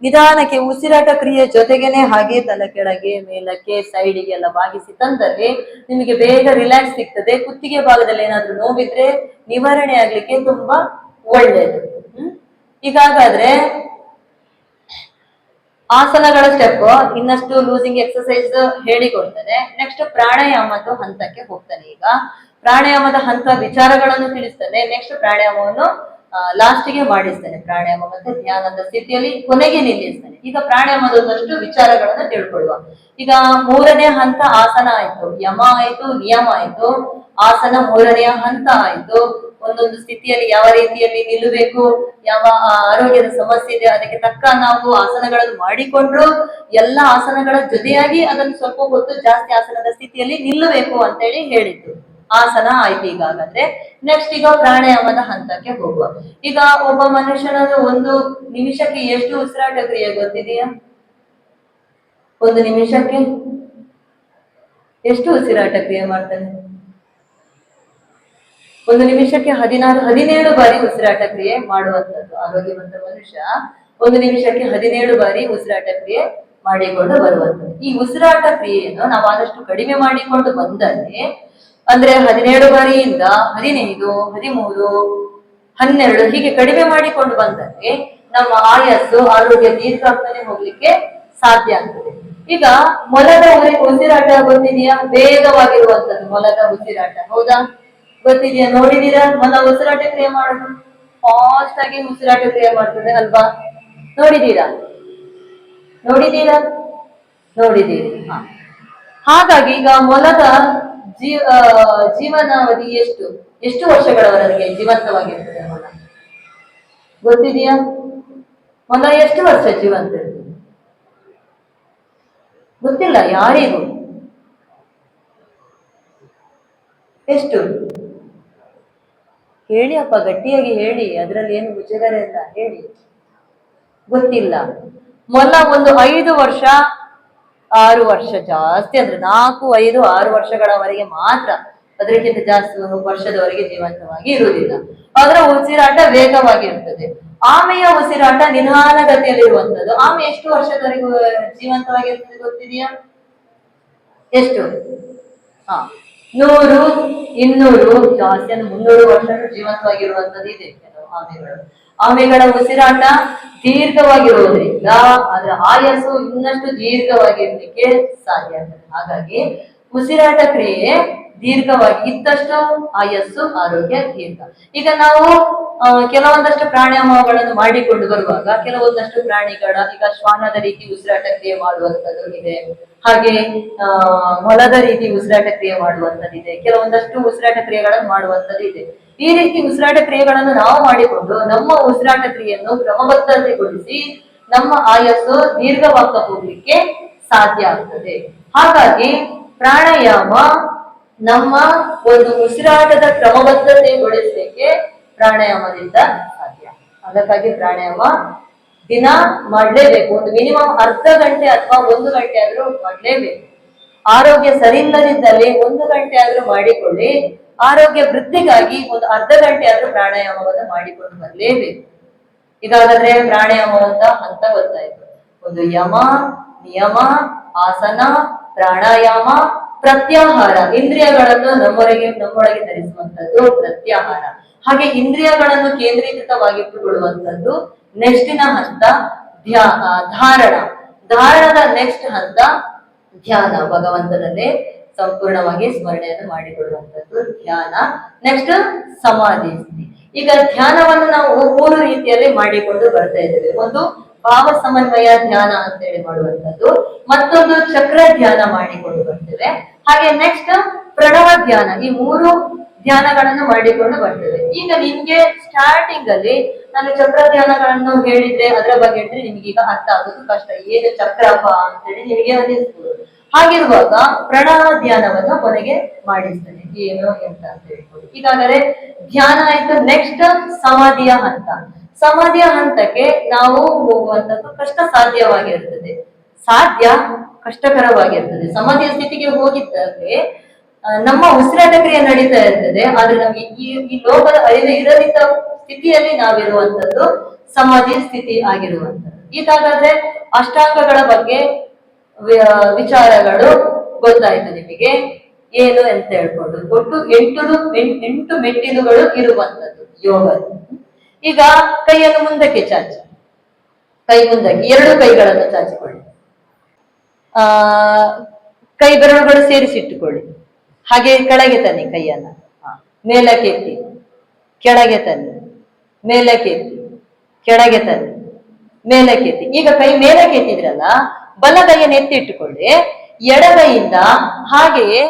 ನಿಧಾನಕ್ಕೆ ಉಸಿರಾಟ ಕ್ರಿಯೆ ಜೊತೆಗೇನೆ ಹಾಗೆ ತಲೆ ಕೆಳಗೆ ಮೇಲಕ್ಕೆ ಸೈಡಿಗೆ ಎಲ್ಲ ಬಾಗಿಸಿ ತಂದಲ್ಲಿ ನಿಮಗೆ ಬೇಗ ರಿಲ್ಯಾಕ್ಸ್ ಸಿಗ್ತದೆ. ಕುತ್ತಿಗೆ ಭಾಗದಲ್ಲಿ ಏನಾದ್ರೂ ನೋವಿದ್ರೆ ನಿವಾರಣೆ ಆಗ್ಲಿಕ್ಕೆ ತುಂಬಾ ಒಳ್ಳೆಯದು. ಈಗಾಗಾದ್ರೆ ಆಸನಗಳ ಸ್ಟೆಪ್ ಇನ್ನಷ್ಟು ಲೂಸಿಂಗ್ ಎಕ್ಸರ್ಸೈಸ್ ಹೇಳಿಕೊಡ್ತಾನೆ. ನೆಕ್ಸ್ಟ್ ಪ್ರಾಣಾಯಾಮದ ಹಂತಕ್ಕೆ ಹೋಗ್ತಾನೆ. ಈಗ ಪ್ರಾಣಾಯಾಮದ ಹಂತ ವಿಚಾರಗಳನ್ನು ತಿಳಿಸ್ತಾನೆ. ನೆಕ್ಸ್ಟ್ ಪ್ರಾಣಾಯಾಮವನ್ನು ಲಾಸ್ಟಿಗೆ ಮಾಡಿಸ್ತಾನೆ. ಪ್ರಾಣಾಯಾಮ ಮತ್ತೆ ಧ್ಯಾನದ ಸ್ಥಿತಿಯಲ್ಲಿ ಕೊನೆಗೆ ನಿಲ್ಲಿಸ್ತಾನೆ. ಈಗ ಪ್ರಾಣಾಯಾಮದ ಒಂದಷ್ಟು ವಿಚಾರಗಳನ್ನ ತಿಳ್ಕೊಳ್ಳುವ. ಈಗ 3ನೇ ಹಂತ ಆಸನ ಆಯ್ತು, ಯಮ ಆಯ್ತು, ನಿಯಮ ಆಯ್ತು. ಆಸನ 3ನೆಯ ಹಂತ ಆಯ್ತು. ಒಂದೊಂದು ಸ್ಥಿತಿಯಲ್ಲಿ ಯಾವ ರೀತಿಯಲ್ಲಿ ನಿಲ್ಲಬೇಕು, ಯಾವ ಆರೋಗ್ಯದ ಸಮಸ್ಯೆ ಇದೆ ಅದಕ್ಕೆ ತಕ್ಕ ನಾವು ಆಸನಗಳನ್ನು ಮಾಡಿಕೊಂಡ್ರು ಎಲ್ಲ ಆಸನಗಳ ಜೊತೆಯಾಗಿ ಅದನ್ನು ಸ್ವಲ್ಪ ಹೊತ್ತು ಜಾಸ್ತಿ ಆಸನದ ಸ್ಥಿತಿಯಲ್ಲಿ ನಿಲ್ಲಬೇಕು ಅಂತೇಳಿ ಹೇಳಿದ್ದು. ಆಸನ ಆಯ್ತು. ಈಗಾಗಂದ್ರೆ ನೆಕ್ಸ್ಟ್ ಈಗ ಪ್ರಾಣಾಯಾಮದ ಹಂತಕ್ಕೆ ಹೋಗುವ. ಈಗ ಒಬ್ಬ ಮನುಷ್ಯನ 1 ನಿಮಿಷಕ್ಕೆ ಎಷ್ಟು ಉಸಿರಾಟ ಕ್ರಿಯೆ ಗೊತ್ತಿದೆಯಾ? 1 ನಿಮಿಷಕ್ಕೆ ಎಷ್ಟು ಉಸಿರಾಟ ಕ್ರಿಯೆ ಮಾಡ್ತಾನೆ? 1 ನಿಮಿಷಕ್ಕೆ 17 ಬಾರಿ ಉಸಿರಾಟ ಕ್ರಿಯೆ ಮಾಡುವಂಥದ್ದು. ಆರೋಗ್ಯವಂತ ಮನುಷ್ಯ 1 ನಿಮಿಷಕ್ಕೆ 17 ಬಾರಿ ಉಸಿರಾಟ ಕ್ರಿಯೆ ಮಾಡಿಕೊಂಡು ಬರುವಂಥದ್ದು. ಈ ಉಸಿರಾಟ ಕ್ರಿಯೆಯನ್ನು ನಾವು ಆದಷ್ಟು ಕಡಿಮೆ ಮಾಡಿಕೊಂಡು ಬಂದಲ್ಲಿ, ಅಂದ್ರೆ 17 ಬಾರಿಯಿಂದ 15, 13, 12 ಹೀಗೆ ಕಡಿಮೆ ಮಾಡಿಕೊಂಡು ಬಂದಲ್ಲಿ ನಮ್ಮ ಆಯಸ್ಸು ಆರೋಗ್ಯ ದೀರ್ಘಾಗ್ತಾನೆ ಹೋಗ್ಲಿಕ್ಕೆ ಸಾಧ್ಯ ಆಗ್ತದೆ. ಈಗ ಮೊಲದ ಉಸಿರಾಟ ಗೊತ್ತಿದೆಯಾ? ವೇಗವಾಗಿರುವಂತದ್ದು ಮೊಲದ ಉಸಿರಾಟ, ಹೌದಾ? ಗೊತ್ತಿದೆಯಾ? ನೋಡಿದೀರಾ? ಮೊಲ ಉಸಿರಾಟ ಕ್ರಿಯೆ ಮಾಡುದು ಫಾಸ್ಟ್ ಆಗಿ ಉಸಿರಾಟ ಕ್ರಿಯೆ ಮಾಡ್ತದೆ ಅಲ್ವಾ? ನೋಡಿದೀರಾ? ನೋಡಿದೀರಾ? ನೋಡಿದೀರಿ. ಹಾಗಾಗಿ ಈಗ ಮೊಲದ ಜೀವನಾವಧಿ ಎಷ್ಟು ವರ್ಷಗಳವರೆಗೆ ಜೀವಂತವಾಗಿರ್ತದೆ ಮೊಲ? ಗೊತ್ತಿದೆಯಾ? ಮೊಲ ಎಷ್ಟು ವರ್ಷ ಜೀವಂತ ಇರ್ತದೆ? ಗೊತ್ತಿಲ್ಲ ಯಾರಿಗೂ. ಎಷ್ಟು ಹೇಳಿ ಅಪ್ಪ, ಗಟ್ಟಿಯಾಗಿ ಹೇಳಿ, ಅದರಲ್ಲಿ ಏನು ಮುಜುಗರ ಇಲ್ಲ, ಹೇಳಿ. ಗೊತ್ತಿಲ್ಲ. ಮೊಲ ಒಂದು 5 ವರ್ಷ 6 ವರ್ಷ, ಜಾಸ್ತಿ ಅಂದ್ರೆ 4, 5, 6 ವರ್ಷಗಳವರೆಗೆ ಮಾತ್ರ, ಅದಕ್ಕಿಂತ ಜಾಸ್ತಿ ವರ್ಷದವರೆಗೆ ಜೀವಂತವಾಗಿ ಇರುವುದಿಲ್ಲ. ಅದರ ಉಸಿರಾಟ ವೇಗವಾಗಿರ್ತದೆ. ಆಮೆಯ ಉಸಿರಾಟ ನಿಧಾನಗತಿಯಲ್ಲಿರುವಂತದ್ದು. ಆಮೆ ಎಷ್ಟು ವರ್ಷದವರೆಗೂ ಜೀವಂತವಾಗಿರ್ತದೆ ಗೊತ್ತಿದೆಯಾ? ಎಷ್ಟು? 100, 200, ಜಾಸ್ತಿ ಅಂದ್ರೆ 300 ವರ್ಷ ಜೀವಂತವಾಗಿರುವಂತದ್ದು ಇದೆ ಕೆಲವು ಆಮೆಗಳು. ಆಮೆಗಳ ಉಸಿರಾಟ ದೀರ್ಘವಾಗಿರುವುದರಿಂದ ಅದರ ಆಯಸ್ಸು ಇನ್ನಷ್ಟು ದೀರ್ಘವಾಗಿರ್ಲಿಕ್ಕೆ ಸಾಧ್ಯ ಆಗ್ತದೆ. ಹಾಗಾಗಿ ಉಸಿರಾಟ ಕ್ರಿಯೆ ದೀರ್ಘವಾಗಿ ಇದ್ದಷ್ಟು ಆಯಸ್ಸು ಆರೋಗ್ಯ ದೀರ್ಘ. ಈಗ ನಾವು ಕೆಲವೊಂದಷ್ಟು ಪ್ರಾಣಾಯಾಮಗಳನ್ನು ಮಾಡಿಕೊಂಡು ಬರುವಾಗ ಕೆಲವೊಂದಷ್ಟು ಪ್ರಾಣಿಗಳ, ಈಗ ಶ್ವಾನದ ರೀತಿ ಉಸಿರಾಟ ಕ್ರಿಯೆ ಮಾಡುವಂತದ್ದು ಇದೆ, ಹಾಗೆ ಮೊಲದ ರೀತಿ ಉಸಿರಾಟ ಕ್ರಿಯೆ ಮಾಡುವಂತದ್ದಿದೆ, ಕೆಲವೊಂದಷ್ಟು ಉಸಿರಾಟ ಕ್ರಿಯೆಗಳನ್ನು ಮಾಡುವಂತದ್ದಿದೆ. ಈ ರೀತಿ ಉಸಿರಾಟ ಕ್ರಿಯೆಗಳನ್ನು ನಾವು ಮಾಡಿಕೊಂಡು ನಮ್ಮ ಉಸಿರಾಟ ಕ್ರಿಯೆಯನ್ನು ಕ್ರಮಬದ್ಧತೆಗೊಳಿಸಿ ನಮ್ಮ ಆಯಸ್ಸು ದೀರ್ಘವಾಗ್ತಾ ಹೋಗ್ಲಿಕ್ಕೆ ಸಾಧ್ಯ ಆಗ್ತದೆ. ಹಾಗಾಗಿ ಪ್ರಾಣಾಯಾಮ ನಮ್ಮ ಒಂದು ಉಸಿರಾಟದ ಕ್ರಮಬದ್ಧತೆಗೊಳಿಸಲಿಕ್ಕೆ ಪ್ರಾಣಾಯಾಮದಿಂದ ಸಾಧ್ಯ. ಅದಕ್ಕಾಗಿ ಪ್ರಾಣಾಯಾಮ ದಿನ ಮಾಡ್ಲೇಬೇಕು. ಒಂದು ಮಿನಿಮಮ್ ಅರ್ಧ ಗಂಟೆ ಅಥವಾ 1 ಗಂಟೆ ಆದ್ರೂ ಮಾಡ್ಲೇಬೇಕು. ಆರೋಗ್ಯ ಸರಿ ಇಲ್ಲದಿದ್ದಲ್ಲಿ 1 ಗಂಟೆ ಆದ್ರೂ ಮಾಡಿಕೊಳ್ಳಿ. ಆರೋಗ್ಯ ವೃದ್ಧಿಗಾಗಿ ಒಂದು ಅರ್ಧ ಗಂಟೆ ಆದ್ರೂ ಪ್ರಾಣಾಯಾಮವನ್ನು ಮಾಡಿಕೊಂಡು ಬರಲೇಬೇಕು. ಇದಾದ್ರೆ ಪ್ರಾಣಾಯಾಮ ಅಂತ ಗೊತ್ತಾಯ್ತು. ಒಂದು ಯಮ, ನಿಯಮ, ಆಸನ, ಪ್ರಾಣಾಯಾಮ, ಪ್ರತ್ಯಾಹಾರ, ಇಂದ್ರಿಯಗಳನ್ನು ನಮ್ಮೊಳಗೆ ಧರಿಸುವಂತದ್ದು ಪ್ರತ್ಯಾಹಾರ. ಹಾಗೆ ಇಂದ್ರಿಯಗಳನ್ನು ಕೇಂದ್ರೀಕೃತವಾಗಿಟ್ಟುಕೊಳ್ಳುವಂಥದ್ದು ನೆಕ್ಸ್ಟಿನ ಹಂತ ಧಾರಣ. ಧಾರಣದ ನೆಕ್ಸ್ಟ್ ಹಂತ ಧ್ಯಾನ, ಭಗವಂತನಲ್ಲೇ ಸಂಪೂರ್ಣವಾಗಿ ಸ್ಮರಣೆಯನ್ನು ಮಾಡಿಕೊಳ್ಳುವಂಥದ್ದು ಧ್ಯಾನ. ನೆಕ್ಸ್ಟ್ ಸಮಾಧಿ ಸ್ಥಿತಿ. ಈಗ ಧ್ಯಾನವನ್ನು ನಾವು 3 ರೀತಿಯಲ್ಲಿ ಮಾಡಿಕೊಂಡು ಬರ್ತಾ ಇದ್ದೇವೆ. ಒಂದು ಭಾವ ಸಮನ್ವಯ ಧ್ಯಾನ ಅಂತೇಳಿ ಮಾಡುವಂಥದ್ದು, ಮತ್ತೊಂದು ಚಕ್ರ ಧ್ಯಾನ ಮಾಡಿಕೊಂಡು ಬರ್ತೇವೆ, ಹಾಗೆ ನೆಕ್ಸ್ಟ್ ಪ್ರಣವ ಧ್ಯಾನ. ಈ 3 ಧ್ಯಾನಗಳನ್ನು ಮಾಡಿಕೊಂಡು ಬರ್ತೇವೆ. ಈಗ ನಿಮ್ಗೆ ಸ್ಟಾರ್ಟಿಂಗ್ ಅಲ್ಲಿ ನಾನು ಚಕ್ರ ಧ್ಯಾನಗಳನ್ನು ಹೇಳಿದ್ರೆ ಅದರ ಬಗ್ಗೆ ಹೇಳಿದ್ರೆ ನಿಮ್ಗೀಗ ಅರ್ಥ ಆಗೋದು ಕಷ್ಟ. ಏನು ಚಕ್ರಪ್ಪ ಅಂತೇಳಿ ನಿಮಗೆ ಅನ್ನಿಸ್ಬೋದು. ಹಾಗಿರುವಾಗ ಪ್ರಣವ ಧ್ಯಾನವನ್ನು ಕೊನೆಗೆ ಮಾಡಿಸ್ತೇನೆ, ಏನು ಎಂತ ಅಂತ ಹೇಳ್ಬೋದು. ಈಗಾಗಲೇ ಧ್ಯಾನ ಆಯ್ತು. ನೆಕ್ಸ್ಟ್ ಸಮಾಧಿಯ ಹಂತ. ಸಮಾಧಿಯ ಹಂತಕ್ಕೆ ನಾವು ಹೋಗುವಂತದ್ದು ಕಷ್ಟ ಸಾಧ್ಯವಾಗಿರ್ತದೆ, ಕಷ್ಟಕರವಾಗಿರ್ತದೆ. ಸಮಾಧಿಯ ಸ್ಥಿತಿಗೆ ಹೋಗಿದ್ದರೆ ನಮ್ಮ ಉಸಿರಾಟ ಕ್ರಿಯೆ ನಡೀತಾ ಇರ್ತದೆ, ಆದ್ರೆ ನಮ್ಗೆ ಈ ಲೋಕದ ಅರಿವು ಇರದಿದ್ದ ಸ್ಥಿತಿಯಲ್ಲಿ ನಾವಿರುವಂತದ್ದು ಸಮಾಧಿ ಸ್ಥಿತಿ ಆಗಿರುವಂತದ್ದು. ಈಗಾಗಲೇ ಅಷ್ಟಾಂಗಗಳ ಬಗ್ಗೆ ವಿಚಾರಗಳು ಗೊತ್ತಾಯ್ತು ನಿಮಗೆ, ಏನು ಅಂತ ಹೇಳ್ಕೊಂಡು. ಒಟ್ಟು 8 ಮೆಟ್ಟಿಲುಗಳು ಇರುವಂತದ್ದು ಯೋಗದ. ಈಗ ಕೈಯನ್ನು ಮುಂದಕ್ಕೆ ಚಾಚಿ, ಕೈ ಮುಂದಕ್ಕೆ, 2 ಕೈಗಳನ್ನು ಚಾಚಿಕೊಳ್ಳಿ. ಕೈ ಬೆರಳುಗಳು ಸೇರಿಸಿಟ್ಟುಕೊಳ್ಳಿ. ಹಾಗೆ ಕೆಳಗೆ ತನ್ನಿ ಕೈಯನ್ನ, ಮೇಲಕ್ಕೆ ಎತ್ತಿ, ಕೆಳಗೆ ತನ್ನಿ, ಮೇಲಕ್ಕೆ ಎತ್ತಿ, ಕೆಳಗೆ ತನ್ನಿ, ಮೇಲಕ್ಕೆ ಎತ್ತಿ. ಈಗ ಕೈ ಮೇಲಕ್ಕೆ ಎತ್ತಿದ್ರಲ್ಲ, ಬಲ ಕೈಯನ್ನು ಎತ್ತಿಟ್ಟುಕೊಳ್ಳಿ. ಎಡಗೈಯಿಂದ ಹಾಗೆಯೇ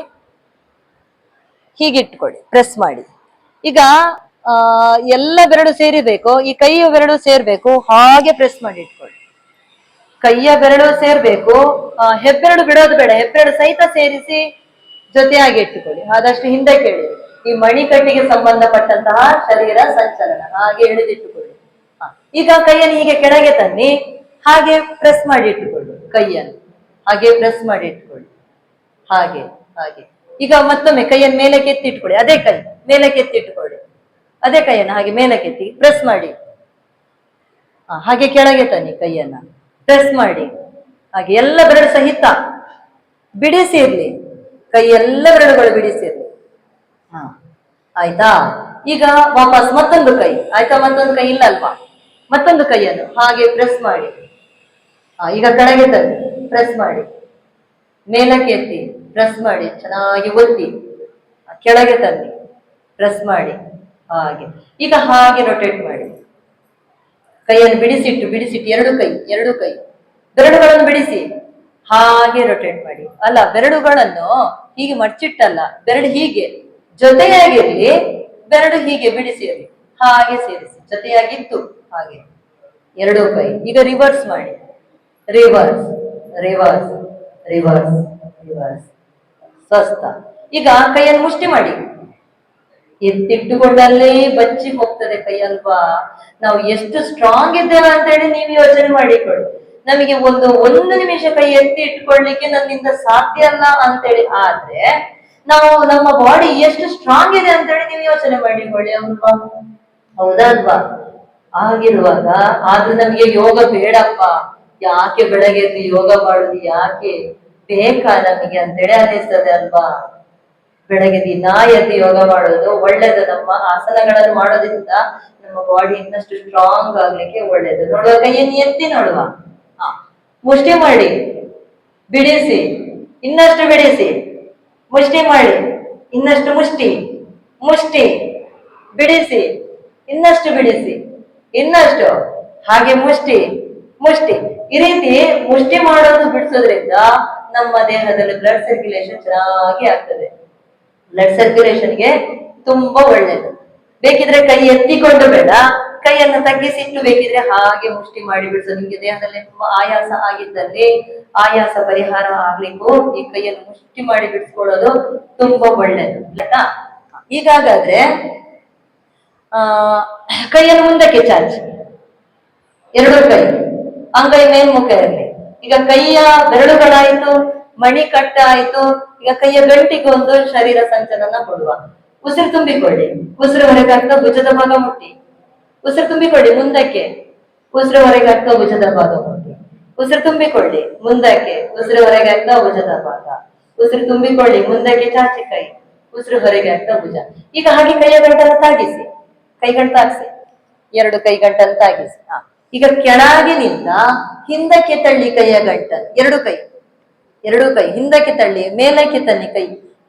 ಹೀಗಿಟ್ಟುಕೊಳ್ಳಿ, ಪ್ರೆಸ್ ಮಾಡಿ. ಈಗ ಎಲ್ಲ ಬೆರಳು ಸೇರಿಬೇಕು, ಈ ಕೈಯ ಬೆರಳು ಸೇರ್ಬೇಕು, ಹಾಗೆ ಪ್ರೆಸ್ ಮಾಡಿ ಇಟ್ಕೊಳ್ಳಿ. ಕೈಯ ಬೆರಳು ಸೇರ್ಬೇಕು, ಹೆಬ್ಬೆರಳು ಬಿಡೋದು ಬೇಡ, ಹೆಬ್ಬೆರಳು ಸಹಿತ ಸೇರಿಸಿ ಜೊತೆಯಾಗಿ ಇಟ್ಟುಕೊಳ್ಳಿ. ಆದಷ್ಟು ಹಿಂದೆ ಕೇಳಿ. ಈ ಮಣಿಕಟ್ಟಿಗೆ ಸಂಬಂಧಪಟ್ಟಂತಹ ಶರೀರ ಸಂಚಲನ ಹಾಗೆ ಎಳೆದಿಟ್ಟುಕೊಳ್ಳಿ. ಈಗ ಕೈಯನ್ನು ಹೀಗೆ ಕೆಳಗೆ ತನ್ನಿ, ಹಾಗೆ ಪ್ರೆಸ್ ಮಾಡಿ ಇಟ್ಟುಕೊಳ್ಳಿ. ಕೈಯನ್ನು ಹಾಗೆ ಪ್ರೆಸ್ ಮಾಡಿ ಇಟ್ಕೊಳ್ಳಿ, ಹಾಗೆ ಹಾಗೆ. ಈಗ ಮತ್ತೊಮ್ಮೆ ಕೈಯನ್ನು ಮೇಲಕ್ಕೆ ಎತ್ತಿ ಇಟ್ಕೊಳ್ಳಿ, ಅದೇ ಕೈ ಮೇಲಕ್ಕೆ ಎತ್ತಿ ಇಟ್ಟುಕೊಳ್ಳಿ, ಅದೇ ಕೈಯನ್ನು ಹಾಗೆ ಮೇಲಕ್ಕೆ ಎತ್ತಿ ಪ್ರೆಸ್ ಮಾಡಿ. ಹಾಗೆ ಕೆಳಗೆ ತನ್ನಿ, ಕೈಯನ್ನ ಪ್ರೆಸ್ ಮಾಡಿ. ಹಾಗೆ ಎಲ್ಲ ಬೆರಳು ಸಹಿತ ಬಿಡಿಸಿರ್ಲಿ, ಕೈ ಎಲ್ಲ ಬೆರಳುಗಳು ಬಿಡಿಸಿರ್ಲಿ. ಆಯ್ತಾ? ಈಗ ವಾಪಸ್ ಮತ್ತೊಂದು ಕೈ, ಆಯ್ತಾ? ಮತ್ತೊಂದು ಕೈ ಇಲ್ಲ ಅಲ್ವಾ? ಮತ್ತೊಂದು ಕೈಯನ್ನು ಹಾಗೆ ಪ್ರೆಸ್ ಮಾಡಿ. ಈಗ ಕೆಳಗೆ ತನ್ನಿ, ಪ್ರೆಸ್ ಮಾಡಿ, ಮೇಲಕ್ಕೆ ಎತ್ತಿ ಪ್ರೆಸ್ ಮಾಡಿ, ಚೆನ್ನಾಗಿ ಒತ್ತಿ, ಕೆಳಗೆ ತನ್ನಿ, ಪ್ರೆಸ್ ಮಾಡಿ. ಹಾಗೆ ಈಗ ಹಾಗೆ ರೊಟೇಟ್ ಮಾಡಿ. ಕೈಯನ್ನು ಬಿಡಿಸಿಟ್ಟು 2 ಕೈ ಬೆರಳುಗಳನ್ನು ಬಿಡಿಸಿ ಹಾಗೆ ರೊಟೇಟ್ ಮಾಡಿ. ಅಲ್ಲ, ಬೆರಳುಗಳನ್ನು ಹೀಗೆ ಮಡ್ಚಿಟ್ಟಲ್ಲ, ಬೆರಳು ಹೀಗೆ ಜೊತೆಯಾಗಿರ್ಲಿ, ಬೆರಳು ಹೀಗೆ ಬಿಡಿಸಿರ್ಲಿ, ಹಾಗೆ ಸೇರಿಸಿ ಜೊತೆಯಾಗಿತ್ತು. ಹಾಗೆ 2 ಕೈ. ಈಗ ರಿವರ್ಸ್ ಮಾಡಿ, ರಿವರ್ಸ್ ರಿವರ್ಸ್ ರಿವರ್ಸ್ ರಿವರ್ಸ್, ಸ್ವಸ್ಥ. ಈಗ ಕೈಯನ್ನು ಮುಷ್ಟಿ ಮಾಡಿ, ಎತ್ತಿಟ್ಟುಕೊಂಡಲ್ಲೇ ಬಚ್ಚಿ ಹೋಗ್ತದೆ ಕೈ ಅಲ್ವಾ? ನಾವು ಎಷ್ಟು ಸ್ಟ್ರಾಂಗ್ ಇದ್ದೇವೆ ಅಂತ ಹೇಳಿ ನೀವು ಯೋಚನೆ ಮಾಡಿಕೊಳ್ಳಿ. ನಮಗೆ ಒಂದು ನಿಮಿಷ ಕೈ ಎತ್ತಿ ಇಟ್ಕೊಳ್ಳಿಕ್ಕೆ ನನ್ನಿಂದ ಸಾಧ್ಯ ಅಲ್ಲ ಅಂತೇಳಿ ಆದ್ರೆ ನಾವು ನಮ್ಮ ಬಾಡಿ ಎಷ್ಟು ಸ್ಟ್ರಾಂಗ್ ಇದೆ ಅಂತೇಳಿ ನೀವು ಯೋಚನೆ ಮಾಡಿಕೊಳ್ಳಿ ಅಲ್ವಾ? ಹೌದಲ್ವಾ? ಆಗಿರುವಾಗ ಆದ್ರೂ ನಮ್ಗೆ ಯೋಗ ಬೇಡಪ್ಪ, ಯಾಕೆ ಬೆಳಗ್ಗೆ ಎದ್ದು ಯೋಗ ಮಾಡುದು, ಯಾಕೆ ಬೇಕಾ ನಮಗೆ ಅಂತೇಳಿ ಅನ್ನಿಸ್ತದೆ ಅಲ್ವಾ? ಬೆಳಗ್ಗೆ ದಿನ ಎದ್ದು ಯೋಗ ಮಾಡೋದು ಒಳ್ಳೇದು. ನಮ್ಮ ಆಸನಗಳನ್ನು ಮಾಡೋದ್ರಿಂದ ನಮ್ಮ ಬಾಡಿ ಇನ್ನಷ್ಟು ಸ್ಟ್ರಾಂಗ್ ಆಗ್ಲಿಕ್ಕೆ ಒಳ್ಳೇದು. ನೋಡುವ ಕೈಯನ್ನು ಎತ್ತಿ ನೋಡುವ, ಮುಷ್ಟಿ ಮಾಡಿ, ಬಿಡಿಸಿ, ಇನ್ನಷ್ಟು ಬಿಡಿಸಿ, ಮುಷ್ಟಿ ಮಾಡಿ, ಇನ್ನಷ್ಟು ಮುಷ್ಟಿ, ಮುಷ್ಟಿ ಬಿಡಿಸಿ, ಇನ್ನಷ್ಟು ಬಿಡಿಸಿ, ಇನ್ನಷ್ಟು, ಹಾಗೆ ಮುಷ್ಟಿ ಮುಷ್ಟಿ. ಈ ರೀತಿ ಮುಷ್ಟಿ ಮಾಡೋದು ಬಿಡಿಸೋದ್ರಿಂದ ನಮ್ಮ ದೇಹದಲ್ಲಿ ಬ್ಲಡ್ ಸರ್ಕ್ಯುಲೇಷನ್ ಚೆನ್ನಾಗಿ ಆಗ್ತದೆ. ಬ್ಲಡ್ ಸರ್ಕ್ಯುಲೇಷನ್ಗೆ ತುಂಬಾ ಒಳ್ಳೇದು. ಬೇಕಿದ್ರೆ ಕೈ ಎತ್ತಿಕೊಂಡು ಬೇಡ, ಕೈಯನ್ನು ತಗ್ಗಿಸಿಟ್ಟು ಬೇಕಿದ್ರೆ ಹಾಗೆ ಮುಷ್ಟಿ ಮಾಡಿ ಬಿಡಿಸು. ನಿಮ್ಗೆ ದೇಹದಲ್ಲಿ ತುಂಬಾ ಆಯಾಸ ಆಗಿದ್ದಲ್ಲಿ ಆಯಾಸ ಪರಿಹಾರ ಆಗ್ಲಿಕ್ಕೂ ಈ ಕೈಯನ್ನು ಮುಷ್ಟಿ ಮಾಡಿ ಬಿಡಿಸ್ಕೊಳ್ಳೋದು ತುಂಬಾ ಒಳ್ಳೇದು ಆಯ್ತಾ. ಈಗಾಗಾದ್ರೆ ಕೈಯನ್ನು ಮುಂದಕ್ಕೆ ಚಾಚಿ, ಎರಡು ಕೈ ಅಂಗೈ ಮೇಲ್ಮುಖ ಇರಲಿ. ಈಗ ಕೈಯ ಬೆರಳುಗಳಾಯ್ತು, ಮಣಿ ಕಟ್ಟ ಆಯ್ತು. ಈಗ ಕೈಯ ಗಂಟಿಗೆ ಒಂದು ಶರೀರ ಸಂಚಲನ ಕೊಡುವ. ಉಸಿರು ತುಂಬಿಕೊಳ್ಳಿ, ಉಸಿರು ಹೊರಗಾಗ್ತಾ ಭುಜದ ಭಾಗ ಮುಟ್ಟಿ. ಉಸಿರು ತುಂಬಿಕೊಳ್ಳಿ ಮುಂದಕ್ಕೆ, ಉಸಿರು ಹೊರಗಾಗ್ತಾ ಭುಜದ ಭಾಗ ಮುಟ್ಟಿ. ಉಸಿರು ತುಂಬಿಕೊಳ್ಳಿ ಮುಂದಕ್ಕೆ, ಉಸಿರು ಹೊರಗಾಗ್ತಾ ಭುಜದ ಭಾಗ. ಉಸಿರು ತುಂಬಿಕೊಳ್ಳಿ ಮುಂದಕ್ಕೆ ಚಾಚಿ ಕೈ, ಉಸಿರು ಹೊರಗೆ ಆಗ್ತಾ ಭುಜ. ಈಗ ಹಾಗೆ ಕೈಯ ಗಂಟನ್ನು ತಾಗಿಸಿ, ಕೈಗಂಟು ತಾಗಿಸಿ, ಎರಡು ಕೈ ಗಂಟನ್ನು ತಾಗಿಸಿ. ಈಗ ಕೆಳಗಿನಿಂದ ಹಿಂದಕ್ಕೆ ತಳ್ಳಿ ಕೈಯ ಗಂಟ, ಎರಡು ಕೈ ಹಿಂದಕ್ಕೆ ತಳ್ಳಿ, ಮೇಲಕ್ಕೆ ತನ್ನಿ ಕೈ,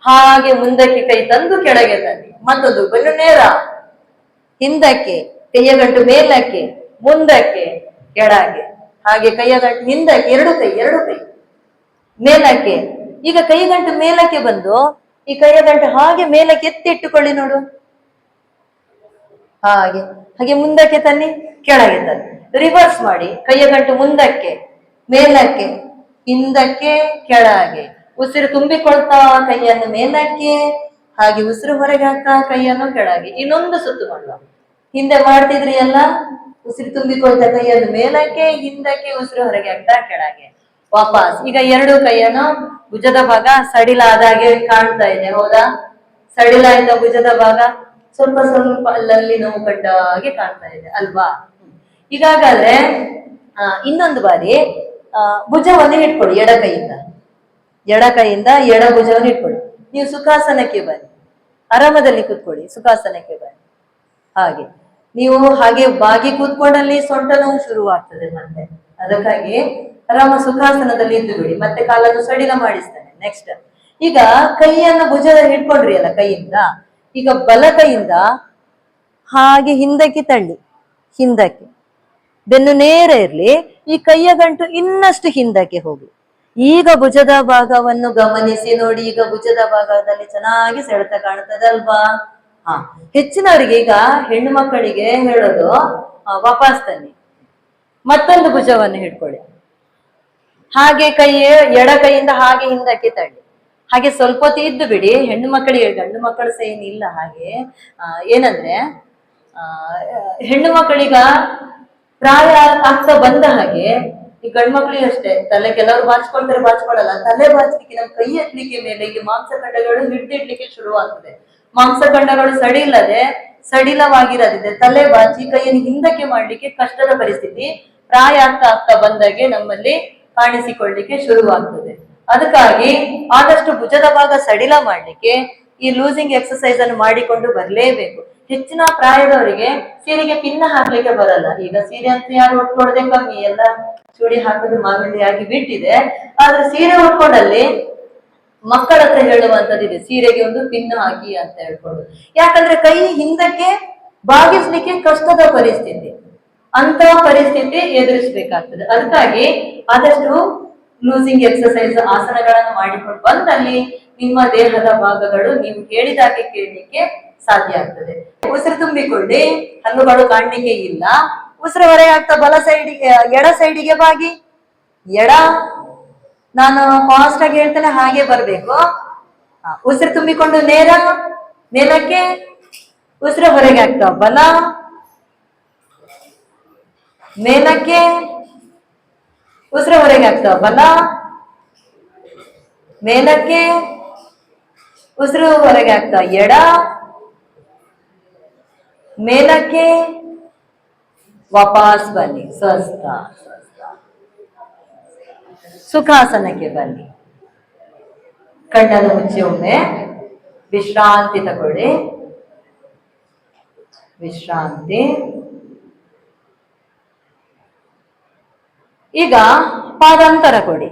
ಹಾಗೆ ಮುಂದಕ್ಕೆ ಕೈ ತಂದು ಕೆಳಗೆ ತನ್ನಿ. ಮತ್ತೊಂದು ಬೆನ್ನು ನೇರ, ಹಿಂದಕ್ಕೆ ಕೈಯ ಗಂಟು ಮೇಲಕ್ಕೆ, ಮುಂದಕ್ಕೆ ಕೆಳಗೆ, ಹಾಗೆ ಕೈಯ ಗಂಟು ಹಿಂದಕ್ಕೆ, ಎರಡು ಕೈ ಮೇಲಕ್ಕೆ. ಈಗ ಕೈ ಗಂಟು ಮೇಲಕ್ಕೆ ಬಂದು ಈ ಕೈಯ ಗಂಟು ಹಾಗೆ ಮೇಲಕ್ಕೆ ಎತ್ತಿಟ್ಟುಕೊಳ್ಳಿ ನೋಡು. ಹಾಗೆ ಮುಂದಕ್ಕೆ ತನ್ನಿ, ಕೆಳಗೆ ತನ್ನಿ. ರಿವರ್ಸ್ ಮಾಡಿ, ಕೈಯ ಗಂಟು ಮುಂದಕ್ಕೆ, ಮೇಲಕ್ಕೆ, ಹಿಂದಕ್ಕೆ, ಕೆಳಗೆ. ಉಸಿರು ತುಂಬಿಕೊಳ್ತಾ ಕೈಯನ್ನು ಮೇಲಕ್ಕೆ, ಹಾಗೆ ಉಸಿರು ಹೊರಗೆ ಹಾಕ್ತಾ ಕೈಯನ್ನು ಕೆಳಗೆ. ಇನ್ನೊಂದು ಸುತ್ತು ಮಾಡುವ. ಹಿಂದೆ ಮಾಡ್ತಿದ್ರಿ ಎಲ್ಲ, ಉಸಿರು ತುಂಬಿಕೊಳ್ತಾ ಕೈಯನ್ನು ಮೇಲಕ್ಕೆ, ಹಿಂದಕ್ಕೆ, ಉಸಿರು ಹೊರಗೆ ಹಾಕ್ತಾ ಕೆಳಗೆ. ವಾಪಸ್. ಈಗ ಎರಡು ಕೈಯನ್ನು ಭುಜದ ಭಾಗ ಸಡಿಲಾದಾಗೆ ಕಾಣ್ತಾ ಇದೆ, ಹೌದಾ? ಸಡಿಲಾಯ್ತಾ ಭುಜದ ಭಾಗ, ಸ್ವಲ್ಪ ಸ್ವಲ್ಪ ಅಲ್ಲಲ್ಲಿ ನೋವು ಕಂಡಾಗೆ ಕಾಣ್ತಾ ಇದೆ ಅಲ್ವಾ? ಈಗಾಗಲೇ ಇನ್ನೊಂದು ಬಾರಿ ಭುಜವನ್ನು ಇಟ್ಕೊಳ್ಳಿ, ಎಡ ಕೈಯಿಂದ ಎಡ ಭುಜವನ್ನು ಇಟ್ಕೊಳ್ಳಿ. ನೀವು ಸುಖಾಸನಕ್ಕೆ ಬನ್ನಿ, ಆರಾಮದಲ್ಲಿ ಕೂತ್ಕೊಳ್ಳಿ, ಸುಖಾಸನಕ್ಕೆ ಬನ್ನಿ. ಹಾಗೆ ನೀವು ಹಾಗೆ ಬಾಗಿ ಕೂತ್ಕೊಂಡಲ್ಲಿ ಸೊಂಟ ನೋವು ಶುರುವಾಗ್ತದೆ ಮತ್ತೆ. ಅದಕ್ಕಾಗಿ ಆರಾಮ ಸುಖಾಸನದಲ್ಲಿ ಇದ್ದು ಬಿಡಿ. ಮತ್ತೆ ಕಾಲನ್ನು ಸಡಿಲ ಮಾಡಿಸ್ತಾನೆ. ನೆಕ್ಸ್ಟ್, ಈಗ ಕೈಯನ್ನು ಭುಜದ ಹಿಡ್ಕೊಂಡ್ರಿ ಅಲ್ಲ ಕೈಯಿಂದ, ಈಗ ಬಲ ಕೈಯಿಂದ ಹಾಗೆ ಹಿಂದಕ್ಕೆ ತಳ್ಳಿ, ಹಿಂದಕ್ಕೆ, ಬೆನ್ನು ನೇರ ಇರ್ಲಿ. ಈ ಕೈಯ ಗಂಟು ಇನ್ನಷ್ಟು ಹಿಂದಕ್ಕೆ ಹೋಗಿ. ಈಗ ಭುಜದ ಭಾಗವನ್ನು ಗಮನಿಸಿ ನೋಡಿ. ಈಗ ಭುಜದ ಭಾಗದಲ್ಲಿ ಚೆನ್ನಾಗಿ ಸೆಳೆತ ಕಾಣ್ತದಲ್ವಾ? ಹೆಚ್ಚಿನವರಿಗೆ, ಈಗ ಹೆಣ್ಣು ಮಕ್ಕಳಿಗೆ ಹೇಳೋದು, ವಾಪಸ್ ತನ್ನಿ, ಮತ್ತೊಂದು ಭುಜವನ್ನು ಹಿಡ್ಕೊಳ್ಳಿ. ಹಾಗೆ ಎಡ ಕೈಯಿಂದ ಹಾಗೆ ಹಿಂದಕ್ಕೆ ತಳ್ಳಿ. ಹಾಗೆ ಸ್ವಲ್ಪ ಹೊತ್ತು ಇದ್ದು ಬಿಡಿ. ಹೆಣ್ಣು ಮಕ್ಕಳಿಗೆ, ಗಂಡು ಮಕ್ಕಳು ಸಹ ಏನಿಲ್ಲ ಹಾಗೆ. ಏನಂದ್ರೆ ಹೆಣ್ಣು ಮಕ್ಕಳಿಗ ಪ್ರಾಯ ಆಗ್ತಾ ಬಂದ ಹಾಗೆ, ಈ ಗಂಡು ಮಕ್ಕಳಿಗೆ ಅಷ್ಟೇ, ತಲೆ ಕೆಲವರು ಬಾಚ್ಕೊಳಲ್ಲ. ತಲೆ ಬಾಚ್ಲಿಕ್ಕೆ ನಮ್ಮ ಕೈ ಎತ್ತಲಿಕ್ಕೆ ಮೇಲೆ ಇಲ್ಲಿ ಮಾಂಸಖಂಡಗಳು ಹಿಡಿದಿಡ್ಲಿಕ್ಕೆ ಶುರುವಾಗ್ತದೆ. ಮಾಂಸಖಂಡಗಳು ಸಡಿಲವಾಗಿರದಿದೆ, ತಲೆ ಬಾಚಿ ಕೈಯನ್ನು ಹಿಂದಕ್ಕೆ ಮಾಡ್ಲಿಕ್ಕೆ ಕಷ್ಟದ ಪರಿಸ್ಥಿತಿ ಪ್ರಾಯ ಆಗ್ತಾ ಬಂದಾಗೆ ನಮ್ಮಲ್ಲಿ ಕಾಣಿಸಿಕೊಳ್ಳಿಕ್ಕೆ ಶುರುವಾಗ್ತದೆ. ಅದಕ್ಕಾಗಿ ಆದಷ್ಟು ಭುಜದ ಭಾಗ ಸಡಿಲ ಮಾಡ್ಲಿಕ್ಕೆ ಈ ಲೂಸಿಂಗ್ ಎಕ್ಸರ್ಸೈಸ್ ಅನ್ನು ಮಾಡಿಕೊಂಡು ಬರ್ಲೇಬೇಕು. ಹೆಚ್ಚಿನ ಪ್ರಾಯದವರಿಗೆ ಸೀರೆಗೆ ಪಿನ್ನ ಹಾಕ್ಲಿಕ್ಕೆ ಬರಲ್ಲ. ಈಗ ಸೀರೆ ಅಂತ ಯಾರು ಉಟ್ಕೊಳ್ಳೋದೇ ಕಮ್ಮಿ, ಎಲ್ಲ ಚೂಡಿ ಹಾಕೋದು ಮಾಮೂಲಿ ಆಗಿ ಬಿಟ್ಟಿದೆ. ಆದ್ರೆ ಸೀರೆ ಉಟ್ಕೊಂಡಲ್ಲಿ ಮಕ್ಕಳ ಹತ್ರ ಹೇಳುವಂತದ್ದಿದೆ, ಸೀರೆಗೆ ಒಂದು ಪಿನ್ ಹಾಕಿ ಅಂತ ಹೇಳ್ಕೊಂಡು. ಯಾಕಂದ್ರೆ ಕೈ ಹಿಂದಕ್ಕೆ ಬಾಗಿಸ್ಲಿಕ್ಕೆ ಕಷ್ಟದ ಪರಿಸ್ಥಿತಿ, ಅಂತ ಪರಿಸ್ಥಿತಿ ಎದುರಿಸ್ಬೇಕಾಗ್ತದೆ. ಅದಕ್ಕಾಗಿ ಆದಷ್ಟು ಲೂಸಿಂಗ್ ಎಕ್ಸರ್ಸೈಸ್ ಆಸನಗಳನ್ನು ಮಾಡಿಕೊಂಡು ಬಂದಲ್ಲಿ ನಿಮ್ಮ ದೇಹದ ಭಾಗಗಳು ನೀವು ಹೇಳಿದಾಗೆ ಕೇಳಲಿಕ್ಕೆ ಸಾಧ್ಯ ಆಗ್ತದೆ. ಉಸಿರು ತುಂಬಿಕೊಳ್ಳಿ, ಹಲ್ಲುಗಳು ಕಾಣ್ಲಿಕ್ಕೆ ಇಲ್ಲ. ಉಸಿರು ಹೊರಗೆ ಆಗ್ತಾ ಬಲ ಸೈಡಿಗೆ, ಎಡ ಸೈಡಿಗೆ ಬಾಗಿ. ಎಡ, ನಾನು ಫಾಸ್ಟ್ ಆಗಿ ಹೇಳ್ತೇನೆ, ಹಾಗೆ ಬರ್ಬೇಕು. ಉಸಿರು ತುಂಬಿಕೊಂಡು ನೇರ ಮೇಲಕ್ಕೆ, ಉಸಿರು ಹೊರಗೆ ಆಗ್ತಾ ಬಲ ಮೇಲಕ್ಕೆ, ಉಸಿರು ಹೊರಗೆ ಆಗ್ತಾ ಬಲ ಮೇಲಕ್ಕೆ, ಉಸಿರು ಹೊರಗೆ ಆಗ್ತಾ ಎಡ ಮೇಲಕ್ಕೆ. ವಾಪಸ್ ಬನ್ನಿ, ಸ್ವಸ್ಥ ಸುಖಾಸನಕ್ಕೆ ಬನ್ನಿ. ಕಣ್ಣನ್ನು ಮುಚ್ಚಿ ಒಮ್ಮೆ ವಿಶ್ರಾಂತಿ ತಗೊಳ್ಳಿ. ವಿಶ್ರಾಂತಿ. ಈಗ ಪಾದಾಂತರ ಕೊಡಿ,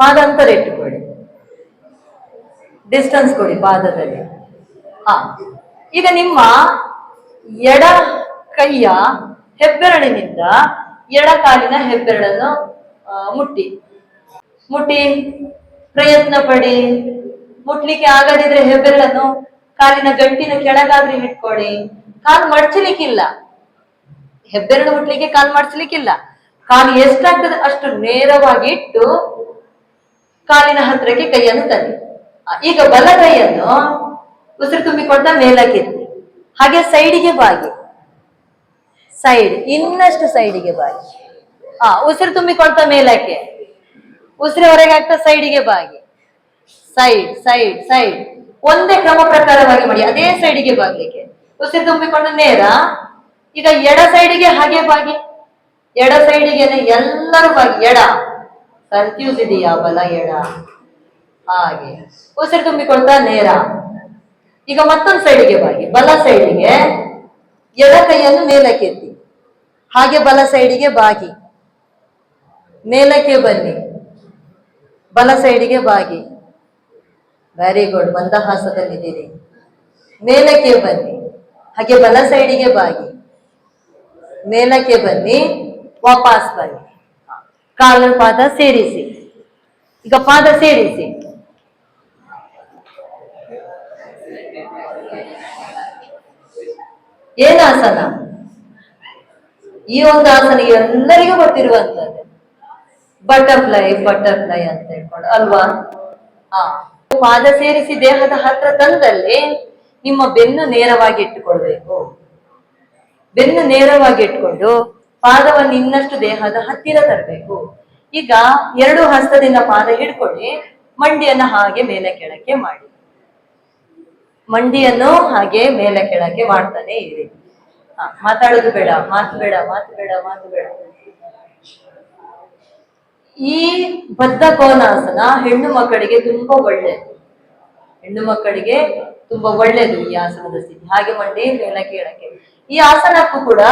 ಪಾದಾಂತರ ಇಟ್ಟುಕೊಳ್ಳಿ, ಡಿಸ್ಟೆನ್ಸ್ ಕೊಡಿ ಪಾದದಲ್ಲಿ. ಈಗ ನಿಮ್ಮ ಎಡ ಕೈಯ ಹೆಬ್ಬೆರಳಿನಿಂದ ಎಡ ಕಾಲಿನ ಹೆಬ್ಬೆರಳನ್ನು ಮುಟ್ಟಿ, ಮುಟ್ಟಿ ಪ್ರಯತ್ನ ಪಡಿ. ಮುಟ್ಲಿಕ್ಕೆ ಆಗದಿದ್ರೆ ಹೆಬ್ಬೆರಳನ್ನು ಕಾಲಿನ ಗಂಟಿನ ಕೆಳಗಾದ್ರೂ ಇಟ್ಕೊಳ್ಳಿ. ಕಾಲು ಮಡ್ಚಲಿಕ್ಕಿಲ್ಲ, ಹೆಬ್ಬೆರಳು ಮುಟ್ಲಿಕ್ಕೆ ಕಾಲು ಮಡ್ಚಲಿಕ್ಕಿಲ್ಲ. ಕಾಲು ಎಷ್ಟಾಗ್ತದೆ ಅಷ್ಟು ನೇರವಾಗಿ ಇಟ್ಟು ಕಾಲಿನ ಹತ್ರಕ್ಕೆ ಕೈಯನ್ನು ತನ್ನಿ. ಈಗ ಬಲ ಕೈಯನ್ನು ಉಸಿರು ತುಂಬಿಕೊಂಡ ಮೇಲಕ್ಕೆತ್ತಿ, ಹಾಗೆ ಸೈಡಿಗೆ ಬಾಗಿ, ಸೈಡ್ ಇನ್ನಷ್ಟು ಸೈಡಿಗೆ ಬಾಗಿ. ಉಸಿರು ತುಂಬಿಕೊಳ್ತಾ ಮೇಲಕ್ಕೆ, ಉಸಿರು ಹೊರಗೆ ಆಗ್ತಾ ಸೈಡಿಗೆ ಬಾಗಿ, ಸೈಡ್ ಸೈಡ್ ಸೈಡ್. ಒಂದೇ ಕ್ರಮ ಪ್ರಕಾರವಾಗಿ ಮಾಡಿ, ಅದೇ ಸೈಡಿಗೆ ಬಾಗ್ಲಿಕ್ಕೆ. ಉಸಿರು ತುಂಬಿಕೊಂಡು ನೇರ. ಈಗ ಎಡ ಸೈಡಿಗೆ ಹಾಗೆ ಬಾಗಿ, ಎಡ ಸೈಡಿಗೆನೆ ಎಲ್ಲರೂ ಬಾಗಿ. ಎಡ ಕನ್ಫ್ಯೂಸ್ ಇದೆಯಾ? ಬಲ ಎಡ, ಹಾಗೆ ಉಸಿರು ತುಂಬಿಕೊಳ್ತಾ ನೇರ. ಈಗ ಮತ್ತೊಂದು ಸೈಡಿಗೆ ಬಾಗಿ, ಬಲ ಸೈಡಿಗೆ ಎಡ ಕೈಯನ್ನು ಮೇಲಕ್ಕೆತ್ತಿ, ಹಾಗೆ ಬಲ ಸೈಡಿಗೆ ಬಾಗಿ, ಮೇಲಕ್ಕೆ ಬನ್ನಿ, ಬಲ ಸೈಡಿಗೆ ಬಾಗಿ. ವೆರಿ ಗುಡ್, ಮಂದಹಾಸದಲ್ಲಿದ್ದೀರಿ. ಮೇಲಕ್ಕೆ ಬನ್ನಿ, ಹಾಗೆ ಬಲ ಸೈಡಿಗೆ ಬಾಗಿ, ಮೇಲಕ್ಕೆ ಬನ್ನಿ, ವಾಪಸ್ ಬನ್ನಿ. ಕಾಲು ಪಾದ ಸೇರಿಸಿ. ಈಗ ಪಾದ ಸೇರಿಸಿ. ಏನಾಸನ? ಈ ಒಂದು ಆಸನ ಎಲ್ಲರಿಗೂ ಗೊತ್ತಿರುವಂತದ್ದು, ಬಟರ್ಫ್ಲೈ ಬಟರ್ಫ್ಲೈ ಅಂತ ಹೇಳ್ಕೊಂಡು ಅಲ್ವಾ? ಪಾದ ಸೇರಿಸಿ ದೇಹದ ಹತ್ರ ತಂದಲ್ಲಿ ನಿಮ್ಮ ಬೆನ್ನು ನೇರವಾಗಿ ಇಟ್ಟುಕೊಳ್ಬೇಕು. ಬೆನ್ನು ನೇರವಾಗಿ ಇಟ್ಕೊಂಡು ಪಾದವನ್ನು ಇನ್ನಷ್ಟು ದೇಹದ ಹತ್ತಿರ ತರಬೇಕು. ಈಗ ಎರಡು ಹಸ್ತದಿಂದ ಪಾದ ಹಿಡ್ಕೊಳ್ಳಿ, ಮಂಡಿಯನ್ನು ಹಾಗೆ ಮೇಲೆ ಕೆಳಕ್ಕೆ ಮಾಡಿ. ಮಂಡಿಯನ್ನು ಹಾಗೆ ಮೇಲೆ ಕೆಳಕ್ಕೆ ಮಾಡ್ತಾನೆ ಇರಿ. ಮಾತಾಡೋದು ಬೇಡ, ಮಾತು ಬೇಡ, ಮಾತು ಬೇಡ, ಮಾತು ಬೇಡ. ಈ ಬದ್ಧ ಕೋನಾಸನ ಹೆಣ್ಣು ಮಕ್ಕಳಿಗೆ ತುಂಬಾ ಒಳ್ಳೆಯದು. ಹೆಣ್ಣು ಮಕ್ಕಳಿಗೆ ತುಂಬಾ ಒಳ್ಳೆಯದು ಈ ಆಸನದ ಸ್ಥಿತಿ. ಹಾಗೆ ಮಂಡಿ ಮೇಲೆ ಕೆಳಕ್ಕೆ. ಈ ಆಸನಕ್ಕೂ ಕೂಡ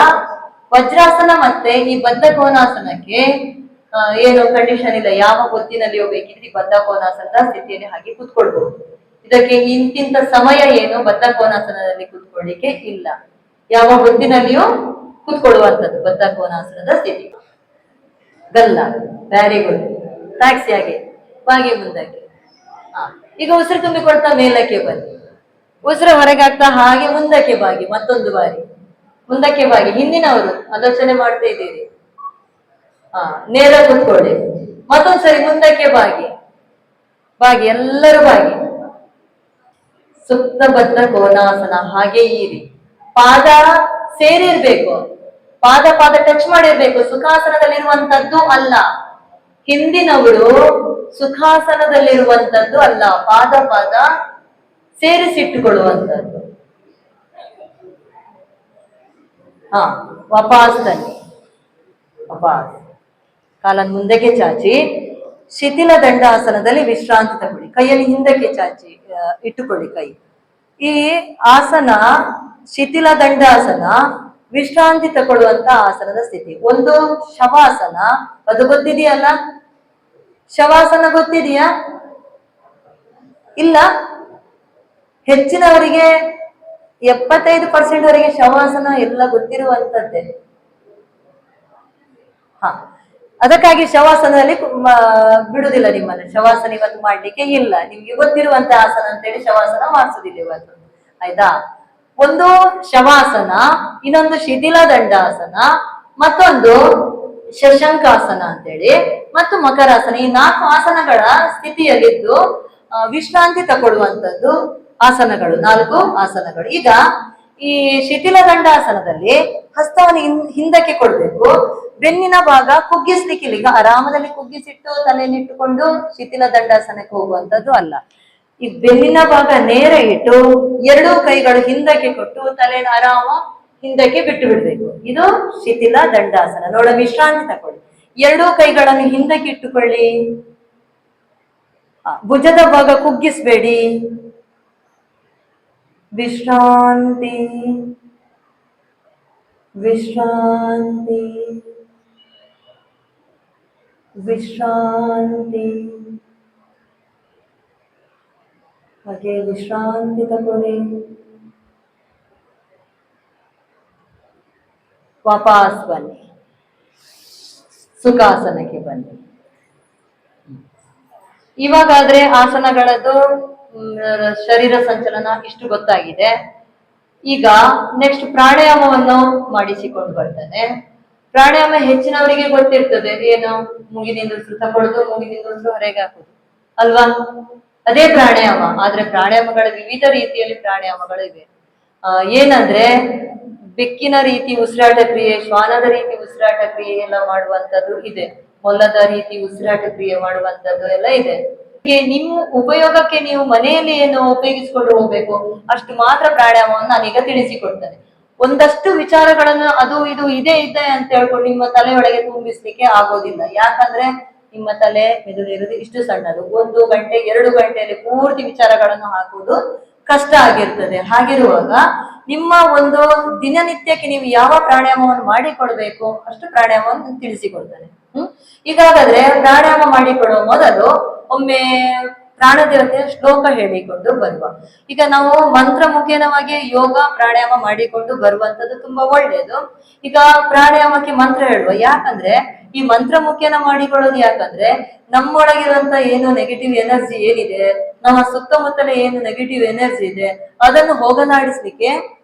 ವಜ್ರಾಸನ ಮತ್ತೆ ಈ ಬದ್ಧ ಕೋನಾಸನಕ್ಕೆ ಏನು ಕಂಡೀಷನ್ ಇಲ್ಲ. ಯಾವ ಹೊತ್ತಿನಲ್ಲಿಯೂ ಬೇಕಿದ್ರೆ ಈ ಬದ್ಧ ಕೋನಾಸನದ ಸ್ಥಿತಿಯಲ್ಲಿ ಹಾಗೆ ಕೂತ್ಕೊಳ್ಬಹುದು. ಇದಕ್ಕೆ ಇಂತಿಂತ ಸಮಯ ಏನು ಬದ್ಧ ಕೋನಾಸನದಲ್ಲಿ ಕೂತ್ಕೊಳ್ಳಿಕ್ಕೆ ಇಲ್ಲ. ಯಾವ ಹೊತ್ತಿನಲ್ಲಿಯೂ ಕೂತ್ಕೊಳ್ಳುವಂಥದ್ದು ಬದ್ಧ ಕೋನಾಸನದ ಸ್ಥಿತಿ. ಗಲ್ಲ, ವೆರಿ ಗುಡ್. ಟ್ಯಾಕ್ಸಿ ಹಾಗೆ ಬಾಗಿ ಮುಂದಕ್ಕೆ. ಈಗ ಉಸಿರು ತುಂಬಿಕೊಳ್ತಾ ಮೇಲಕ್ಕೆ ಬನ್ನಿ, ಉಸಿರು ಹೊರಗೆ ಆಗ್ತಾ ಹಾಗೆ ಮುಂದಕ್ಕೆ ಬಾಗಿ. ಮತ್ತೊಂದು ಬಾರಿ ಮುಂದಕ್ಕೆ ಬಾಗಿ. ಹಿಂದಿನವರು ಆಲೋಚನೆ ಮಾಡ್ತಾ ಇದ್ದೀರಿ. ನೇರ ಕೂತ್ಕೊಳ್ಳಿ. ಮತ್ತೊಂದ್ಸರಿ ಮುಂದಕ್ಕೆ ಬಾಗಿ ಬಾಗಿ, ಎಲ್ಲರೂ ಬಾಗಿ. ಸುಪ್ತಬದ್ಧ ಕೋನಾಸನ. ಹಾಗೆ ಈರಿ. ಪಾದ ಸೇರಿರ್ಬೇಕು, ಪಾದ ಪಾದ ಟಚ್ ಮಾಡಿರ್ಬೇಕು. ಸುಖಾಸನದಲ್ಲಿರುವಂತದ್ದು ಅಲ್ಲ. ಹಿಂದಿನವರು ಸುಖಾಸನದಲ್ಲಿರುವಂತದ್ದು ಅಲ್ಲ, ಪಾದ ಪಾದ ಸೇರಿಸಿಟ್ಟುಕೊಳ್ಳುವಂಥದ್ದು. ವಾಪಸ್ ತನ್ನಿ, ವಾಪಸ್. ಕಾಲನ್ನು ಮುಂದಕ್ಕೆ ಚಾಚಿ ಶಿಥಿಲ ದಂಡಾಸನದಲ್ಲಿ ವಿಶ್ರಾಂತಿ ತಗೊಳ್ಳಿ. ಕೈಯಲ್ಲಿ ಹಿಂದಕ್ಕೆ ಚಾಚಿ ಇಟ್ಟುಕೊಳ್ಳಿ ಕೈ. ಈ ಆಸನ ಶಿಥಿಲ ದಂಡಾಸನ ವಿಶ್ರಾಂತಿ ತಗೊಳ್ಳುವಂತ ಆಸನದ ಸ್ಥಿತಿ. ಒಂದು ಶವಾಸನ, ಅದು ಗೊತ್ತಿದೆಯಲ್ಲ? ಶವಾಸನ ಗೊತ್ತಿದೆಯಾ? ಇಲ್ಲ. ಹೆಚ್ಚಿನವರಿಗೆ 75% ವರೆಗೆ ಶವಾಸನ ಎಲ್ಲ ಗೊತ್ತಿರುವಂತದ್ದೇ. ಅದಕ್ಕಾಗಿ ಶವಾಸನದಲ್ಲಿ ಬಿಡುದಿಲ್ಲ ನಿಮ್ಮನ್ನು. ಶವಾಸನ ಇವತ್ತು ಮಾಡ್ಲಿಕ್ಕೆ ಇಲ್ಲ, ನಿಮ್ಗೆ ಗೊತ್ತಿರುವಂತ ಆಸನ ಅಂತೇಳಿ ಶವಾಸನ ಮಾಡಿಸುದಿಲ್ಲ ಇವತ್ತು, ಆಯ್ತಾ? ಒಂದು ಶವಾಸನ, ಇನ್ನೊಂದು ಶಿಥಿಲ ದಂಡಾಸನ, ಮತ್ತೊಂದು ಶಶಂಕಾಸನ ಅಂತೇಳಿ, ಮತ್ತು ಮಕರಾಸನ. ಈ 4 ಆಸನಗಳ ಸ್ಥಿತಿಯಲ್ಲಿದ್ದು ವಿಶ್ರಾಂತಿ ತಗೊಳ್ಳುವಂಥದ್ದು ಆಸನಗಳು, 4 ಆಸನಗಳು. ಈಗ ಈ ಶಿಥಿಲ ದಂಡಾಸನದಲ್ಲಿ ಹಸ್ತವನ್ನು ಹಿಂದಕ್ಕೆ ಕೊಡ್ಬೇಕು. ಬೆನ್ನಿನ ಭಾಗ ಕುಗ್ಗಿಸ್ಲಿಕ್ಕಿಲ್ಲ. ಈಗ ಆರಾಮದಲ್ಲಿ ಕುಗ್ಗಿಸಿಟ್ಟು ತಲೆಯನ್ನಿಟ್ಟುಕೊಂಡು ಶಿಥಿಲ ದಂಡಾಸನಕ್ಕೆ ಹೋಗುವಂಥದ್ದು ಅಲ್ಲ. ಈ ಬೆನ್ನಿನ ಭಾಗ ನೇರ ಇಟ್ಟು 2 ಕೈಗಳು ಹಿಂದಕ್ಕೆ ಕೊಟ್ಟು ತಲೆಯನ್ನು ಆರಾಮ ಹಿಂದಕ್ಕೆ ಬಿಟ್ಟು ಬಿಡ್ಬೇಕು. ಇದು ಶಿಥಿಲ ದಂಡಾಸನ. ನೋಡ, ವಿಶ್ರಾಂತಿ ತಕೊಳ್ಳಿ. 2 ಕೈಗಳನ್ನು ಹಿಂದಕ್ಕೆ ಇಟ್ಟುಕೊಳ್ಳಿ. ಭುಜದ ಭಾಗ ಕುಗ್ಗಿಸ್ಬೇಡಿ. ವಿಶ್ರಾಂತಿ, ವಿಶ್ರಾಂತಿ, ವಿಶ್ರಾಂತಿ. ಹಾಗೆ ವಿಶ್ರಾಂತಿ ತಗೊಳ್ಳಿ. ವಾಪಸ್ ಬನ್ನಿ, ಸುಖಾಸನಕ್ಕೆ ಬನ್ನಿ. ಇವಾಗಾದ್ರೆ ಆಸನಗಳದ್ದು ಶರೀರ ಸಂಚಲನ ಇಷ್ಟು ಗೊತ್ತಾಗಿದೆ. ಈಗ ನೆಕ್ಸ್ಟ್ ಪ್ರಾಣಾಯಾಮವನ್ನು ಮಾಡಿಸಿಕೊಂಡು ಬರ್ತದೆ. ಪ್ರಾಣಾಯಾಮ ಹೆಚ್ಚಿನವರಿಗೆ ಗೊತ್ತಿರ್ತದೆ, ಏನು ಮೂಗಿನಿಂದ ಉಸಿರು ತಗೊಳ್ಳೋದು, ಮೂಗಿನಿಂದ ಉಸಿರು ಹೊರಗೆ ಹಾಕುದು ಅಲ್ವಾ? ಅದೇ ಪ್ರಾಣಾಯಾಮ. ಆದ್ರೆ ಪ್ರಾಣಾಯಾಮಗಳ ವಿವಿಧ ರೀತಿಯಲ್ಲಿ ಪ್ರಾಣಾಯಾಮಗಳಿವೆ. ಏನಂದ್ರೆ ಬೆಕ್ಕಿನ ರೀತಿ ಉಸಿರಾಟ ಕ್ರಿಯೆ, ಶ್ವಾನದ ರೀತಿ ಉಸಿರಾಟ ಕ್ರಿಯೆ ಎಲ್ಲ ಮಾಡುವಂತದ್ದು ಇದೆ, ಮೊಲದ ರೀತಿ ಉಸಿರಾಟ ಕ್ರಿಯೆ ಮಾಡುವಂತದ್ದು ಎಲ್ಲ ಇದೆ. ನಿಮ್ಮ ಉಪಯೋಗಕ್ಕೆ ನೀವು ಮನೆಯಲ್ಲಿ ಏನು ಉಪಯೋಗಿಸಿಕೊಂಡು ಹೋಗ್ಬೇಕು ಅಷ್ಟು ಮಾತ್ರ ಪ್ರಾಣಾಯಾಮವನ್ನು ನಾನೀಗ ತಿಳಿಸಿಕೊಡ್ತೇನೆ. ಒಂದಷ್ಟು ವಿಚಾರಗಳನ್ನು ಅದು ಇದು ಇದೆ ಅಂತ ಹೇಳ್ಕೊಂಡು ನಿಮ್ಮ ತಲೆಯೊಳಗೆ ತುಂಬಿಸ್ಲಿಕ್ಕೆ ಆಗೋದಿಲ್ಲ. ಯಾಕಂದ್ರೆ ನಿಮ್ಮ ತಲೆ ಮೆದುಳು ಇರುವುದು ಇಷ್ಟು ಸಣ್ಣದು. 1 ಗಂಟೆ 2 ಗಂಟೆಯಲ್ಲಿ ಪೂರ್ತಿ ವಿಚಾರಗಳನ್ನು ಹಾಕುವುದು ಕಷ್ಟ ಆಗಿರ್ತದೆ. ಹಾಗಿರುವಾಗ ನಿಮ್ಮ ಒಂದು ದಿನನಿತ್ಯಕ್ಕೆ ನೀವು ಯಾವ ಪ್ರಾಣಾಯಾಮವನ್ನು ಮಾಡಿಕೊಡ್ಬೇಕು ಅಷ್ಟು ಪ್ರಾಣಾಯಾಮವನ್ನು ತಿಳಿಸಿಕೊಡ್ತಾನೆ. ಈಗಾಗಾದ್ರೆ ಪ್ರಾಣಾಯಾಮ ಮಾಡಿಕೊಡುವ ಮೊದಲು ಒಮ್ಮೆ ಪ್ರಾಣದೇವತೆಯ ಶ್ಲೋಕ ಹೇಳಿಕೊಂಡು ಬರುವ. ಈಗ ನಾವು ಮಂತ್ರ ಮುಖೇನವಾಗಿ ಯೋಗ ಪ್ರಾಣಾಯಾಮ ಮಾಡಿಕೊಂಡು ಬರುವಂತದ್ದು ತುಂಬಾ ಒಳ್ಳೆಯದು. ಈಗ ಪ್ರಾಣಾಯಾಮಕ್ಕೆ ಮಂತ್ರ ಹೇಳುವ, ಯಾಕಂದ್ರೆ ಈ ಮಂತ್ರ ಮುಖೇನ ಮಾಡಿಕೊಳ್ಳೋದು ಯಾಕಂದ್ರೆ ನಮ್ಮೊಳಗಿರುವಂತ ಏನು ನೆಗೆಟಿವ್ ಎನರ್ಜಿ ಏನಿದೆ, ನಮ್ಮ ಸುತ್ತಮುತ್ತಲ ಏನು ನೆಗೆಟಿವ್ ಎನರ್ಜಿ ಇದೆ ಅದನ್ನು ಹೋಗಲಾಡಿಸ್ಲಿಕ್ಕೆ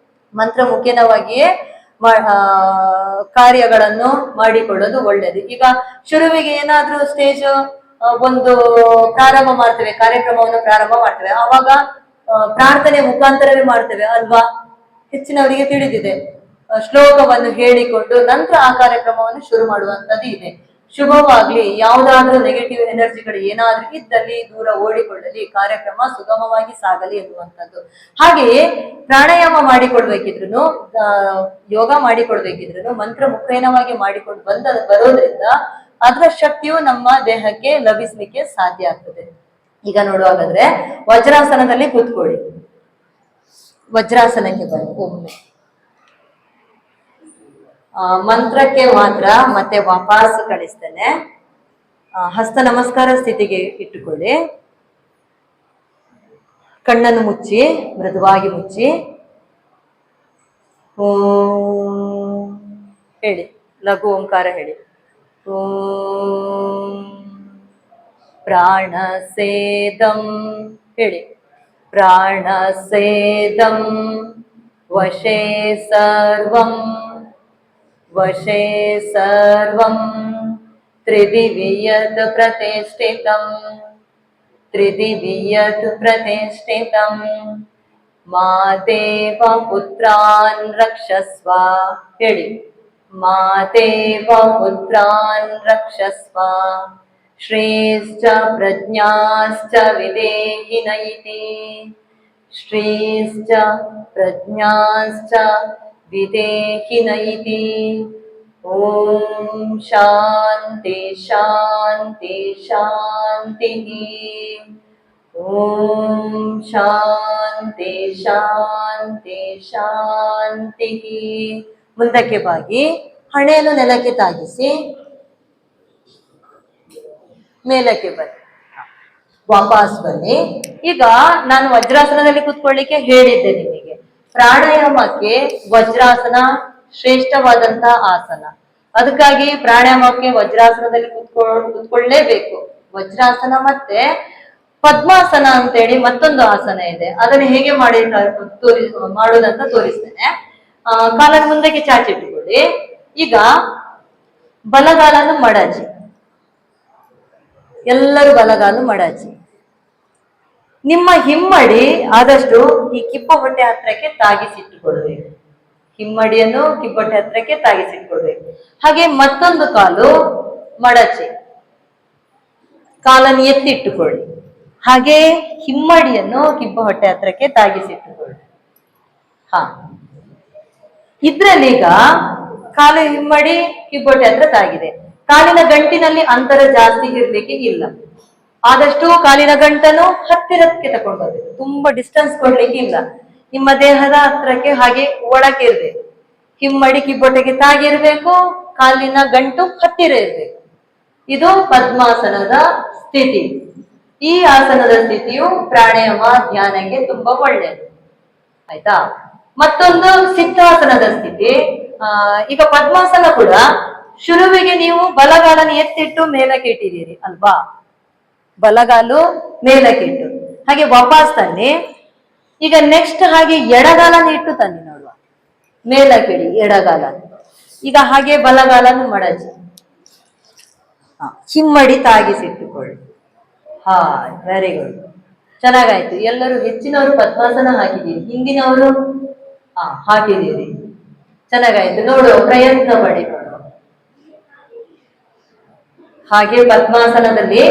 ಮಂತ್ರ ಮುಖೇನವಾಗಿಯೇ ಕಾರ್ಯಗಳನ್ನು ಮಾಡಿಕೊಳ್ಳೋದು ಒಳ್ಳೆಯದು. ಈಗ ಶುರುವಿಗೆ ಏನಾದ್ರೂ ಸ್ಟೇಜ್ ಒಂದು ಪ್ರಾರಂಭ ಮಾಡ್ತೇವೆ, ಕಾರ್ಯಕ್ರಮವನ್ನು ಪ್ರಾರಂಭ ಮಾಡ್ತೇವೆ, ಆವಾಗ ಪ್ರಾರ್ಥನೆ ಮುಖಾಂತರವೇ ಮಾಡ್ತೇವೆ ಅಲ್ವಾ? ಹೆಚ್ಚಿನವರಿಗೆ ತಿಳಿದಿದೆ. ಶ್ಲೋಕವನ್ನು ಹೇಳಿಕೊಂಡು ನಂತರ ಆ ಕಾರ್ಯಕ್ರಮವನ್ನು ಶುರು ಮಾಡುವಂತದ್ದು ಇದೆ. ಶುಭವಾಗ್ಲಿ, ಯಾವುದಾದ್ರೂ ನೆಗೆಟಿವ್ ಎನರ್ಜಿಗಳು ಏನಾದ್ರೂ ಇದ್ದಲ್ಲಿ ದೂರ ಓಡಿಕೊಳ್ಳಲಿ, ಕಾರ್ಯಕ್ರಮ ಸುಗಮವಾಗಿ ಸಾಗಲಿ ಎನ್ನುವಂಥದ್ದು. ಹಾಗೆಯೇ ಪ್ರಾಣಾಯಾಮ ಮಾಡಿಕೊಡ್ಬೇಕಿದ್ರು, ಯೋಗ ಮಾಡಿಕೊಡ್ಬೇಕಿದ್ರು ಮಂತ್ರ ಮುಖೇನವಾಗಿ ಮಾಡಿಕೊಂಡು ಬರೋದ್ರಿಂದ ಅದರ ಶಕ್ತಿಯು ನಮ್ಮ ದೇಹಕ್ಕೆ ಲಭಿಸ್ಲಿಕ್ಕೆ ಸಾಧ್ಯ ಆಗ್ತದೆ. ಈಗ ನೋಡುವಾಗಾದ್ರೆ ವಜ್ರಾಸನದಲ್ಲಿ ಕೂತ್ಕೊಳ್ಳಿ. ವಜ್ರಾಸನಕ್ಕೆ ಬನ್ನಿ. ಒಮ್ಮೆ ಮಂತ್ರಕ್ಕೆ ಮಾತ್ರ ಮತ್ತೆ ವಾಪಸ್ ಕಳಿಸ್ತೇನೆ. ಹಸ್ತ ನಮಸ್ಕಾರ ಸ್ಥಿತಿಗೆ ಇಟ್ಟುಕೊಳ್ಳಿ. ಕಣ್ಣನ್ನು ಮುಚ್ಚಿ, ಮೃದುವಾಗಿ ಮುಚ್ಚಿ ಓಂ ಹೇಳಿ, ಲಘು ಓಂಕಾರ ಹೇಳಿ. ಓಂ ಪ್ರಾಣಸೇದಂ ಹೇಳಿ. ಪ್ರಾಣಸೇದಂ ವಶೇ ಸರ್ವಂ, ವಶೇ ಸರ್ವಂ ತ್ರಿದಿವಿಯತ್ ಪ್ರತಿಷ್ಠಿತಂ, ತ್ರಿದಿವಿಯತ್ ಪ್ರತಿಷ್ಠಿತಂ. ಮಾ ದೇವ ಪುತ್ರಾನ್ ರಕ್ಷಸ್ವ ಹೇಳಿ. ಮಾ ದೇವ ಪುತ್ರಾನ್ ರಕ್ಷಸ್ವ. ಶ್ರೇಶ್ಚ ಪ್ರಜ್ಞಾಶ್ಚ ವಿದೇಹಿನ ಇತಿ, ಶ್ರೇಶ್ಚ ಪ್ರಜ್ಞಾಶ್ಚ ವಿದೇಹಿನ ಇತಿ. ಓಂ ಶಾಂತಿ ಶಾಂತಿ ಶಾಂತಿ. ಓಂ ಶಾಂತಿ ಶಾಂತಿ ಶಾಂತಿ. ಮುಂದಕ್ಕೆ ಬಾಗಿ ಹಣೆಯನ್ನು ನೆಲಕ್ಕೆ ತಾಗಿಸಿ ಮೇಲಕ್ಕೆ ಬನ್ನಿ. ವಾಪಸ್ ಬನ್ನಿ. ಈಗ ನಾನು ವಜ್ರಾಸನದಲ್ಲಿ ಕೂತ್ಕೊಳ್ಳಿಕ್ಕೆ ಹೇಳಿದ್ದೆ ನಿಮಗೆ. ಪ್ರಾಣಾಯಾಮಕ್ಕೆ ವಜ್ರಾಸನ ಶ್ರೇಷ್ಠವಾದಂತ ಆಸನ. ಅದಕ್ಕಾಗಿ ಪ್ರಾಣಾಯಾಮಕ್ಕೆ ವಜ್ರಾಸನದಲ್ಲಿ ಕೂತ್ಕೊಳ್ಳೇಬೇಕು. ವಜ್ರಾಸನ ಮತ್ತೆ ಪದ್ಮಾಸನ ಅಂತೇಳಿ ಮತ್ತೊಂದು ಆಸನ ಇದೆ. ಅದನ್ನು ಹೇಗೆ ಮಾಡೋದಂತ ತೋರಿಸ್ತೇನೆ. ಕಾಲನ್ನು ಮುಂದಕ್ಕೆ ಚಾಚಿಟ್ಟುಕೊಳ್ಳಿ. ಈಗ ಬಲಗಾಲನ್ನು ಮಡಚಿ, ಎಲ್ಲರೂ ಬಲಗಾಲು ಮಡಚಿ. ನಿಮ್ಮ ಹಿಮ್ಮಡಿ ಆದಷ್ಟು ಈ ಕಿಬ್ಬು ಹೊಟ್ಟೆ ಹತ್ರಕ್ಕೆ ತಾಗಿಸಿಟ್ಟುಕೊಳ್ಬೇಕು. ಹಿಮ್ಮಡಿಯನ್ನು ಕಿಬ್ಬೊಟ್ಟೆ ಹತ್ರಕ್ಕೆ ತಾಗಿಸಿಟ್ಕೊಳ್ಬೇಕು. ಹಾಗೆ ಮತ್ತೊಂದು ಕಾಲು ಮಡಚಿ ಕಾಲನ್ನು ಎತ್ತಿಟ್ಟುಕೊಳ್ಳಿ. ಹಾಗೆ ಹಿಮ್ಮಡಿಯನ್ನು ಕಿಬ್ಬು ಹೊಟ್ಟೆ ಹತ್ರಕ್ಕೆ ತಾಗಿಸಿಟ್ಟುಕೊಳ್ಳಿ. ಇದ್ರಲ್ಲಿ ಈಗ ಕಾಲು ಹಿಮ್ಮಡಿ ಕಿಬ್ಬೊಟ್ಟೆ ಹತ್ರ ತಾಗಿದೆ. ಕಾಲಿನ ಗಂಟಿನಲ್ಲಿ ಅಂತರ ಜಾಸ್ತಿ ಇರ್ಲಿಕ್ಕೆ ಇಲ್ಲ. ಆದಷ್ಟು ಕಾಲಿನ ಗಂಟನ್ನು ಹತ್ತಿರಕ್ಕೆ ತಗೊಂಡು ಬರ್ಬೇಕು. ತುಂಬಾ ಡಿಸ್ಟೆನ್ಸ್ ಕೊಡ್ಲಿಕ್ಕೆ ಇಲ್ಲ. ನಿಮ್ಮ ದೇಹದ ಹತ್ರಕ್ಕೆ ಹಾಗೆ ಒಳಕ್ಕೆ ಇರ್ಬೇಕು. ಹಿಮ್ಮಡಿ ಕಿಬ್ಬೊಟ್ಟೆಗೆ ತಾಗಿರ್ಬೇಕು, ಕಾಲಿನ ಗಂಟು ಹತ್ತಿರ ಇರ್ಬೇಕು. ಇದು ಪದ್ಮಾಸನದ ಸ್ಥಿತಿ. ಈ ಆಸನದ ಸ್ಥಿತಿಯು ಪ್ರಾಣಾಯಾಮ ಧ್ಯಾನಕ್ಕೆ ತುಂಬಾ ಒಳ್ಳೆಯದು. ಆಯ್ತಾ? ಮತ್ತೊಂದು ಸಿದ್ಧಾಸನದ ಸ್ಥಿತಿ. ಈಗ ಪದ್ಮಾಸನ ಕೂಡ ಶುರುವಿಗೆ ನೀವು ಬಲಗಾಲನ್ನು ಎತ್ತಿಟ್ಟು ಮೇಲಕ್ಕೆ ಇಟ್ಟಿದ್ದೀರಿ ಅಲ್ವಾ? ಬಲಗಾಲು ಮೇಲಕ್ಕಿಟ್ಟು ಹಾಗೆ ವಾಪಸ್ ತನ್ನಿ. ಈಗ ನೆಕ್ಸ್ಟ್ ಹಾಗೆ ಎಡಗಾಲನ ಇಟ್ಟು ತನ್ನಿ ನೋಡುವ, ಮೇಲಕ್ಕಿಡಿ ಎಡಗಾಲ. ಈಗ ಹಾಗೆ ಬಲಗಾಲನು ಮಡಚಿ ಹಿಮ್ಮಡಿ ತಾಗಿಸಿಟ್ಟುಕೊಳ್ಳಿ. ಹಾ, ವೆರಿ ಗುಡ್, ಚೆನ್ನಾಗಾಯ್ತು. ಎಲ್ಲರೂ ಹೆಚ್ಚಿನವರು ಪದ್ಮಾಸನ ಹಾಕಿದ್ದೀರಿ, ಹಿಂದಿನವರು ಹಾಕಿದ್ದೀರಿ, ಚೆನ್ನಾಗಾಯ್ತು. ನೋಡು, ಪ್ರಯತ್ನ ಪಡಿ ನೋಡು. ಹಾಗೆ ಪದ್ಮಾಸನದಲ್ಲಿ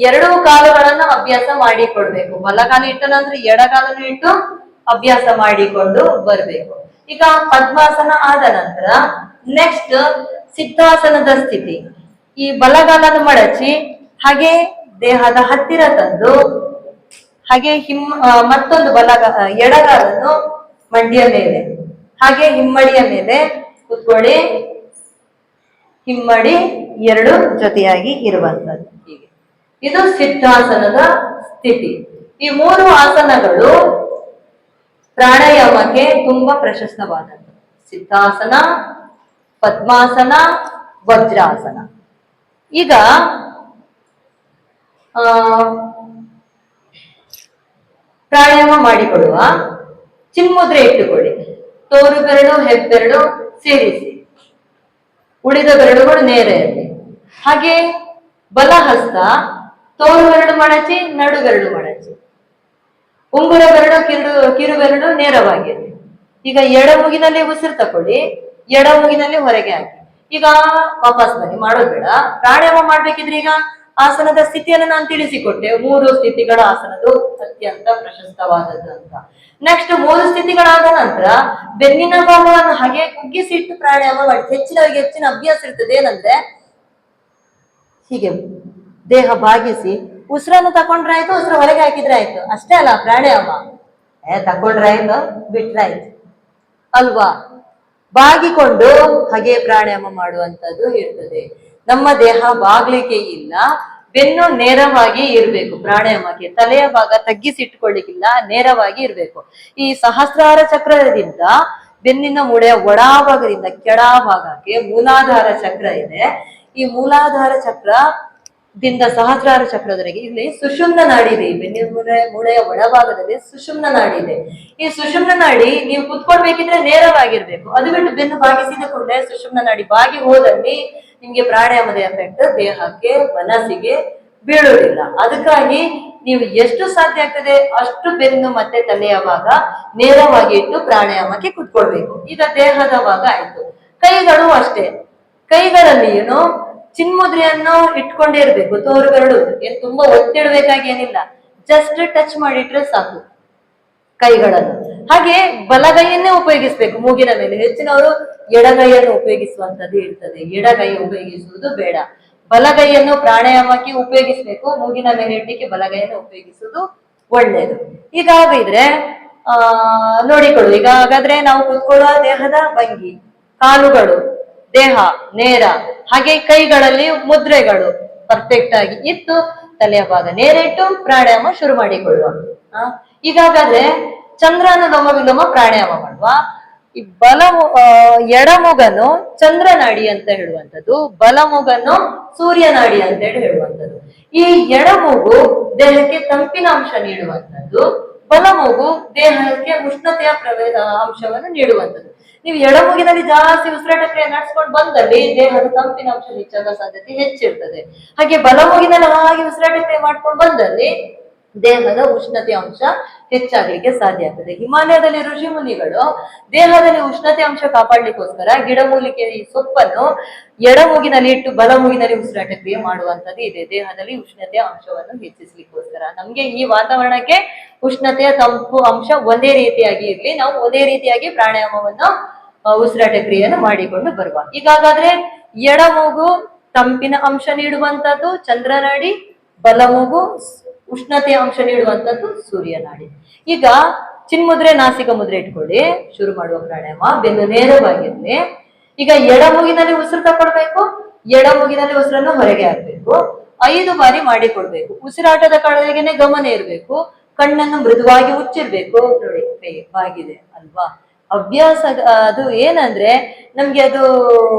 ಎರಡೂ ಕಾಲುಗಳನ್ನ ಅಭ್ಯಾಸ ಮಾಡಿಕೊಡ್ಬೇಕು. ಬಲಗಾಲ ಇಟ್ಟ ನಂತರ ಎಡಗಾಲನ್ನು ಇಟ್ಟು ಅಭ್ಯಾಸ ಮಾಡಿಕೊಂಡು ಬರ್ಬೇಕು. ಈಗ ಪದ್ಮಾಸನ ಆದ ನಂತರ ನೆಕ್ಸ್ಟ್ ಸಿದ್ಧಾಸನದ ಸ್ಥಿತಿ. ಈ ಬಲಗಾಲನ ಮಡಚಿ ಹಾಗೆ ದೇಹದ ಹತ್ತಿರ ತಂದು ಹಾಗೆ ಮತ್ತೊಂದು ಎಡಗಾಲನ್ನು ಮಂಡಿಯ ಮೇಲೆ ಹಾಗೆ ಹಿಮ್ಮಡಿಯ ಮೇಲೆ ಕುತ್ಕೊಳ್ಳಿ. ಹಿಮ್ಮಡಿ ಎರಡು ಜೊತೆಯಾಗಿ ಇರುವಂತದ್ದು. ಹೀಗೆ ಇದು ಸಿದ್ಧಾಸನದ ಸ್ಥಿತಿ. ಈ ಮೂರು ಆಸನಗಳು ಪ್ರಾಣಾಯಾಮಕ್ಕೆ ತುಂಬಾ ಪ್ರಶಸ್ತವಾದದ್ದು. ಸಿದ್ಧಾಸನ, ಪದ್ಮಾಸನ, ವಜ್ರಾಸನ. ಈಗ ಪ್ರಾಣಾಯಾಮ ಮಾಡಿಕೊಡುವ. ಚಿನ್ಮುದ್ರೆ ಇಟ್ಟುಕೊಳ್ಳಿ. ತೋರು ಬೆರಳು ಹೆಬ್ಬೆರಳು ಸೇರಿಸಿ, ಉಳಿದ ಬೆರಳುಗಳು ನೇರ ಇರಲಿ. ಹಾಗೆ ಬಲಹಸ್ತ ತೋರು ಬೆರಳು ಮಡಚಿ, ನಡು ಬೆರಳು ಮಡಚಿ, ಉಂಗುರ ಬೆರಳು ಕಿರು ಬೆರಳು ನೇರವಾಗಿರಲಿ. ಈಗ ಎಡಮುಗಿನಲ್ಲಿ ಉಸಿರು ತಕೊಳ್ಳಿ, ಎಡಮುಗಿನಲ್ಲಿ ಹೊರಗೆ ಹಾಕಿ. ಈಗ ವಾಪಸ್ ಬನ್ನಿ, ಮಾಡೋದು ಬೇಡ. ಪ್ರಾಣಾಯಾಮ ಮಾಡ್ಬೇಕಿದ್ರೆ ಈಗ ಆಸನದ ಸ್ಥಿತಿಯನ್ನು ನಾನು ತಿಳಿಸಿಕೊಟ್ಟೆ. 3 ಸ್ಥಿತಿಗಳ ಆಸನದು ಅತ್ಯಂತ ಪ್ರಶಸ್ತವಾದದ್ದು ಅಂತ. ನೆಕ್ಸ್ಟ್ 3 ಸ್ಥಿತಿಗಳಾದ ನಂತರ ಬೆನ್ನಿನ ಭಾಗವನ್ನು ಹಾಗೆ ಕುಗ್ಗಿಸಿಟ್ಟು ಪ್ರಾಣಾಯಾಮ ಮಾಡಿ. ಹೆಚ್ಚಿನವರಿಗೆ ಹೆಚ್ಚಿನ ಅಭ್ಯಾಸ ಇರ್ತದೆ. ಏನಂದ್ರೆ ಹೀಗೆ ದೇಹ ಭಾಗಿಸಿ ಉಸಿರನ್ನು ತಕೊಂಡ್ರೆ ಆಯ್ತು, ಉಸಿರು ಹೊರಗೆ ಹಾಕಿದ್ರೆ ಆಯ್ತು, ಅಷ್ಟೇ ಅಲ್ಲ ಪ್ರಾಣಾಯಾಮ. ತಕೊಂಡ್ರೆ ಆಯ್ತು, ಬಿಟ್ರೆ ಆಯ್ತು ಅಲ್ವಾ? ಬಾಗಿಕೊಂಡು ಹಾಗೆ ಪ್ರಾಣಾಯಾಮ ಮಾಡುವಂತದ್ದು ಇರ್ತದೆ. ನಮ್ಮ ದೇಹ ಬಾಗ್ಲಿಕ್ಕೆ ಇಲ್ಲ, ಬೆನ್ನು ನೇರವಾಗಿ ಇರ್ಬೇಕು ಪ್ರಾಣಾಯಾಮಕ್ಕೆ. ತಲೆಯ ಭಾಗ ತಗ್ಗಿಸಿಟ್ಕೊಳ್ಳಿಕ್ಕಿಲ್ಲ, ನೇರವಾಗಿ ಇರ್ಬೇಕು. ಈ ಸಹಸ್ರಾರ ಚಕ್ರದಿಂದ ಬೆನ್ನಿನ ಮೂಳೆಯ ಒಳಭಾಗದಿಂದ ಕೆಳಭಾಗಕ್ಕೆ ಮೂಲಾಧಾರ ಚಕ್ರ ಇದೆ. ಈ ಮೂಲಾಧಾರ ಚಕ್ರದಿಂದ ಸಹಸ್ರಾರ ಚಕ್ರದವರೆಗೆ ಇಲ್ಲಿ ಸುಷುಮ್ನ ನಾಡಿ ಇದೆ. ಬೆನ್ನಿನ ಮೂಳೆಯ ಒಳಭಾಗದಲ್ಲಿ ಸುಷುಮ್ನ ನಾಡಿ ಇದೆ. ಈ ಸುಷುಮ್ನ ನಾಡಿ ನೀವು ಕುತ್ಕೊಳ್ಬೇಕಿದ್ರೆ ನೇರವಾಗಿರ್ಬೇಕು. ಅದು ಬಿಟ್ಟು ಬೆನ್ನು ಬಾಗಿಸಿದ ಕೂಡಲೇ ಸುಷುಮ್ನ ನಾಡಿ ಬಾಗಿ ಹೋದಲ್ಲಿ ನಿಮ್ಗೆ ಪ್ರಾಣಾಯಾಮದ ಎಫೆಕ್ಟ್ ದೇಹಕ್ಕೆ ಮನಸ್ಸಿಗೆ ಬೀಳುವುದಿಲ್ಲ. ಅದಕ್ಕಾಗಿ ನೀವು ಎಷ್ಟು ಸಾಧ್ಯ ಆಗ್ತದೆ ಅಷ್ಟು ಬೆನ್ನು ಮತ್ತೆ ತಲೆಯ ಭಾಗ ನೇರವಾಗಿ ಇಟ್ಟು ಪ್ರಾಣಾಯಾಮಕ್ಕೆ ಕುತ್ಕೊಳ್ಬೇಕು. ಈಗ ದೇಹದ ಭಾಗ ಆಯ್ತು. ಕೈಗಳು ಅಷ್ಟೇ. ಕೈಗಳಲ್ಲಿ ಚಿನ್ಮುದ್ರೆಯನ್ನು ಇಟ್ಕೊಂಡೇ ಇರ್ಬೇಕು. ತೋರು ಬೆರಳು ತುಂಬಾ ಒತ್ತಿಡ್ಬೇಕಾಗಿ ಏನಿಲ್ಲ, ಜಸ್ಟ್ ಟಚ್ ಮಾಡಿಟ್ರೆ ಸಾಕು ಕೈಗಳನ್ನು. ಹಾಗೆ ಬಲಗೈಯನ್ನೇ ಉಪಯೋಗಿಸ್ಬೇಕು ಮೂಗಿನ ಮೇಲೆ. ಹೆಚ್ಚಿನವರು ಎಡಗೈಯನ್ನು ಉಪಯೋಗಿಸುವಂತದ್ದು ಇರ್ತದೆ. ಎಡಗೈ ಉಪಯೋಗಿಸುವುದು ಬೇಡ. ಬಲಗೈಯನ್ನು ಪ್ರಾಣಾಯಾಮಕ್ಕೆ ಉಪಯೋಗಿಸ್ಬೇಕು. ಮೂಗಿನ ಮೇಲೆ ಇಡ್ಲಿಕ್ಕೆ ಬಲಗೈಯನ್ನು ಉಪಯೋಗಿಸುವುದು ಒಳ್ಳೆಯದು. ಹೀಗಾಗಿದ್ರೆ ನೋಡಿಕೊಳ್ಳು. ಈಗ ಹಾಗಾದ್ರೆ ನಾವು ಕೂತ್ಕೊಳ್ಳುವ ದೇಹದ ಭಂಗಿ, ಕಾಲುಗಳು, ದೇಹ ನೇರ, ಹಾಗೆ ಕೈಗಳಲ್ಲಿ ಮುದ್ರೆಗಳು ಪರ್ಫೆಕ್ಟ್ ಆಗಿ ಇತ್ತು. ತಲೆಯ ಭಾಗ ನೇರ ಇಟ್ಟು ಪ್ರಾಣಾಯಾಮ ಶುರು ಮಾಡಿಕೊಳ್ಳುವ. ಈಗಾಗಾದ್ರೆ ಚಂದ್ರಾನುಲೋಮ ವಿಲೋಮ ಪ್ರಾಣಾಯಾಮ ಮಾಡುವ. ಈ ಎಡಮುಗನು ಚಂದ್ರನಾಡಿ ಅಂತ ಹೇಳುವಂಥದ್ದು, ಬಲಮುಗನು ಸೂರ್ಯನಾಡಿ ಅಂತ ಹೇಳುವಂಥದ್ದು. ಈ ಎಡಮೂಗು ದೇಹಕ್ಕೆ ತಂಪಿನ ಅಂಶ ನೀಡುವಂಥದ್ದು, ಬಲಮೂಗು ದೇಹಕ್ಕೆ ಉಷ್ಣತೆಯ ಅಂಶವನ್ನು ನೀಡುವಂಥದ್ದು. ನೀವು ಎಡಮುಗಿನಲ್ಲಿ ಜಾಸ್ತಿ ಉಸಿರಾಟ ಕ್ರಿಯೆ ನಡೆಸ್ಕೊಂಡು ಬಂದಲ್ಲಿ ದೇಹದ ತಂಪಿನ ಅಂಶ ಹೆಚ್ಚಾಗೋ ಸಾಧ್ಯತೆ ಹೆಚ್ಚಿರ್ತದೆ. ಹಾಗೆ ಬಲಮುಗಿನಲ್ಲಿ ಹಾಗೆ ಉಸಿರಾಟ ಕ್ರಿಯೆ ಮಾಡ್ಕೊಂಡು ಬಂದಲ್ಲಿ ದೇಹದ ಉಷ್ಣತೆ ಅಂಶ ಹೆಚ್ಚಾಗ್ಲಿಕ್ಕೆ ಸಾಧ್ಯ ಆಗ್ತದೆ. ಹಿಮಾಲಯದಲ್ಲಿ ಋಷಿ ಮುನಿಗಳು ದೇಹದಲ್ಲಿ ಉಷ್ಣತೆ ಅಂಶ ಕಾಪಾಡ್ಲಿಕ್ಕೋಸ್ಕರ ಗಿಡಮೂಲಿಕೆ ಈ ಸೊಪ್ಪನ್ನು ಎಡಮುಗಿನಲ್ಲಿ ಇಟ್ಟು ಬಲಮುಗಿನಲ್ಲಿ ಉಸಿರಾಟ ಕ್ರಿಯೆ ಮಾಡುವಂತದ್ದು ಇದೆ. ದೇಹದಲ್ಲಿ ಉಷ್ಣತೆಯ ಅಂಶವನ್ನು ಹೆಚ್ಚಿಸ್ಲಿಕ್ಕೋಸ್ಕರ. ನಮ್ಗೆ ಈ ವಾತಾವರಣಕ್ಕೆ ಉಷ್ಣತೆಯ ತಂಪು ಅಂಶ ಒಂದೇ ರೀತಿಯಾಗಿ ಇರ್ಲಿ, ನಾವು ಒಂದೇ ರೀತಿಯಾಗಿ ಪ್ರಾಣಾಯಾಮವನ್ನು ಉಸಿರಾಟ ಕ್ರಿಯೆಯನ್ನು ಮಾಡಿಕೊಂಡು ಬರುವ. ಈಗಾಗಾದ್ರೆ ಎಡಮೂಗು ತಂಪಿನ ಅಂಶ ನೀಡುವಂತದ್ದು ಚಂದ್ರನಾಡಿ, ಬಲಮೂಗು ಉಷ್ಣತೆಯ ಅಂಶ ನೀಡುವಂಥದ್ದು ಸೂರ್ಯನಾಡಿ. ಈಗ ಚಿನ್ಮುದ್ರೆ ನಾಸಿಕ ಮುದ್ರೆ ಇಟ್ಕೊಳ್ಳಿ. ಶುರು ಮಾಡುವ ಪ್ರಾಣಾಯಾಮ. ಬೆನ್ನು ನೇರವಾಗಿರ್ಲಿ. ಈಗ ಎಡಮುಗಿನಲ್ಲಿ ಉಸಿರು ತಕೊಳ್ಬೇಕು. ಎಡಮುಗಿನಲ್ಲಿ ಉಸಿರನ್ನು ಹೊರಗೆ ಹಾಕ್ಬೇಕು. 5 ಬಾರಿ ಮಾಡಿಕೊಡ್ಬೇಕು. ಉಸಿರಾಟದ ಕಡೆಗೇನೆ ಗಮನ ಇರ್ಬೇಕು. ಕಣ್ಣನ್ನು ಮೃದುವಾಗಿ ಮುಚ್ಚಿರ್ಬೇಕು. ನೋಡಿ ಬಾಗಿದೆ ಅಲ್ವಾ? ಅಭ್ಯಾಸ ಅದು ಏನಂದ್ರೆ ನಮ್ಗೆ ಅದು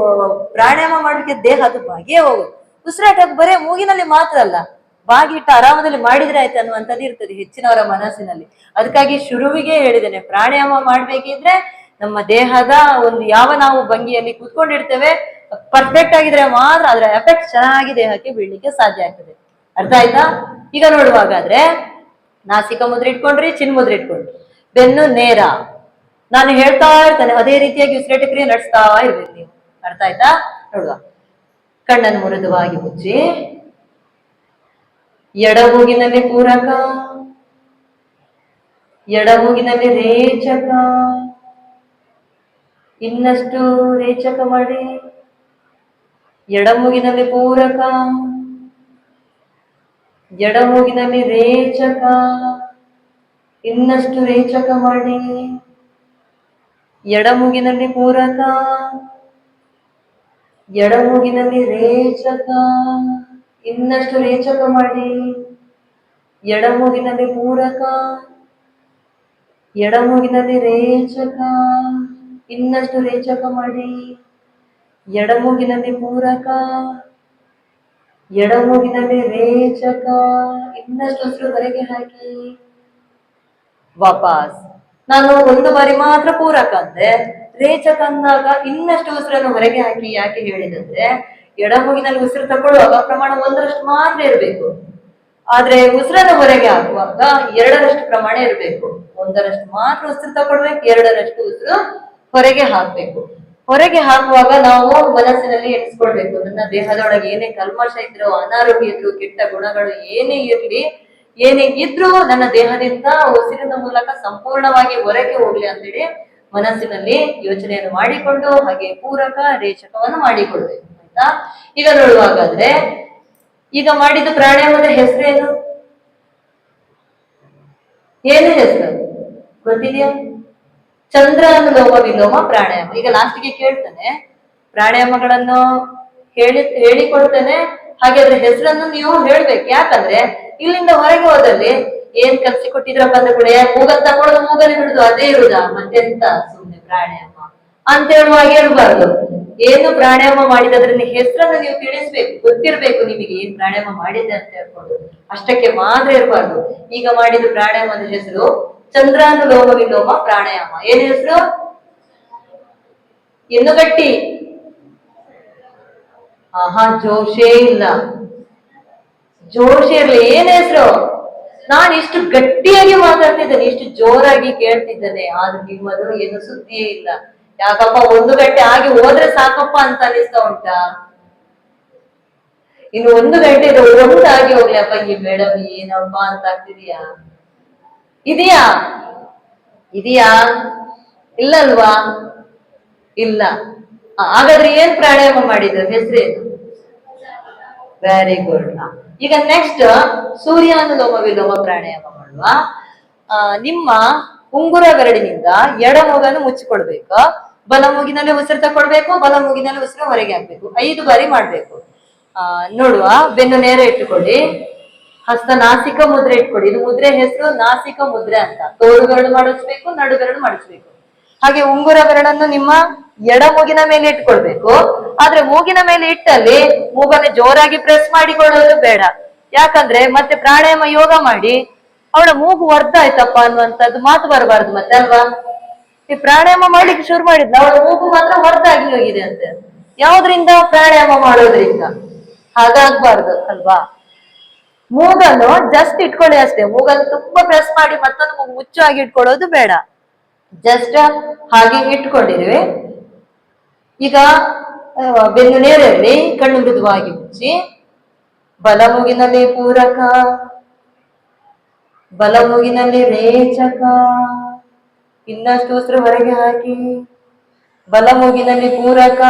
ಪ್ರಾಣಾಯಾಮ ಮಾಡೋಕೆ ದೇಹ ಅದು ಬಾಗಿಯೇ ಹೋಗುತ್ತೆ. ಉಸಿರಾಟ ಬರೇ ಮೂಗಿನಲ್ಲಿ ಮಾತ್ರ ಅಲ್ಲ, ಬಾಗಿಟ್ಟು ಆರಾಮದಲ್ಲಿ ಮಾಡಿದ್ರೆ ಆಯ್ತು ಅನ್ನುವಂಥದ್ದು ಇರ್ತದೆ ಹೆಚ್ಚಿನವರ ಮನಸ್ಸಿನಲ್ಲಿ. ಅದಕ್ಕಾಗಿ ಶುರುವಿಗೆ ಹೇಳಿದ್ದೇನೆ, ಪ್ರಾಣಾಯಾಮ ಮಾಡ್ಬೇಕಿದ್ರೆ ನಮ್ಮ ದೇಹದ ಒಂದು ಯಾವ ನಾವು ಭಂಗಿಯಲ್ಲಿ ಕೂತ್ಕೊಂಡಿರ್ತೇವೆ ಪರ್ಫೆಕ್ಟ್ ಆಗಿದ್ರೆ ಮಾತ್ರ ಅದರ ಎಫೆಕ್ಟ್ ಚೆನ್ನಾಗಿ ದೇಹಕ್ಕೆ ಬೀಳ್ಲಿಕ್ಕೆ ಸಾಧ್ಯ ಆಗ್ತದೆ. ಅರ್ಥ ಆಯ್ತಾ? ಈಗ ನೋಡುವಾಗಾದ್ರೆ ನಾಸಿಕ ಮುದ್ರೆ ಇಟ್ಕೊಂಡ್ರಿ, ಚಿನ್ ಮುದ್ರೆ ಇಟ್ಕೊಂಡ್ರಿ, ಬೆನ್ನು ನೇರ. ನಾನು ಹೇಳ್ತಾ ಇರ್ತೇನೆ ಅದೇ ರೀತಿಯಾಗಿ ಉಸಿರಾಟ ಕ್ರಿಯೆ ನಡೆಸ್ತಾ ಇರ್ಬೇಕು ನೀವು. ಅರ್ಥ ಆಯ್ತಾ? ನೋಡುವ, ಕಣ್ಣನ್ನು ಮೃದುವಾಗಿ ಮುಚ್ಚಿ, ಎಡಮೂಗಿನಲ್ಲಿ ಪೂರಕ, ಎಡಮೂಗಿನಲ್ಲಿ ರೇಚಕ, ಇನ್ನಷ್ಟು ರೇಚಕ ಮಾಡಿ, ಎಡಮೂಗಿನಲ್ಲಿ ಪೂರಕ, ಎಡಮೂಗಿನಲ್ಲಿ ರೇಚಕ, ಇನ್ನಷ್ಟು ರೇಚಕ ಮಾಡಿ, ಎಡಮೂಗಿನಲ್ಲಿ ಪೂರಕ, ಎಡಮೂಗಿನಲ್ಲಿ ರೇಚಕ, ಇನ್ನಷ್ಟು ರೇಚಕ ಮಾಡಿ, ಎಡಮೂಗಿನಲ್ಲಿ ಪೂರಕ, ಎಡಮೂಗಿನಲ್ಲಿ ರೇಚಕ, ಇನ್ನಷ್ಟು ರೇಚಕ ಮಾಡಿ, ಎಡಮೂಗಿನಲ್ಲಿ ಪೂರಕ, ಎಡಮೂಗಿನಲ್ಲಿ ರೇಚಕ, ಇನ್ನಷ್ಟು ಉಸಿರು ಹೊರಗೆ ಹಾಕಿ ವಾಪಸ್. ನಾನು ಒಂದು ಬಾರಿ ಮಾತ್ರ ಪೂರಕ ಅಂದೆ, ರೇಚಕ ಅಂದಾಗ ಇನ್ನಷ್ಟು ಉಸಿರನ್ನು ಹೊರಗೆ ಹಾಕಿ ಯಾಕೆ ಹೇಳಿದಂದ್ರೆ, ಎಡಮೂಗಿನಲ್ಲಿ ಉಸಿರು ತಗೊಳ್ಳುವಾಗ ಪ್ರಮಾಣ 1ರಷ್ಟು ಮಾತ್ರ ಇರಬೇಕು. ಆದ್ರೆ ಉಸಿರನ್ನು ಹೊರಗೆ ಹಾಕುವಾಗ 2ರಷ್ಟು ಪ್ರಮಾಣ ಇರಬೇಕು. 1ರಷ್ಟು ಮಾತ್ರ ಉಸಿರು ತಗೊಳ್ಬೇಕು, 2ರಷ್ಟು ಉಸಿರು ಹೊರಗೆ ಹಾಕ್ಬೇಕು. ಹೊರಗೆ ಹಾಕುವಾಗ ನಾವು ಮನಸ್ಸಿನಲ್ಲಿ ಎಣಿಸ್ಕೊಳ್ಬೇಕು, ನನ್ನ ದೇಹದೊಳಗೆ ಏನೇ ಕಲ್ಮಶ ಇದ್ರು, ಅನಾರೋಗ್ಯ ಇದ್ರು, ಕೆಟ್ಟ ಗುಣಗಳು ಏನೇ ಇದ್ರೂ ನನ್ನ ದೇಹದಿಂದ ಉಸಿರಿನ ಮೂಲಕ ಸಂಪೂರ್ಣವಾಗಿ ಹೊರಗೆ ಹೋಗ್ಲಿ ಅಂತೇಳಿ ಮನಸ್ಸಿನಲ್ಲಿ ಯೋಚನೆಯನ್ನು ಮಾಡಿಕೊಂಡು ಹಾಗೆ ಪೂರಕ ರೇಚಕವನ್ನು ಮಾಡಿಕೊಳ್ಬೇಕು. ಆಯ್ತಾ? ಈಗ ನೋಡುವಾಗಾದ್ರೆ ಈಗ ಮಾಡಿದ ಪ್ರಾಣಾಯಾಮದ ಹೆಸರೇನು? ಏನು ಹೆಸರು ಗೊತ್ತಿದೆಯಾ? ಚಂದ್ರಾನುಲೋಮ ವಿಲೋಮ ಪ್ರಾಣಾಯಾಮ. ಈಗ ಲಾಸ್ಟ್ಗೆ ಕೇಳ್ತಾನೆ, ಪ್ರಾಣಾಯಾಮಗಳನ್ನು ಹೇಳಿಕೊಡ್ತೇನೆ, ಹಾಗೆ ಅದ್ರ ಹೆಸರನ್ನು ನೀವು ಹೇಳ್ಬೇಕು. ಯಾಕಂದ್ರೆ ಇಲ್ಲಿಂದ ಹೊರಗೆ ಹೋದಲ್ಲಿ ಏನ್ ಕಲ್ಸಿಕೊಟ್ಟಿದ್ರಪ್ಪ ಅಂದ್ರೆ ಕೂಡ ಮೂಗಲ್ ತಗೊಳ್ಳೋದು ಮೂಗಲ್ಲಿ ಬಿಡುದು ಅದೇ ಇರುದಾ, ಮತ್ತೆಂತ ಸುಮ್ನೆ ಪ್ರಾಣಾಯಾಮ ಅಂತ ಹೇಳುವಾಗ ಇರಬಾರ್ದು. ಏನು ಪ್ರಾಣಾಯಾಮ ಮಾಡಿದ್ರೆ ಹೆಸರನ್ನು ನೀವು ತಿಳಿಸ್ಬೇಕು, ಗೊತ್ತಿರ್ಬೇಕು ನಿಮಗೆ ಏನ್ ಪ್ರಾಣಾಯಾಮ ಮಾಡಿದೆ ಅಂತ ಹೇಳ್ಕೊಂಡು, ಅಷ್ಟಕ್ಕೆ ಮಾತ್ರ ಇರಬಾರ್ದು. ಈಗ ಮಾಡಿದ ಪ್ರಾಣಾಯಾಮದ ಹೆಸರು ಚಂದ್ರಾನುಲೋಮ ವಿಲೋಮ ಪ್ರಾಣಾಯಾಮ. ಏನ್ ಹೆಸರು? ಇನ್ನು ಗಟ್ಟಿ. ಜೋಶೇ ಇಲ್ಲ, ಜೋಶ್ ಇರ್ಲಿ. ಏನ್ ಹೆಸರು? ನಾನು ಇಷ್ಟು ಗಟ್ಟಿಯಾಗಿ ಮಾತಾಡ್ತಿದ್ದೇನೆ, ಇಷ್ಟು ಜೋರಾಗಿ ಕೇಳ್ತಿದ್ದೇನೆ, ಆದ್ರೆ ನಿಮ್ಮದು ಏನು ಸುದ್ದಿಯೇ ಇಲ್ಲ. ಯಾಕಪ್ಪ 1 ಗಂಟೆ ಆಗಿ ಹೋದ್ರೆ ಸಾಕಪ್ಪ ಅಂತ ಅನಿಸ್ತಾ ಉಂಟಾ? ಇನ್ನು 1 ಗಂಟೆ ಒಂದಾಗಿ ಹೋಗ್ಲಿ ಅಪ್ಪ, ಈ ಮೇಡಮ್ ಏನಪ್ಪ ಅಂತ ಆಗ್ತಿದೀಯಾ? ಇದೆಯಾ? ಇಲ್ಲಲ್ವಾ? ಇಲ್ಲ. ಹಾಗಾದ್ರೆ ಏನ್ ಪ್ರಾಣಾಯಾಮ ಮಾಡಿದ್ರು? ಹೆಸರೇನು? Very good. ಈಗ ನೆಕ್ಸ್ಟ್ ಸೂರ್ಯಾನುಲೋಮ ವಿಲೋಮ ಪ್ರಾಣಾಯಾಮ ಮಾಡುವ. ನಿಮ್ಮ ಉಂಗುರ ಬೆರಳಿನಿಂದ ಎಡಮೂಗನ್ನು ಮುಚ್ಚಿಕೊಳ್ಬೇಕು, ಬಲ ಮೂಗಿನಲ್ಲಿ ಉಸಿರು ತಕೊಳ್ಬೇಕು, ಬಲ ಮೂಗಿನಲ್ಲಿ ಉಸಿರು ಹೊರಗೆ ಹಾಕ್ಬೇಕು. 5 ಬಾರಿ ಮಾಡ್ಬೇಕು. ನೋಡುವ, ಬೆನ್ನು ನೇರ ಇಟ್ಟುಕೊಳ್ಳಿ, ಹಸ್ತ ನಾಸಿಕ ಮುದ್ರೆ ಇಟ್ಕೊಳ್ಳಿ. ಇದು ಮುದ್ರೆ ಹೆಸರು ನಾಸಿಕ ಮುದ್ರೆ ಅಂತ. ತೋರು ಬೆರಳು ಮಾಡಿಸ್ಬೇಕು, ನಡು ಬೆರಳು ಮಾಡಿಸ್ಬೇಕು. ಹಾಗೆ ಉಂಗುರ ಬೆರಳನ್ನು ನಿಮ್ಮ ಎಡ ಮೂಗಿನ ಮೇಲೆ ಇಟ್ಕೊಳ್ಬೇಕು. ಆದ್ರೆ ಮೂಗಿನ ಮೇಲೆ ಇಟ್ಟಲ್ಲಿ ಮೂಗನ್ನು ಜೋರಾಗಿ ಪ್ರೆಸ್ ಮಾಡಿಕೊಳ್ಳೋದು ಬೇಡ. ಯಾಕಂದ್ರೆ ಮತ್ತೆ ಪ್ರಾಣಾಯಾಮ ಯೋಗ ಮಾಡಿ ಅವಳ ಮೂಗು ವರ್ಧ ಆಯ್ತಪ್ಪ ಅನ್ನುವಂಥದ್ದು ಮಾತು ಬರಬಾರ್ದು ಮತ್ತೆ, ಅಲ್ವಾ? ಈ ಪ್ರಾಣಾಯಾಮ ಮಾಡ್ಲಿಕ್ಕೆ ಶುರು ಮಾಡಿದ್ನ ಅವಳ ಮೂಗು ಮಾತ್ರ ಹೊರದಾಗಿ ಹೋಗಿದೆ ಅಂತೆ. ಯಾವ್ದ್ರಿಂದ? ಪ್ರಾಣಾಯಾಮ ಮಾಡೋದ್ರಿಂದ. ಹಾಗಾಗ್ಬಾರ್ದು ಅಲ್ವಾ? ಮೂಗನ್ನು ಜಸ್ಟ್ ಇಟ್ಕೊಳ್ಳಿ ಅಷ್ಟೇ. ಮೂಗನ್ನು ತುಂಬಾ ಪ್ರೆಸ್ ಮಾಡಿ ಮತ್ತೊಂದು ಮೂಗು ಮುಚ್ಚಾಗಿ ಇಟ್ಕೊಳ್ಳೋದು ಬೇಡ. ಜಸ್ಟ್ ಹಾಗೆ ಇಟ್ಕೊಂಡಿರುವೆ. ಈಗ ಬೆನ್ನು ನೇರಲ್ಲಿ, ಕಣ್ಣು ಮೃದುವಾಗಿ ಮುಚ್ಚಿ, ಬಲ ಮೂಗಿನಲ್ಲಿ ಪೂರಕ, ಬಲ ಮೂಗಿನಲ್ಲಿ ರೇಚಕ, ಇನ್ನಷ್ಟು ಉಸಿರು ಹೊರಗೆ ಹಾಕಿ, ಬಲ ಮೂಗಿನಲ್ಲಿ ಪೂರಕ,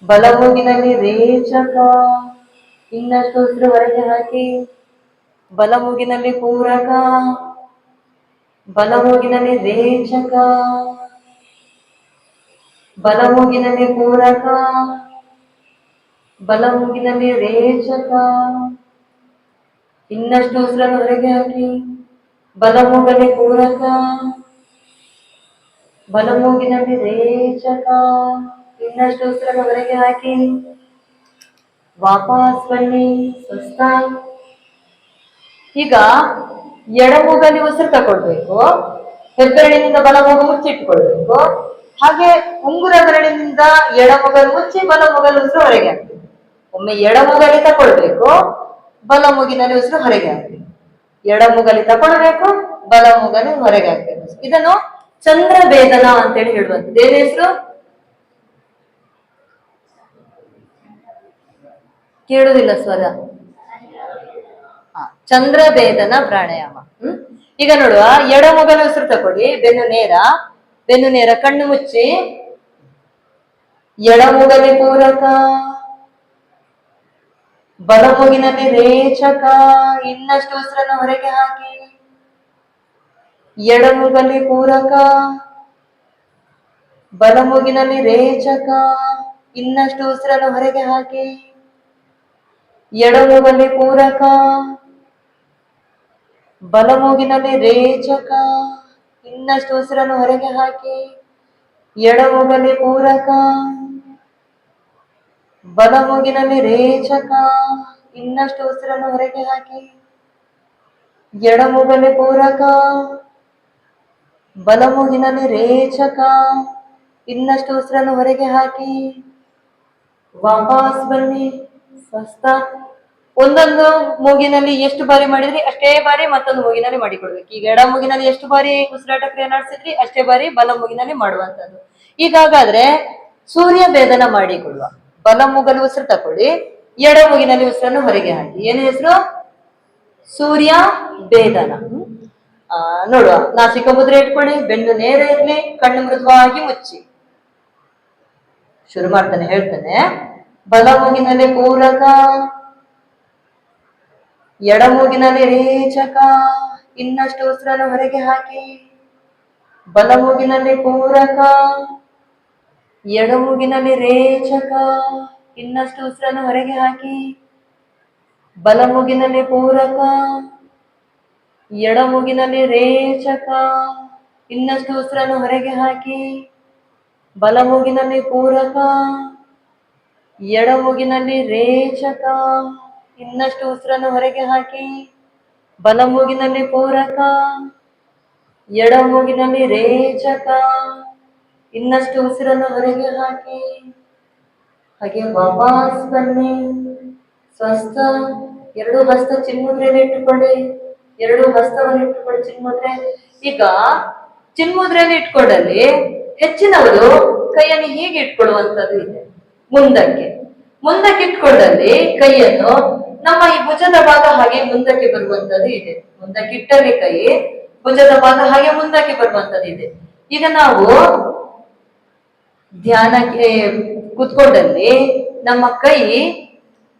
ಬಲ ಮೂಗಿನಲ್ಲಿ ರೇಚಕ, ಇನ್ನಷ್ಟು ಉಸಿರು ಹೊರಗೆ ಹಾಕಿ, ಬಲ ಮೂಗಿನಲ್ಲಿ ಪೂರಕ, ಬಲ ಮೂಗಿನಲ್ಲಿ ರೇಚಕ, ಬಲ ಮೂಗಿನಲ್ಲಿ ಪೂರಕ, ಬಲ ಮೂಗಿನಲ್ಲಿ ರೇಚಕ, ಇನ್ನಷ್ಟು ಉಸಿರನ್ನು ಹೊರಗೆ ಹಾಕಿ, ಬಲ ಮೂಗಲ್ಲಿ ಪೂರಕ, ಬಲ ಮೂಗಿನಲ್ಲಿ ರೇಚಕ, ಇನ್ನಷ್ಟು ಉಸಿರನ್ನು ಹೊರಗೆ ಹಾಕಿ, ವಾಪಸ್ ಬನ್ನಿ, ಸ್ವಸ್ಥ. ಈಗ ಎಡಮೂಗಲ್ಲಿ ಉಸಿರು ತಕೊಳ್ಬೇಕು, ಹೆಬ್ಬೆರಳಿನಿಂದ ಬಲಮೂಗು ಮುಚ್ಚಿಟ್ಕೊಳ್ಬೇಕು. ಹಾಗೆ ಉಂಗುರ ಬೆರಳಿನಿಂದ ಎಡಮೂಗಲು ಮುಚ್ಚಿ ಬಲಮೂಗಲು ಉಸಿರು ಹೊರಗೆ ಹಾಕ್ಬೇಕು. ಒಮ್ಮೆ ಎಡಮೂಗಲಿ ತಕೊಳ್ಬೇಕು, ಬಲಮೂಗಿನಲ್ಲಿ ಉಸಿರು ಹೊರಗೆ ಹಾಕ್ಬೇಕು. ಎಡಮೂಗಲಿ ತಕೊಳ್ಬೇಕು, ಬಲಮೂಗಲಿ ಹೊರಗೆ ಹಾಕ್ಬೇಕು. ಇದನ್ನು ಚಂದ್ರಭೇದನ ಅಂತೇಳಿ ಹೇಳುವಂಥದ್ದು. ಏನ್ ಹೆಸರು? ಕೇಳುವುದಿಲ್ಲ ಸ್ವರ. ಚಂದ್ರಭೇದನ ಪ್ರಾಣಾಯಾಮ. ಈಗ ನೋಡುವ, ಎಡಮೂಗಲು ಉಸಿರು ತಕೊಳ್ಳಿ, ಬೆನ್ನು ನೇರ, ಕಣ್ಣು ಮುಚ್ಚಿ, ಎಡಮೂಗಲಿ ಪೂರಕ, ಬಲಮೂಗಿನಲ್ಲಿ ರೇಚಕ. ಇನ್ನಷ್ಟು ಉಸಿರನ್ನು ಹೊರಗೆ ಹಾಕಿ. ಎಡಮೂಗಲಿ ಪೂರಕ, ಬಲಮೂಗಿನಲ್ಲಿ ರೇಚಕ. ಇನ್ನಷ್ಟು ಉಸಿರನ್ನು ಹೊರಗೆ ಹಾಕಿ. ಎಡಮೂಗಲಿ ಪೂರಕ, ಬಲಮೂಗಿನಲ್ಲಿ ರೇಚಕ. ಇನ್ನಷ್ಟು ಉಸಿರನ್ನು ಹೊರಗೆ ಹಾಕಿ. ಎಡಮೂಗಲಿ ಪೂರಕ, ಬಲಮೂಗಿನಲ್ಲಿ ರೇಚಕ. ಇನ್ನಷ್ಟು ಉಸಿರನ್ನು ಹೊರಗೆ ಹಾಕಿ. ಎಡಮೂಗಲಿ ಪೂರಕ, ಬಲಮೂಗಿನಲ್ಲಿ ರೇಚಕ. ಇನ್ನಷ್ಟು ಉಸಿರನ್ನು ಹೊರಗೆ ಹಾಕಿ. ವಾಪಸ್ ಬನ್ನಿ, ಸ್ವಸ್ಥ. ಒಂದೊಂದು ಮೂಗಿನಲ್ಲಿ ಎಷ್ಟು ಬಾರಿ ಮಾಡಿದ್ರಿ ಅಷ್ಟೇ ಬಾರಿ ಮತ್ತೊಂದು ಮೂಗಿನಲ್ಲಿ ಮಾಡಿಕೊಡ್ಬೇಕು. ಈಗ ಎಡ ಮೂಗಿನಲ್ಲಿ ಎಷ್ಟು ಬಾರಿ ಉಸಿರಾಟ ಕ್ರಿಯೆ ನಡೆಸಿದ್ರಿ ಅಷ್ಟೇ ಬಾರಿ ಬಲ ಮೂಗಿನಲ್ಲಿ ಮಾಡುವಂತದ್ದು. ಈಗಾಗಾದ್ರೆ ಸೂರ್ಯ ಭೇದನ ಮಾಡಿಕೊಡುವ. ಬಲ ಮೂಗಲ್ಲಿ ಉಸಿರು ತಕೊಳ್ಳಿ, ಎಡ ಮೂಗಿನಲ್ಲಿ ಉಸಿರನ್ನು ಹೊರಗೆ ಹಾಕಿ. ಏನ್ ಹೆಸರು? ಸೂರ್ಯ ಭೇದನ. ನೋಡುವ, ನಾಸಿಕ ಮುದ್ರೆ ಇಟ್ಕೊಳ್ಳಿ, ಬೆನ್ನು ನೇರ ಇರ್ಲಿ, ಕಣ್ಣು ಮೃದುವಾಗಿ ಮುಚ್ಚಿ. ಶುರು ಮಾಡ್ತಾನೆ, ಹೇಳ್ತಾನೆ. ಬಲ ಮೂಗಿನಲ್ಲಿ ಪೂರಕ, ಎಡಮೂಗಿನಲ್ಲಿ ರೇಚಕ. ಇನ್ನಷ್ಟು ಉಸಿರನ್ನು ಹೊರಗೆ ಹಾಕಿ. ಬಲಮೂಗಿನಲ್ಲಿ ಪೂರಕ, ಎಡಮೂಗಿನಲ್ಲಿ ರೇಚಕ. ಇನ್ನಷ್ಟು ಉಸಿರನ್ನು ಹೊರಗೆ ಹಾಕಿ. ಬಲಮೂಗಿನಲ್ಲಿ ಪೂರಕ, ಎಡಮೂಗಿನಲ್ಲಿ ರೇಚಕ. ಇನ್ನಷ್ಟು ಉಸಿರನ್ನು ಹೊರಗೆ ಹಾಕಿ. ಬಲಮೂಗಿನಲ್ಲಿ ಪೂರಕ, ಎಡಮೂಗಿನಲ್ಲಿ ರೇಚಕ. ಇನ್ನಷ್ಟು ಉಸಿರನ್ನು ಹೊರಗೆ ಹಾಕಿ. ಬಲಮೂಗಿನಲ್ಲಿ ಪೂರಕ, ಎಡಮೂಗಿನಲ್ಲಿ ರೇಚಕ. ಇನ್ನಷ್ಟು ಉಸಿರನ್ನು ಹೊರಗೆ ಹಾಕಿ. ಹಾಗೆ ವಾಪಸ್ ಬನ್ನಿ, ಸ್ವಸ್ಥ. ಎರಡು ಹಸ್ತ ಚಿನ್ಮುದ್ರೆಯಲ್ಲಿ ಇಟ್ಟುಕೊಳ್ಳಿ. ಎರಡು ಹಸ್ತವನ್ನು ಇಟ್ಟುಕೊಳ್ಳಿ ಚಿನ್ಮುದ್ರೆ. ಈಗ ಚಿನ್ಮುದ್ರೆಯಲ್ಲಿ ಇಟ್ಕೊಂಡಲ್ಲಿ ಹೆಚ್ಚಿನವರು ಕೈಯನ್ನು ಹೀಗೆ ಇಟ್ಕೊಳ್ಳುವಂಥದ್ದು ಇದೆ. ಮುಂದಕ್ಕೆ ಇಟ್ಕೊಂಡಲ್ಲಿ ಕೈಯನ್ನು ನಮ್ಮ ಈ ಭುಜದ ಭಾಗ ಹಾಗೆ ಮುಂದಕ್ಕೆ ಬರುವಂತದ್ದು ಇದೆ. ಮುಂದಕ್ಕೆ ಇಟ್ಟಲ್ಲಿ ಕೈ ಭುಜದ ಭಾಗ ಹಾಗೆ ಮುಂದಕ್ಕೆ ಬರುವಂತದ್ದು ಇದೆ. ಈಗ ನಾವು ಧ್ಯಾನಕ್ಕೆ ಕೂತ್ಕೊಂಡಲ್ಲಿ ನಮ್ಮ ಕೈ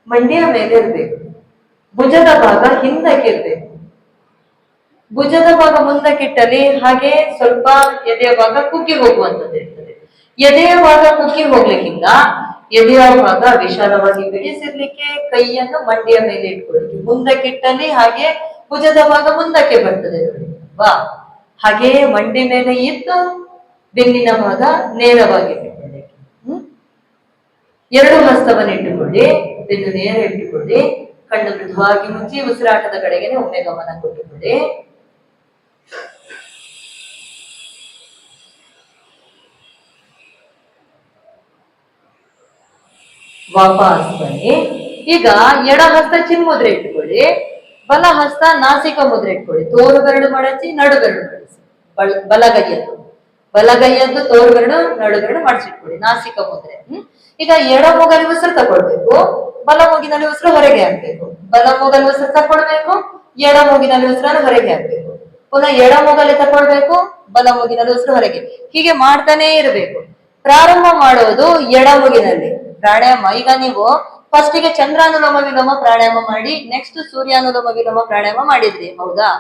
ಮಂಡಿಯ ಮೇಲೆ ಇರ್ಬೇಕು, ಭುಜದ ಭಾಗ ಹಿಂದಕ್ಕೆ ಇರ್ಬೇಕು. ಭುಜದ ಭಾಗ ಮುಂದಕ್ಕಿಟ್ಟಲ್ಲಿ ಹಾಗೆ ಸ್ವಲ್ಪ ಎದೆಯ ಭಾಗ ಕುಗ್ಗಿ ಹೋಗುವಂತದ್ದು ಇರ್ತದೆ. ಎದೆಯ ಭಾಗ ಕುಗ್ಗಿ ಹೋಗ್ಲಿಕ್ಕಿಂತ ಎದೆಯ ಭಾಗ ವಿಶಾಲವಾಗಿ ಬಿಡಿಸಿರ್ಲಿಕ್ಕೆ ಕೈಯನ್ನು ಮಂಡಿಯ ಮೇಲೆ ಇಟ್ಕೊಳ್ಳಿ. ಮುಂದಕ್ಕಿಟ್ಟಲ್ಲಿ ಹಾಗೆ ಭುಜದ ಭಾಗ ಮುಂದಕ್ಕೆ ಬರ್ತದೆ ನೋಡಿ. ವಾ, ಹಾಗೆ ಮಂಡಿ ಮೇಲೆ ಇಟ್ಟು ಬೆನ್ನಿನ ಭಾಗ ನೇರವಾಗಿ ಇಟ್ಟುಕೊಳ್ಳಿ. ಎರಡು ಹಸ್ತವನ್ನು ಇಟ್ಟುಕೊಳ್ಳಿ, ಬೆನ್ನು ನೇರ ಇಟ್ಟುಕೊಳ್ಳಿ, ಕಣ್ಣು ಮೃದುವಾಗಿ ಮುಚ್ಚಿ ಉಸಿರಾಟದ ಕಡೆಗೆ ಒಮ್ಮೆ ಗಮನ ಕೊಟ್ಟುಕೊಳ್ಳಿ. ವಾಪಸ್ ಬನ್ನಿ. ಈಗ ಎಡ ಹಸ್ತ ಚಿನ್ಮುದ್ರೆ ಇಟ್ಕೊಳ್ಳಿ, ಬಲ ಹಸ್ತ ನಾಸಿಕ ಮುದ್ರೆ ಇಟ್ಕೊಳ್ಳಿ. ತೋರು ಬೆರಳು ಮಡಚಿ ನಡು ಬೆರಳು ಮಡಚಿ, ಬಲಗೈಯದ್ದು ತೋರು ಬೆರಳು ನಡು ಬೆರಳು ಮಡಚಿಟ್ಕೊಳ್ಳಿ, ನಾಸಿಕ ಮುದ್ರೆ. ಈಗ ಎಡ ಮೂಗಲ್ಲಿ ಉಸಿರು ತಕೊಳ್ಬೇಕು, ಬಲ ಮೂಗಿನಲ್ಲಿ ಉಸಿರು ಹೊರಗೆ ಹಾಕ್ಬೇಕು. ಬಲ ಮೂಗಲ್ಲಿ ಉಸಿರು ತಕೊಳ್ಬೇಕು, ಎಡ ಮೂಗಿನಲ್ಲಿ ಉಸಿರನ್ನು ಹೊರಗೆ ಹಾಕ್ಬೇಕು. ಪುನಃ ಎಡ ಮೂಗಲ್ಲಿ ತಕೊಳ್ಬೇಕು, ಬಲ ಮೂಗಿನಲ್ಲಿ ಉಸಿರು ಹೊರಗೆ. ಹೀಗೆ ಮಾಡ್ತಾನೆ ಇರಬೇಕು. ಪ್ರಾರಂಭ ಮಾಡೋದು ಎಡ ಮೂಗಿನಲ್ಲಿ ಪ್ರಾಣಾಯಾಮ. ಈಗ ನೀವು ಫಸ್ಟಿಗೆ ಚಂದ್ರಾನುಲೋಮ ವಿಲೋಮ ಪ್ರಾಣಾಯಾಮ ಮಾಡಿ, ನೆಕ್ಸ್ಟ್ ಸೂರ್ಯಾನುಲೋಮ ವಿಲೋಮ ಪ್ರಾಣಾಯಾಮ ಮಾಡಿದ್ರಿ, ಹೌದಾ?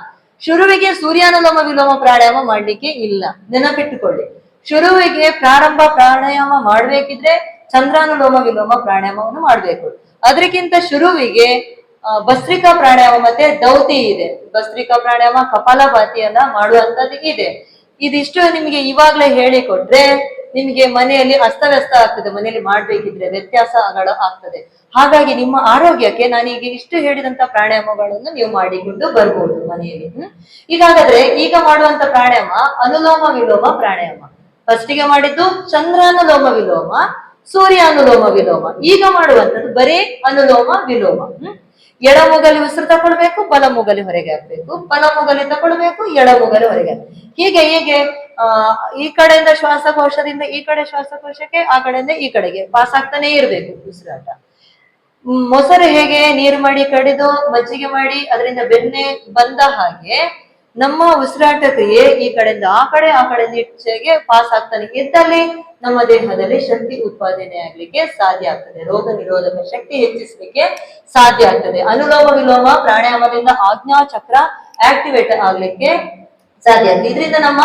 ಶುರುವಿಗೆ ಸೂರ್ಯಾನುಲೋಮ ವಿಲೋಮ ಪ್ರಾಣಾಯಾಮ ಮಾಡ್ಲಿಕ್ಕೆ ಇಲ್ಲ, ನೆನಪಿಟ್ಟುಕೊಳ್ಳಿ. ಶುರುವಿಗೆ ಪ್ರಾರಂಭ ಪ್ರಾಣಾಯಾಮ ಮಾಡ್ಬೇಕಿದ್ರೆ ಚಂದ್ರಾನುಲೋಮ ವಿಲೋಮ ಪ್ರಾಣಾಯಾಮವನ್ನು ಮಾಡ್ಬೇಕು. ಅದಕ್ಕಿಂತ ಶುರುವಿಗೆ ಭಸ್ತ್ರಿಕಾ ಪ್ರಾಣಾಯಾಮ ಮತ್ತೆ ದೌತಿ ಇದೆ. ಭಸ್ತ್ರಿಕಾ ಪ್ರಾಣಾಯಾಮ ಕಪಾಲಭಾತಿಯನ್ನ ಮಾಡುವಂತದ್ದು ಇದೆ. ಇದಿಷ್ಟು ನಿಮ್ಗೆ ಇವಾಗ್ಲೇ ಹೇಳಿಕೊಟ್ರೆ ನಿಮಗೆ ಮನೆಯಲ್ಲಿ ಅಸ್ತವ್ಯಸ್ತ ಆಗ್ತದೆ, ಮನೆಯಲ್ಲಿ ಮಾಡ್ಬೇಕಿದ್ರೆ ವ್ಯತ್ಯಾಸಗಳು ಆಗ್ತದೆ. ಹಾಗಾಗಿ ನಿಮ್ಮ ಆರೋಗ್ಯಕ್ಕೆ ನಾನೀಗ ಇಷ್ಟು ಹೇಳಿದಂತ ಪ್ರಾಣಾಯಾಮಗಳನ್ನು ನೀವು ಮಾಡಿಕೊಂಡು ಬರ್ಬೋದು ಮನೆಯಲ್ಲಿ. ಈಗಾಗಾದ್ರೆ ಈಗ ಮಾಡುವಂತ ಪ್ರಾಣಾಯಾಮ ಅನುಲೋಮ ವಿಲೋಮ ಪ್ರಾಣಾಯಾಮ. ಫಸ್ಟಿಗೆ ಮಾಡಿದ್ದು ಚಂದ್ರಾನುಲೋಮ ವಿಲೋಮ, ಸೂರ್ಯಾನುಲೋಮ ವಿಲೋಮ. ಈಗ ಮಾಡುವಂತದ್ದು ಬರೀ ಅನುಲೋಮ ವಿಲೋಮ. ಎಡಮುಗಲಿ ಉಸಿರು ತಕೊಳ್ಬೇಕು, ಬಲಮುಗಲಿ ಹೊರಗೆ ಹಾಕ್ಬೇಕು, ಬಲಮುಗಲಿ ತಕೊಳ್ಬೇಕು, ಎಡಮುಗಲಿ ಹೊರಗೆ ಹೀಗೆ ಹೀಗೆ ಈ ಕಡೆಯಿಂದ ಶ್ವಾಸಕೋಶದಿಂದ ಈ ಕಡೆ ಶ್ವಾಸಕೋಶಕ್ಕೆ, ಆ ಕಡೆಯಿಂದ ಈ ಕಡೆಗೆ ಪಾಸ್ ಆಗ್ತಾನೆ ಇರ್ಬೇಕು ಉಸಿರಾಟ. ಮೊಸರು ಹೇಗೆ ನೀರು ಮಾಡಿ ಕಡಿದು ಮಜ್ಜಿಗೆ ಮಾಡಿ ಅದರಿಂದ ಬೆಣ್ಣೆ ಬಂದ ಹಾಗೆ ನಮ್ಮ ಉಸಿರಾಟ ಕ್ರಿಯೆ ಈ ಕಡೆಯಿಂದ ಆ ಕಡೆ, ಆ ಕಡೆಯಿಂದ ಈಚೆಗೆ ಪಾಸ್ ಆಗ್ತಾನೆ ಇದ್ದಲ್ಲಿ ನಮ್ಮ ದೇಹದಲ್ಲಿ ಶಕ್ತಿ ಉತ್ಪಾದನೆ ಆಗ್ಲಿಕ್ಕೆ ಸಾಧ್ಯ ಆಗ್ತದೆ, ರೋಗ ನಿರೋಧಕ ಶಕ್ತಿ ಹೆಚ್ಚಿಸ್ಲಿಕ್ಕೆ ಸಾಧ್ಯ ಆಗ್ತದೆ. ಅನುಲೋಮ ವಿಲೋಮ ಪ್ರಾಣಾಯಾಮದಿಂದ ಆಜ್ಞಾ ಚಕ್ರ ಆಕ್ಟಿವೇಟ್ ಆಗ್ಲಿಕ್ಕೆ ಸಾಧ್ಯ ಆಗ್ತದೆ. ಇದರಿಂದ ನಮ್ಮ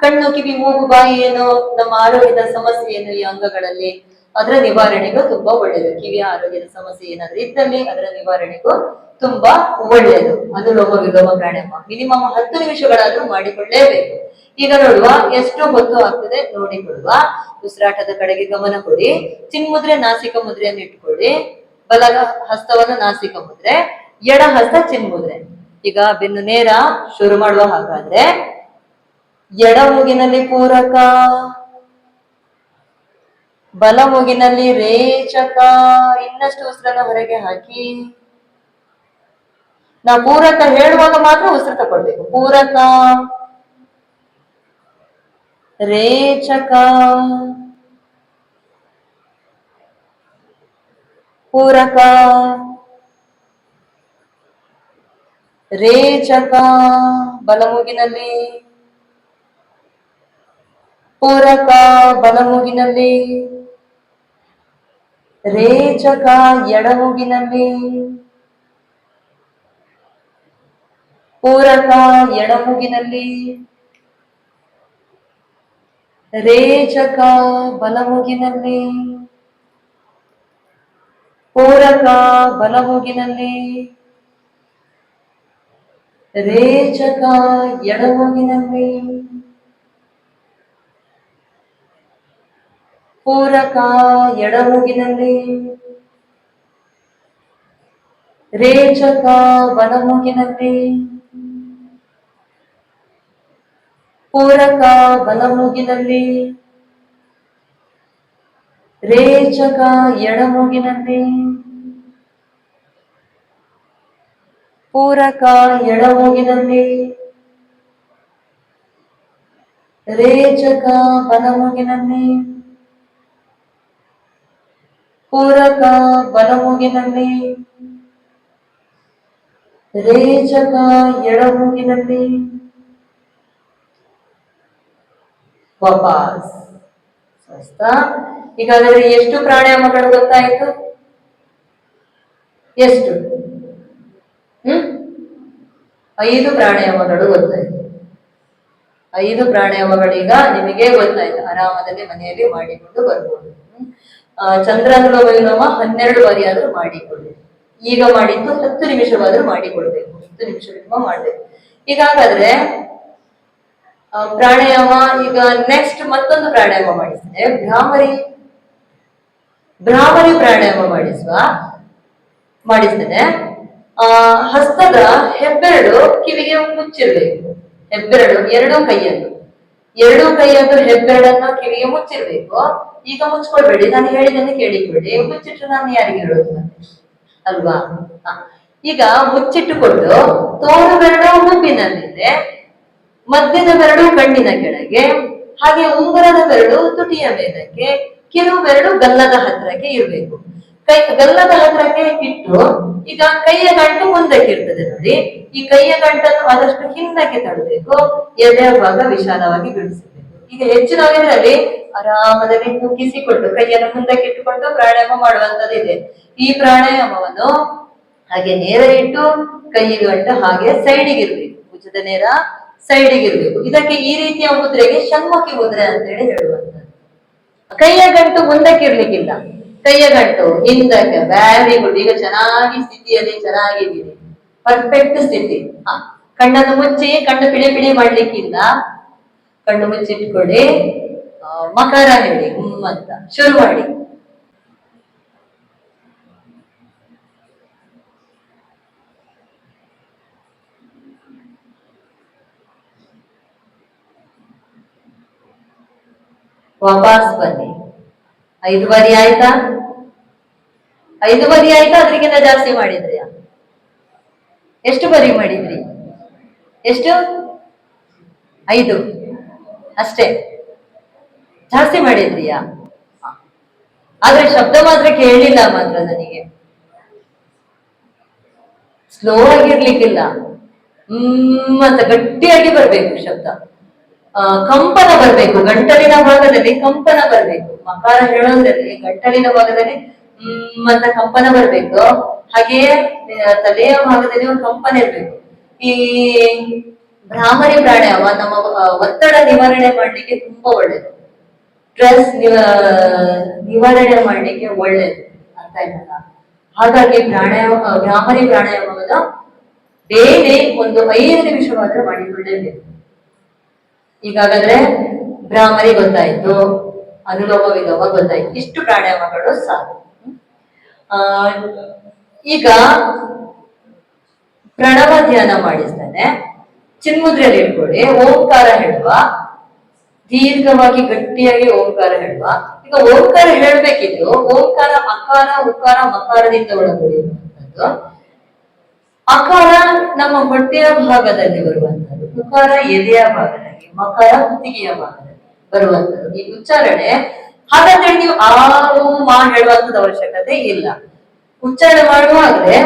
ಕಣ್ಣು, ಕಿವಿ, ಮೂಗು, ಬಾಯಿ ಏನು, ನಮ್ಮ ಆರೋಗ್ಯದ ಸಮಸ್ಯೆ ಏನು ಈ ಅಂಗಗಳಲ್ಲಿ ಅದರ ನಿವಾರಣೆಗೂ ತುಂಬಾ ಒಳ್ಳೆಯದು. ಕಿವಿಯ ಆರೋಗ್ಯದ ಸಮಸ್ಯೆ ಏನಾದ್ರೂ ಇದ್ದಲ್ಲಿ ಅದರ ನಿವಾರಣೆಗೂ ತುಂಬಾ ಒಳ್ಳೆಯದು ಅನುಲೋಮ ವಿಲೋಮ ಪ್ರಾಣಾಯಾಮ. ಮಿನಿಮಮ್ 10 ನಿಮಿಷಗಳಾದ್ರೂ ಮಾಡಿಕೊಳ್ಳೇಬೇಕು. ಈಗ ನೋಡುವ ಎಷ್ಟು ಹೊತ್ತು ಆಗ್ತದೆ ನೋಡಿಕೊಳ್ಳುವ. ಉಸಿರಾಟದ ಕಡೆಗೆ ಗಮನ ಕೊಡಿ. ಚಿನ್ಮುದ್ರೆ ನಾಸಿಕ ಮುದ್ರೆಯನ್ನು ಇಟ್ಕೊಳ್ಳಿ. ಬಲ ಹಸ್ತವನ್ನು ನಾಸಿಕ ಮುದ್ರೆ, ಎಡ ಹಸ್ತ ಚಿನ್ಮುದ್ರೆ. ಈಗ ಬೆನ್ನು ನೇರ ಶುರು ಮಾಡುವ. ಹಾಗಾದ್ರೆ ಎಡ ಮೂಗಿನಲ್ಲಿ ಪೂರಕ, ಬಲ ಮೂಗಿನಲ್ಲಿ ರೇಚಕ. ಇನ್ನಷ್ಟು ಉಸಿರನ್ನ ಹೊರಗೆ ಹಾಕಿ. ನಾವು ಪೂರಕ ಹೇಳುವಾಗ ಮಾತ್ರ ಉಸಿರು ತಕೊಳ್ಬೇಕು. ಪೂರಕ, ರೇಚಕ, ಪೂರಕ, ರೇಚಕ. ಬಲಮೂಗಿನಲ್ಲಿ ಪೂರಕ, ಬಲಮೂಗಿನಲ್ಲಿ ರೇಚಕ, ಎಡಮೂಗಿನಲ್ಲಿ ಪೂರಕ, ಎಡಮೂಗಿನಲ್ಲಿ ರೇಚಕ, ಬಲಮೂಗಿನಲ್ಲಿ ಪೂರಕ, ಬಲಮೂಗಿನಲ್ಲಿ ರೇಚಕ, ಎಡಮೂಗಿನಲ್ಲಿ ಪೂರಕ, ಎಡಮೂಗಿನಲ್ಲಿ ರೇಚಕ, ಬಲಮೂಗಿನಲ್ಲಿ ಪೂರಕ, ಬಲಮೂಗಿನಲ್ಲಿ ರೇಚಕ, ಎಡಮೂಗಿನಲ್ಲಿ ಪೂರಕ, ಎಡಮೂಗಿನಲ್ಲಿ ರೇಚಕ, ಬಲಮೂಗಿನಲ್ಲಿ ಪೂರಕ, ಬಲಮೂಗಿನಲ್ಲಿ ರೇಚಕ, ಎಡಮೂಗಿನಲ್ಲಿ ವಾಪಸ್ ಸ್ವಸ್ಥ. ಈಗಾಗಲೇ ಎಷ್ಟು ಪ್ರಾಣಾಯಾಮಗಳು ಗೊತ್ತಾಯಿತು? ಎಷ್ಟು? 5 ಪ್ರಾಣಾಯಾಮಗಳು ಗೊತ್ತಾಯ್ತು. 5 ಪ್ರಾಣಾಯಾಮಗಳೀಗ ನಿಮಗೆ ಗೊತ್ತಾಯ್ತು. ಆರಾಮದಲ್ಲಿ ಮನೆಯಲ್ಲಿ ಮಾಡಿಕೊಂಡು ಬರ್ಬೋದು. ಚಂದ್ರಾನುಲೋಮ ವಿಲೋಮ 12 ಬಾರಿ ಆದ್ರೂ ಮಾಡಿಕೊಳ್ಳಿ. ಈಗ ಮಾಡಿದ್ದು 10 ನಿಮಿಷವಾದ್ರೂ ಮಾಡಿಕೊಳ್ಬೇಕು. 10 ನಿಮಿಷ ವಿಲೋಮ ಮಾಡ್ಬೇಕು. ಈಗಾಗಾದ್ರೆ ಪ್ರಾಣಾಯಾಮ ಈಗ ನೆಕ್ಸ್ಟ್ ಮತ್ತೊಂದು ಪ್ರಾಣಾಯಾಮ ಮಾಡಿಸ್ತೇನೆ. ಭ್ರಾಮರಿ ಪ್ರಾಣಾಯಾಮ ಮಾಡಿಸ್ತೇನೆ. ಹಸ್ತದ ಹೆಬ್ಬೆರಳು ಕಿವಿಗೆ ಮುಚ್ಚಿರ್ಬೇಕು. ಹೆಬ್ಬೆರಳು ಎರಡೂ ಕೈಯದ್ದು ಹೆಬ್ಬೆರಳನ್ನು ಕಿವಿಗೆ ಮುಚ್ಚಿರ್ಬೇಕು. ಈಗ ಮುಚ್ಕೊಳ್ಬೇಡಿ, ನಾನು ಹೇಳಿದ್ದನ್ನು ಕೇಳಿಕೊಳ್ಳಿ. ಮುಚ್ಚಿಟ್ಟು ನಾನು ಯಾರಿಗೆ ಹೇಳೋದು ಅಲ್ವಾ? ಈಗ ಮುಚ್ಚಿಟ್ಟುಕೊಂಡು ತೋರು ಬೆರಳು ಹುಬ್ಬಿನಲ್ಲಿದೆ, ಮಧ್ಯದ ಬೆರಳು ಕಣ್ಣಿನ ಕೆಳಗೆ, ಹಾಗೆ ಉಂಗುರದ ಬೆರಳು ತುಟಿಯ ಮೇಲಕ್ಕೆ, ಕಿರು ಬೆರಳು ಗಲ್ಲದ ಹತ್ರಕ್ಕೆ ಇರ್ಬೇಕು. ಗಲ್ಲದ ಹತ್ರಕ್ಕೆ ಇಟ್ಟು ಈಗ ಕೈಯ ಗಂಟು ಮುಂದಕ್ಕೆ ಇರ್ತದೆ ನೋಡಿ. ಈ ಕೈಯ ಗಂಟನ್ನು ಆದಷ್ಟು ಹಿಂದಕ್ಕೆ ತಳ್ಳಬೇಕು. ಎದೆಯ ಭಾಗ ವಿಶಾಲವಾಗಿ ಬಿಡಿಸಬೇಕು. ಈಗ ಹೆಚ್ಚಿನವರಲ್ಲಿ ಆರಾಮದಲ್ಲಿ ನುಗ್ಗಿಸಿಕೊಂಡು ಕೈಯನ್ನು ಮುಂದಕ್ಕೆ ಇಟ್ಟುಕೊಂಡು ಪ್ರಾಣಾಯಾಮ ಮಾಡುವಂತದ್ದಿದೆ. ಈ ಪ್ರಾಣಾಯಾಮವನ್ನು ಹಾಗೆ ನೇರ ಇಟ್ಟು ಕೈ ಗಂಟು ಹಾಗೆ ಸೈಡಿಗೆ ಇರ್ಬೇಕು. ಭುಜದ ನೇರ ಸೈಡಿಗೆ ಇರ್ಬೇಕು. ಇದಕ್ಕೆ ಈ ರೀತಿಯ ಮುದ್ರೆಗೆ ಷಣ್ಮುಖಿ ಮುದ್ರೆ ಅಂತ ಹೇಳಿ ಹೇಳುವಂಥದ್ದು. ಕೈಯ ಗಂಟು ಮುಂದಕ್ಕೆ ಇರ್ಲಿಕ್ಕಿಲ್ಲ, ಕೈಯ ಗಂಟು ಹಿಂದಕ್ಕೆ. ವ್ಯಾರಿ ಗುಡ್. ಈಗ ಚೆನ್ನಾಗಿದ್ದೀರಿ, ಪರ್ಫೆಕ್ಟ್ ಸ್ಥಿತಿ. ಕಣ್ಣನ್ನು ಮುಚ್ಚಿ, ಕಣ್ಣು ಪಿಳಿ ಮಾಡ್ಲಿಕ್ಕಿಲ್ಲ, ಕಣ್ಣು ಮುಚ್ಚಿಟ್ಕೊಳ್ಳಿ. ಮಕರ ಹೇಳಿ, ಅಂತ ಶುರು ಮಾಡಿ. ವಾಪಸ್ ಬನ್ನಿ. 5 ಬಾರಿ ಆಯ್ತಾ? 5 ಬಾರಿ ಆಯ್ತಾ? ಅದ್ರಿಗಿಂತ ಜಾಸ್ತಿ ಮಾಡಿದ್ರಿ? ಎಷ್ಟು ಬಾರಿ ಮಾಡಿದ್ರಿ? ಎಷ್ಟು? 5 ಅಷ್ಟೇ? ಜಾಸ್ತಿ ಮಾಡಿದ್ರಿಯಾ? ಆದ್ರೆ ಶಬ್ದ ಮಾತ್ರ ಕೇಳಿಲ್ಲ ಮಾತ್ರ ನನಗೆ. ಸ್ಲೋ ಆಗಿರ್ಲಿಕ್ಕಿಲ್ಲ, ಅಂತ ಗಟ್ಟಿಯಾಗಿ ಬರ್ಬೇಕು ಶಬ್ದ. ಕಂಪನ ಬರ್ಬೇಕು, ಗಂಟಲಿನ ಭಾಗದಲ್ಲಿ ಕಂಪನ ಬರ್ಬೇಕು. ಮಕಾರ ಹೇಳೋದ್ರಲ್ಲಿ ಗಂಟಲಿನ ಭಾಗದಲ್ಲಿ ಅಂತ ಕಂಪನ ಬರ್ಬೇಕು. ಹಾಗೆಯೇ ತಲೆಯ ಭಾಗದಲ್ಲಿ ಒಂದು ಕಂಪನ ಇರ್ಬೇಕು. ಈ ಭ್ರಾಮರಿ ಪ್ರಾಣಾಯಾಮ ನಮ್ಮ ಒತ್ತಡ ನಿವಾರಣೆ ಮಾಡ್ಲಿಕ್ಕೆ ತುಂಬಾ ಒಳ್ಳೇದು. ಸ್ಟ್ರೆಸ್ ನಿವಾರಣೆ ಮಾಡ್ಲಿಕ್ಕೆ ಒಳ್ಳೇದು ಅಂತ ಇಲ್ಲ. ಹಾಗಾಗಿ ಭ್ರಾಮರಿ ಪ್ರಾಣಾಯಾಮವನ್ನ ಡೈಲಿ ಒಂದು 5 ನಿಮಿಷವಾದ್ರೂ ಮಾಡಿಕೊಳ್ಳೇಬೇಕು. ಈಗಾಗಲೇ ಭ್ರಾಮರಿ ಗೊತ್ತಾಯ್ತು, ಅನುಲೋಮ ವಿಲೋಮ ಗೊತ್ತಾಯ್ತು, ಇಷ್ಟು ಪ್ರಾಣಾಯಾಮಗಳು ಸಾಕು. ಈಗ ಪ್ರಣವ ಧ್ಯಾನ ಮಾಡಿಸ್ತಾನೆ. ಚಿನ್ಮುದ್ರೆಯಲ್ಲಿ ಇಟ್ಕೊಳ್ಳಿ, ಓಂಕಾರ ಹೇಳುವ, ದೀರ್ಘವಾಗಿ ಗಟ್ಟಿಯಾಗಿ ಓಂಕಾರ ಹೇಳುವ. ಈಗ ಓಂಕಾರ ಹೇಳ್ಬೇಕಿದ್ದು ಓಂಕಾರ ಅಕಾರ ಉಕಾರ ಮಕಾರದಿಂದ ಒಳಗೂಡಿರುವಂತದ್ದು. ಅಕಾರ ನಮ್ಮ ಹೊಟ್ಟೆಯ ಭಾಗದಲ್ಲಿ ಬರುವಂತದ್ದು, ಉಕಾರ ಎದೆಯ ಭಾಗದಲ್ಲಿ, ಮಕಾರ ಕುತ್ತಿಗೆಯ ಭಾಗದಲ್ಲಿ ಬರುವಂತದ್ದು ಈ ಉಚ್ಚಾರಣೆ. ಹಾಗಾದ್ರೆ ನೀವು ಆ ಮಾ ಹೇಳುವಂತದ ಅವಶ್ಯಕತೆ ಇಲ್ಲ. ಉಚ್ಚಾರಣೆ ಮಾಡುವಾಗಲೇ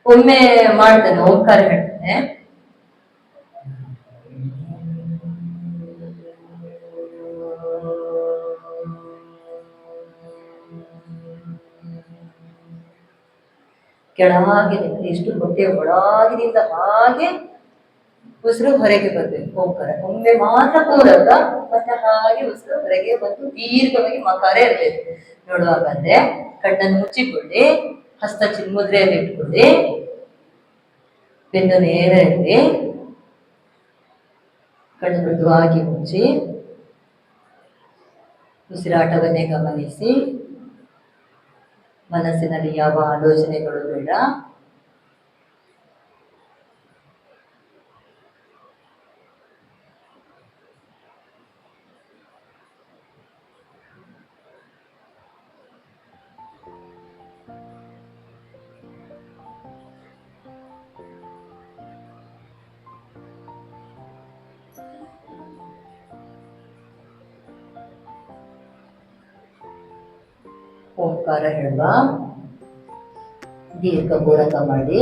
ಒಮ್ಮೆ ಮಾಡ್ತೇನೆ, ಓಂಕಾರ ಹೇಳ್ತೇನೆ. ಕೆಳಗೆ ಎಷ್ಟು ಹೊಟ್ಟೆಯ ಒಳಗಿನಿಂದ ಹಾಗೆ ಉಸಿರು ಹೊರಗೆ ಬರ್ಬೇಕು. ಓಂಕಾರ ಒಮ್ಮೆ ಮಾತ್ರ ಕೂರಲ್ಲ, ಮತ್ತೆ ಹಾಗೆ ಉಸಿರು ಹೊರಗೆ ಬಂದು ದೀರ್ಘವಾಗಿ ಮಕಾರ ಇರ್ಬೇಕು. ನೋಡುವಾಗಂದ್ರೆ ಕಣ್ಣನ್ನು ಮುಚ್ಚಿಕೊಳ್ಳಿ, ಹಸ್ತ ಚಿನ್ಮುದ್ರೆಯಲ್ಲಿ ಇಟ್ಕೊಳ್ಳಿ, ಬೆನ್ನು ನೇರ ಇರಲಿ, ಕಣ್ಣು ಮೃದುವಾಗಿ ಮುಚ್ಚಿ ಉಸಿರಾಟವನ್ನೇ ಗಮನಿಸಿ. ಮನಸ್ಸಿನಲ್ಲಿ ಯಾವ ಆಲೋಚನೆಗಳು ಬೇಡ. ಓಂಕಾರ ಹೇಳುವ, ದೀರ್ಘ ಪೂರಕ ಮಾಡಿ.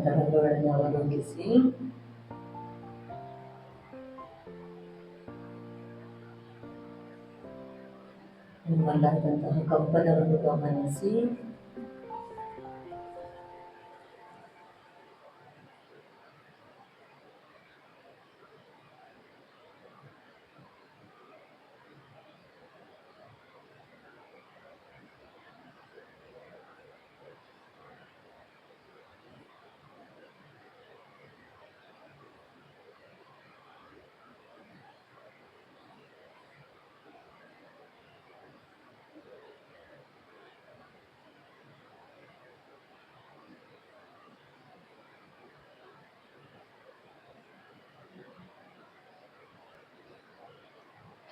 ತರಂಗಗಳನ್ನು ಅವಲೋಕಿಸಿ ನಿಮ್ಮಲ್ಲಾದಂತಹ ಕಂಪನವನ್ನು ಗಮನಿಸಿ.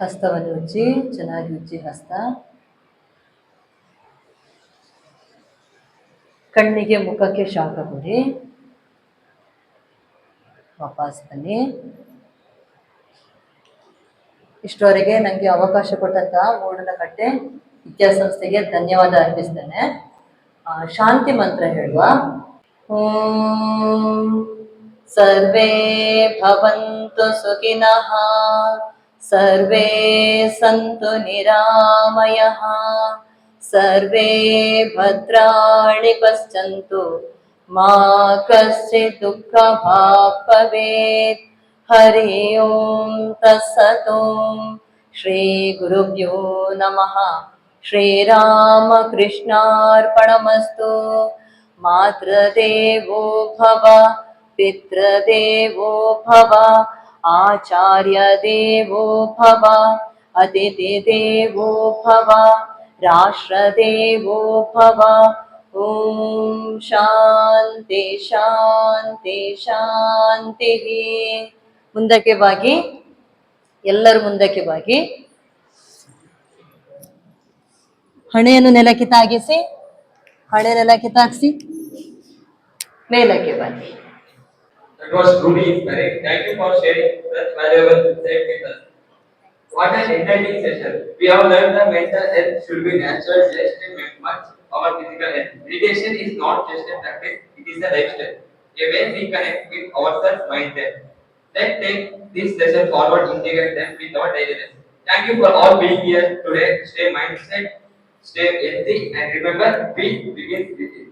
ಹಸ್ತವನ್ನು ಉಜ್ಜಿ, ಚೆನ್ನಾಗಿ ಉಜ್ಜಿ ಹಸ್ತ. ಕಣ್ಣಿಗೆ ಮುಖಕ್ಕೆ ಶಾಖ ಕೊಡಿ. ವಾಪಸ್ ಬನ್ನಿ. ಇಷ್ಟವರೆಗೆ ನನಗೆ ಅವಕಾಶ ಕೊಟ್ಟಂತಹ ಮೂಡಲಕಟ್ಟೆ ವಿದ್ಯಾಸಂಸ್ಥೆಗೆ ಧನ್ಯವಾದ ಅರ್ಪಿಸ್ತೇನೆ. ಶಾಂತಿ ಮಂತ್ರ ಹೇಳುವ. ಓಂ ಸರ್ವೇ ಭವಂತು ಸುಖಿನಃ, ಸರ್ವೇ ಸಂತು ನಿರಾಮಯಃ, ಸರ್ವೇ ಭದ್ರಾಣಿ ಪಶ್ಯಂತು, ಮಾ ಕಶ್ಚಿತ್ ದುಃಖ ಭಾಗ್ ಭವೇತ್. ಹರಿ ಓಂ ತತ್ಸತ್. ಓಂ ಶ್ರೀ ಗುರುಭ್ಯೋ ನಮಃ. ಶ್ರೀರಾಮಕೃಷ್ಣಾರ್ಪಣಮಸ್ತು. ಮಾತೃದೇವೋ ಭವ, ಪಿತೃದೇವೋ ಭವ, ಆಚಾರ್ಯ ದೇವೋ ಭವ, ಅತಿಥಿ ದೇವೋ ಭವ, ರಾಷ್ಟ್ರದೇವೋ ಭವ. ಓಂ ಶಾಂತಿ ಶಾಂತಿ ಶಾಂತಿ. ಮುಂದಕ್ಕೆ ಬಾಗಿ, ಎಲ್ಲರೂ ಮುಂದಕ್ಕೆ ಬಾಗಿ. ಹಣೆಯನ್ನು ನೆಲಕ್ಕೆ ತಾಗಿಸಿ, ಹಣೆ ನೆಲಕ್ಕೆ ತಾಗಿಸಿ, ಮೇಲಕ್ಕೆ ಬನ್ನಿ. That was truly inspiring. Thank you for sharing such valuable insight with us. What an enlightening session. We have learned that mental health should be natural, just as much our physical health. Meditation is not just a practice, it is a lifestyle. A way we connect with ourselves mindset. Let's take this session forward, integrate them with our daily life. Thank you for all being here today. Stay mindset, stay healthy, and remember, peace begins with it.